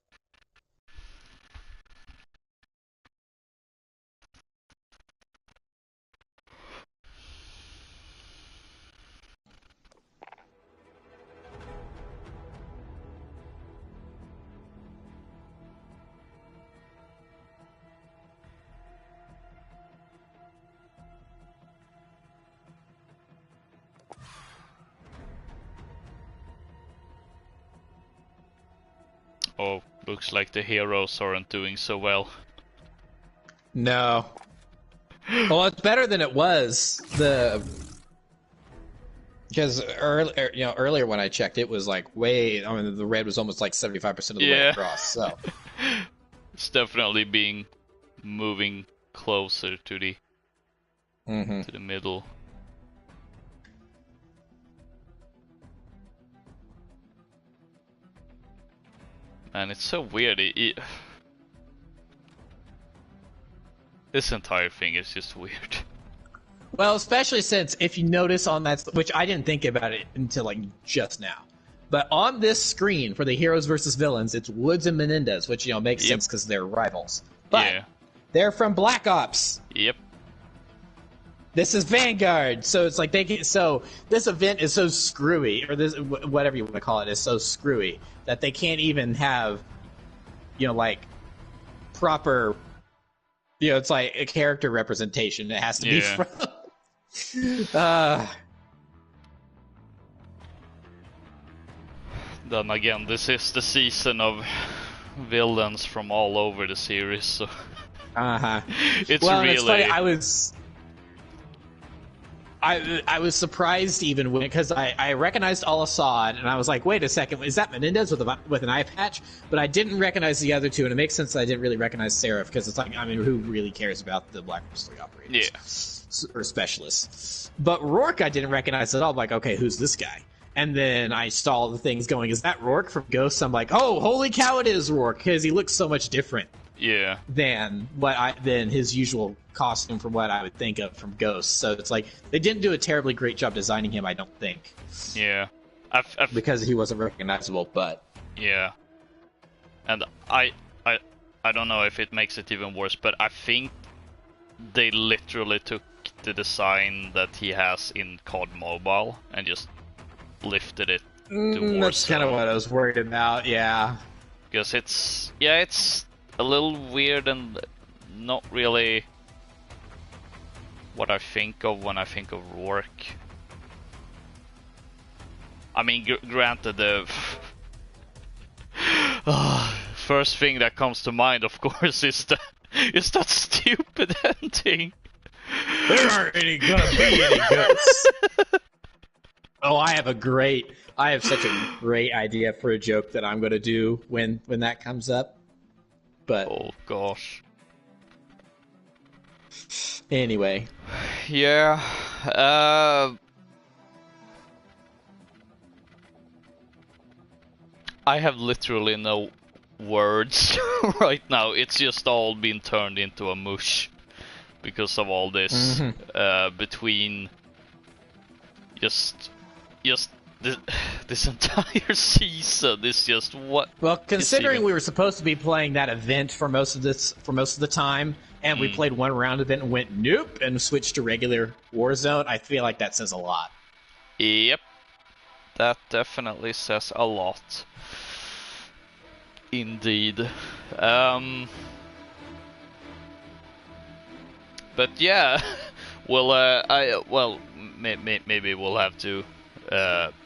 S1: Oh, looks like the heroes aren't doing so well.
S2: No. Well, it's better than it was. Because earlier when I checked, it was like the red was almost like 75% of the way across. So
S1: It's definitely moving closer to the middle. And it's so weird. This entire thing is just weird.
S2: Well, especially since if you notice on that, which I didn't think about it until like just now, but on this screen for the heroes versus villains, it's Woods and Menendez, which makes sense because they're rivals. But
S1: Yeah.
S2: they're from Black Ops.
S1: Yep.
S2: This is Vanguard, so it's like so this event is so screwy, or this whatever you want to call it is so screwy that they can't even have, like proper, it's like a character representation. It has to be from.
S1: Then again, this is the season of villains from all over the series, so it's
S2: well,
S1: really.
S2: It's funny. I was surprised even because I recognized Al Assad and I was like, wait a second, is that Menendez with an eye patch? But I didn't recognize the other two, and it makes sense that I didn't really recognize Seraph because it's like, I mean, who really cares about the Black Ops 3 operators or specialists? But Rourke I didn't recognize at all. I'm like, okay, who's this guy? And then I saw all the things going, is that Rourke from Ghosts? I'm like, oh, holy cow, it is Rourke because he looks so much different.
S1: Yeah.
S2: Than his usual costume from what I would think of from Ghosts. So it's like they didn't do a terribly great job designing him, I don't think.
S1: Yeah.
S2: Because he wasn't recognizable, but
S1: yeah. And I don't know if it makes it even worse, but I think they literally took the design that he has in COD Mobile and just lifted it to Warzone.
S2: That's kind of what I was worried about, yeah.
S1: Because it's a little weird and not really what I think of when I think of Rourke. I mean, granted, the first thing that comes to mind, of course, is that stupid ending.
S2: There aren't gonna be any ghosts. Oh, I have such a great idea for a joke that I'm gonna do when that comes up. But
S1: oh gosh.
S2: Anyway.
S1: Yeah. I have literally no words right now. It's just all been turned into a mush because of all this between just this entire season is just what.
S2: Well, considering we were supposed to be playing that event for most of the time, and we played one round of it and went nope and switched to regular Warzone, I feel like that says a lot.
S1: Yep, that definitely says a lot. Indeed. But yeah, maybe we'll have to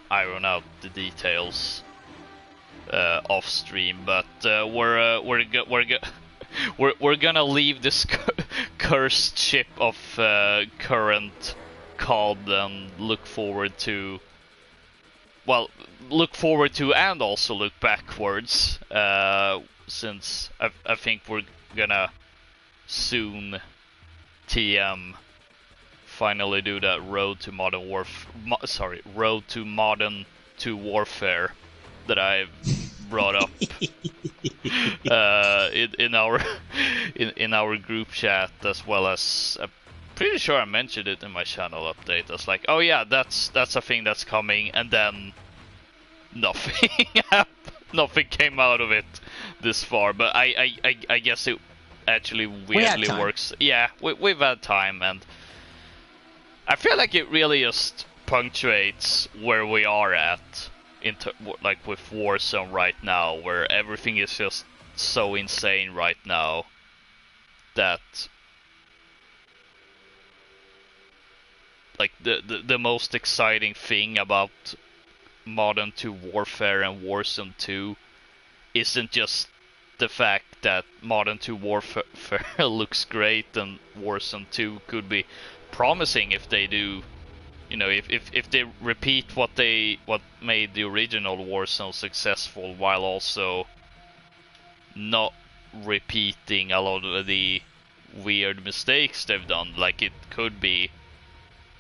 S1: iron out the details off stream, but we're gonna leave this cursed ship of current COD and look forward to and also look backwards, since I think we're gonna soon finally do that road to modern warfare that I've brought up in our group chat, as well as I'm pretty sure I mentioned it in my channel update. I was like, oh yeah, that's a thing that's coming, and then nothing nothing came out of it this far. But I guess it actually weirdly works. Yeah, we've had time, and I feel like it really just punctuates where we are at like with Warzone right now, where everything is just so insane right now that like the most exciting thing about Modern 2 Warfare and Warzone 2 isn't just the fact that Modern 2 Warfare looks great and Warzone 2 could be promising if they do, if they repeat what made the original Warzone successful, while also not repeating a lot of the weird mistakes they've done. Like, it could be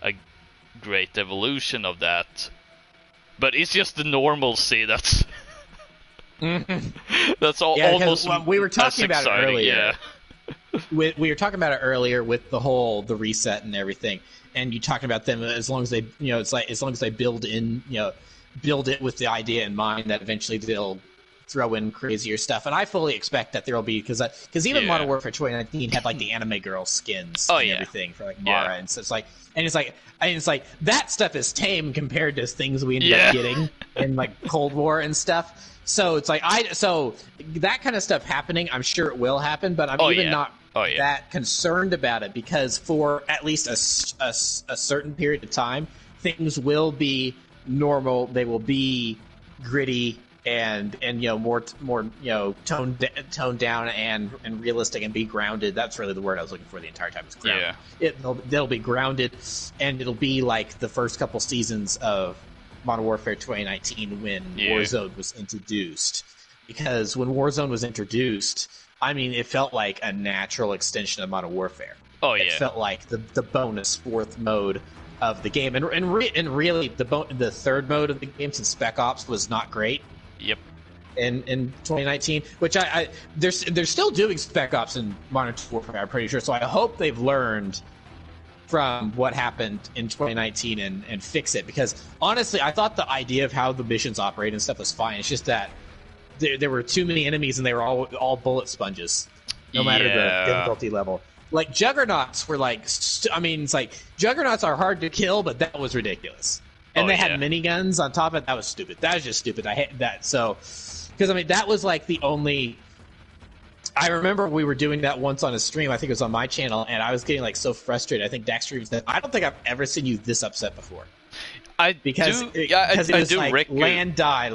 S1: a great evolution of that, but it's just the normalcy that's That's all
S2: Yeah, because,
S1: almost.
S2: well, we were
S1: as
S2: talking about it
S1: exciting,
S2: earlier.
S1: Yeah.
S2: We were talking about it earlier with the reset and everything, and you talking about them as long as they, it's like as long as they build it with the idea in mind that eventually they'll throw in crazier stuff, and I fully expect that there will be because even
S1: Yeah.
S2: Modern Warfare 2019 had like the anime girl skins
S1: Oh,
S2: and
S1: yeah.
S2: everything for like Mara, and so it's like that stuff is tame compared to things we ended
S1: Yeah.
S2: up getting in like Cold War and stuff. So it's like so that kind of stuff happening. I'm sure it will happen, but I'm even not that concerned about it because for at least a certain period of time, things will be normal. They will be gritty and more toned down and realistic and be grounded. That's really the word I was looking for the entire time. Is grounded.
S1: Yeah.
S2: They'll be grounded, and it'll be like the first couple seasons of Modern Warfare 2019 when Warzone was introduced. Because when Warzone was introduced, I mean, it felt like a natural extension of Modern Warfare.
S1: Oh yeah.
S2: It felt like the bonus fourth mode of the game, and really the third mode of the game since Spec Ops was not great.
S1: Yep.
S2: In 2019, which they're still doing Spec Ops in Modern Warfare, I'm pretty sure. So I hope they've learned from what happened in 2019 and fix it, because honestly, I thought the idea of how the missions operate and stuff was fine. It's just that there were too many enemies and they were all bullet sponges, no matter the difficulty level. Like Juggernauts were like, it's like Juggernauts are hard to kill, but that was ridiculous. And they had miniguns on top of it. That was stupid. That was just stupid. I hate that. So, because that was like the only. I remember we were doing that once on a stream. I think it was on my channel, and I was getting like so frustrated. I think Daxstream said, "I don't think I've ever seen you this upset before." Because it was like
S1: Rick,
S2: land die.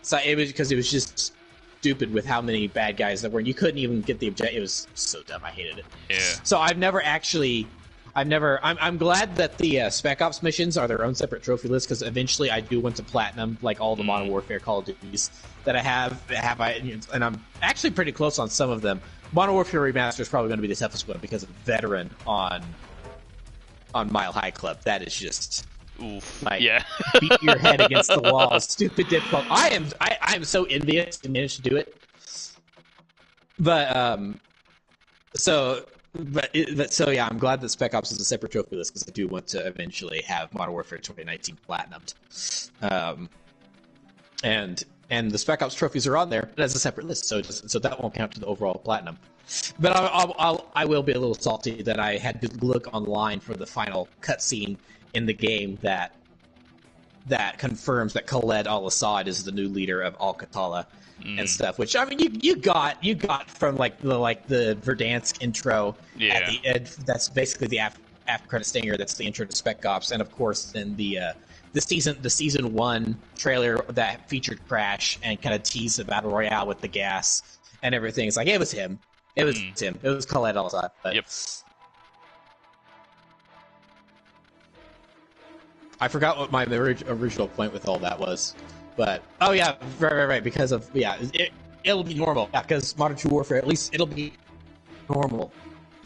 S2: So it was because it was just stupid with how many bad guys there were, and you couldn't even get the objective. It was so dumb. I hated it.
S1: Yeah.
S2: So I'm glad that the Spec Ops missions are their own separate trophy list, because eventually I do want to platinum like all the Modern Warfare Call of Duties that I have, and I'm actually pretty close on some of them. Modern Warfare Remastered is probably going to be the toughest one because of Veteran on Mile High Club. That is just beat your head against the wall. Stupid difficult. I am so envious to manage to do it. But so yeah, I'm glad that Spec Ops is a separate trophy list, because I do want to eventually have Modern Warfare 2019 platinumed. And the Spec Ops trophies are on there, but as a separate list, so that won't count to the overall platinum. But I will be a little salty that I had to look online for the final cutscene in the game that confirms that Khaled al-Assad is the new leader of Al-Qatala and stuff. Which, I mean, you got from like the Verdansk intro.
S1: Yeah.
S2: At the end, that's basically the after credit stinger. That's the intro to Spec Ops, and of course then the season 1 trailer that featured Crash and kind of teased the battle royale with the gas and everything. It's like it was him. It was him. It was Khaled al-Assad.
S1: Yep.
S2: I forgot what my original point with all that was, but right, because of it'll be normal because Modern Warfare, at least it'll be normal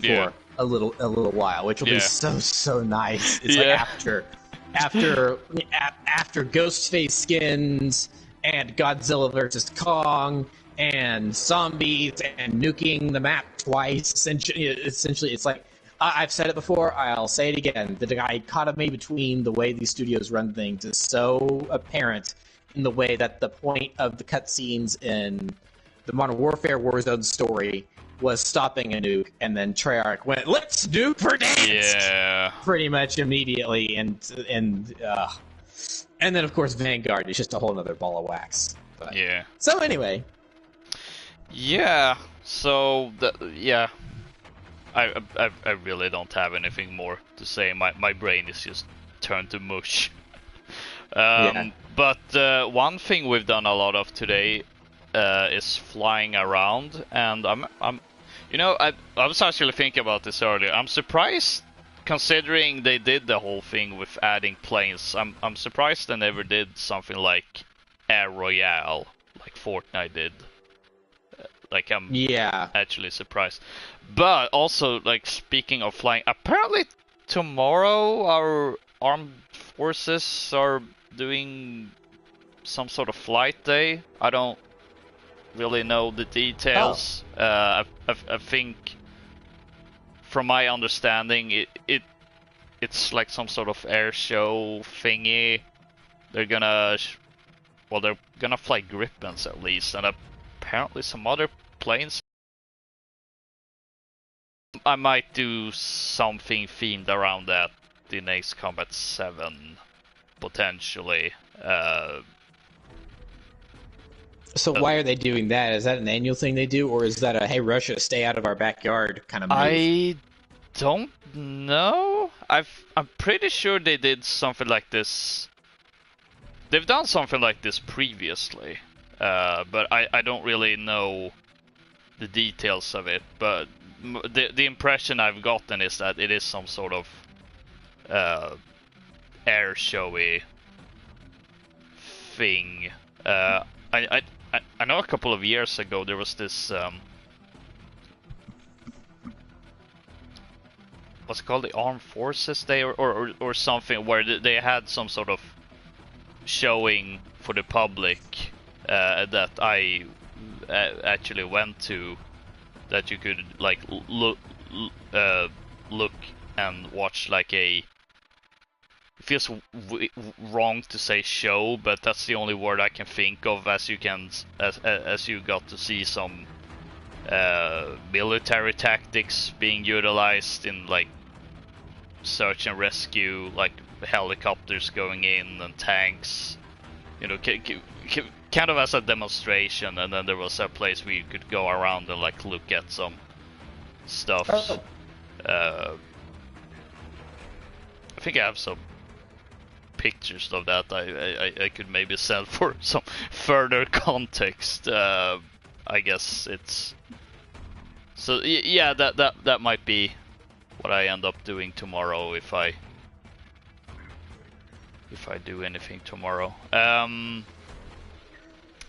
S2: for a little while, which will be so nice. It's like after Ghostface skins and Godzilla vs Kong and zombies and nuking the map twice. Essentially, it's like, I've said it before, I'll say it again. The dichotomy between the way these studios run things is so apparent in the way that the point of the cutscenes in the Modern Warfare Warzone story was stopping a nuke, and then Treyarch went, "Let's nuke Verdansk!"
S1: Yeah.
S2: Pretty much immediately, and then of course Vanguard is just a whole other ball of wax. But,
S1: yeah.
S2: So anyway.
S1: Yeah. So I really don't have anything more to say. My brain is just turned to mush. But one thing we've done a lot of today is flying around, and I was actually thinking about this earlier. I'm surprised, considering they did the whole thing with adding planes. I'm surprised they never did something like Air Royale, like Fortnite did. I'm actually surprised. But also, like, speaking of flying, apparently tomorrow our armed forces are doing some sort of flight day. I don't really know the details. I think, from my understanding, it's like some sort of air show thingy. They're gonna, they're gonna fly Grippins at least, and apparently some other planes. I might do something themed around that in Ace Combat 7, potentially.
S2: So why are they doing that? Is that an annual thing they do, or is that a hey Russia, stay out of our backyard kind of move?
S1: I don't know. I'm pretty sure they did something like this. They've done something like this previously, but I don't really know the details of it. But the impression I've gotten is that it is some sort of air showy thing. I know a couple of years ago there was this what's it called, the Armed Forces Day or something, where they had some sort of showing for the public that I actually went to, that you could like look and watch like a. It feels wrong to say show, but that's the only word I can think of. As you got to see some military tactics being utilized in like search and rescue, like helicopters going in and tanks, you know, kind of as a demonstration. And then there was a place where you could go around and like look at some stuff. I think I have some pictures of that I could maybe send for some further context. I guess it's so yeah, that might be what I end up doing tomorrow if I do anything tomorrow.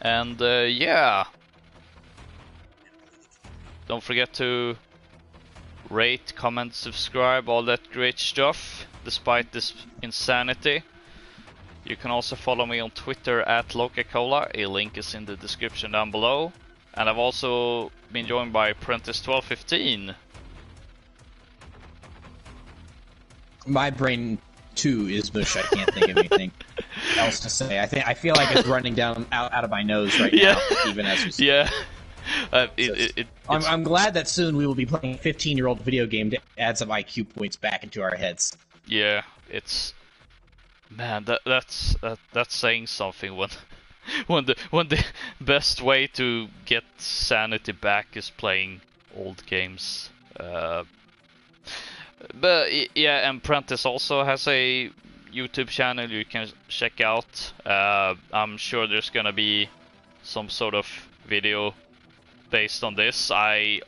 S1: Yeah, don't forget to rate, comment, subscribe, all that great stuff despite this insanity. You can also follow me on Twitter at LokaCola. A link is in the description down below. And I've also been joined by Prentice1215.
S2: My brain too is mush. I can't think of anything else to say. I feel like it's running down out of my nose right now, even as we speak.
S1: Yeah.
S2: I'm glad that soon we will be playing a 15-year-old video game to add some IQ points back into our heads.
S1: Yeah, it's, man, that's saying something when the best way to get sanity back is playing old games. But yeah, and Prentice also has a YouTube channel you can check out. I'm sure there's gonna be some sort of video based on this. I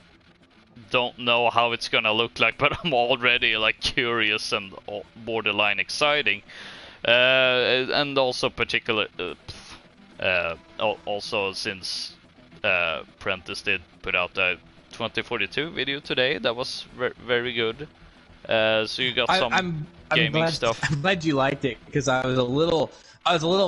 S1: don't know how it's gonna look like, but I'm already like curious and borderline exciting. And also also since Prentice did put out a 2042 video today, that was very good. So you got some gaming stuff.
S2: I'm glad you liked it, because I was a little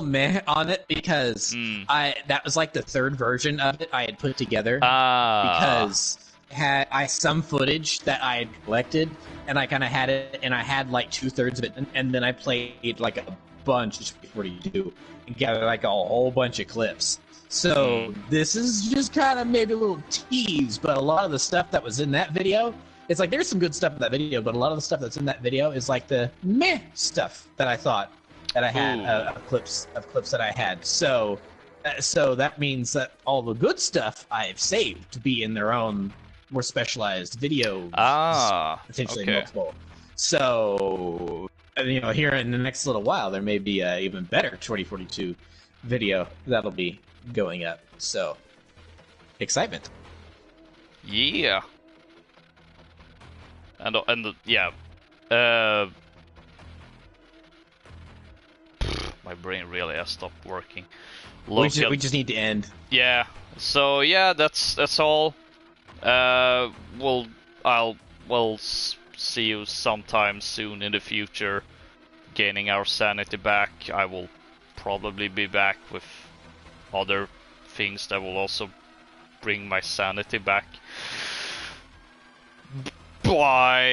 S2: meh on it, because that was like the third version of it I had put together, because I some footage that I had collected, and I kind of had it, and I had like 2/3 of it, and then I played like a bunch of 42 and gathered like a whole bunch of clips. So this is just kind of maybe a little tease, but a lot of the stuff that was in that video, it's like there's some good stuff in that video, but a lot of the stuff that's in that video is like the meh stuff that I thought that I had clips that I had. So that means that all the good stuff I've saved to be in their own more specialized videos, potentially multiple. So you know, here in the next little while, there may be an even better 2042 video that'll be going up. So excitement.
S1: Yeah. And yeah. My brain really has stopped working.
S2: We just need to end.
S1: Yeah. So yeah, that's all. We'll see you sometime soon in the future, gaining our sanity back. I will probably be back with other things that will also bring my sanity back by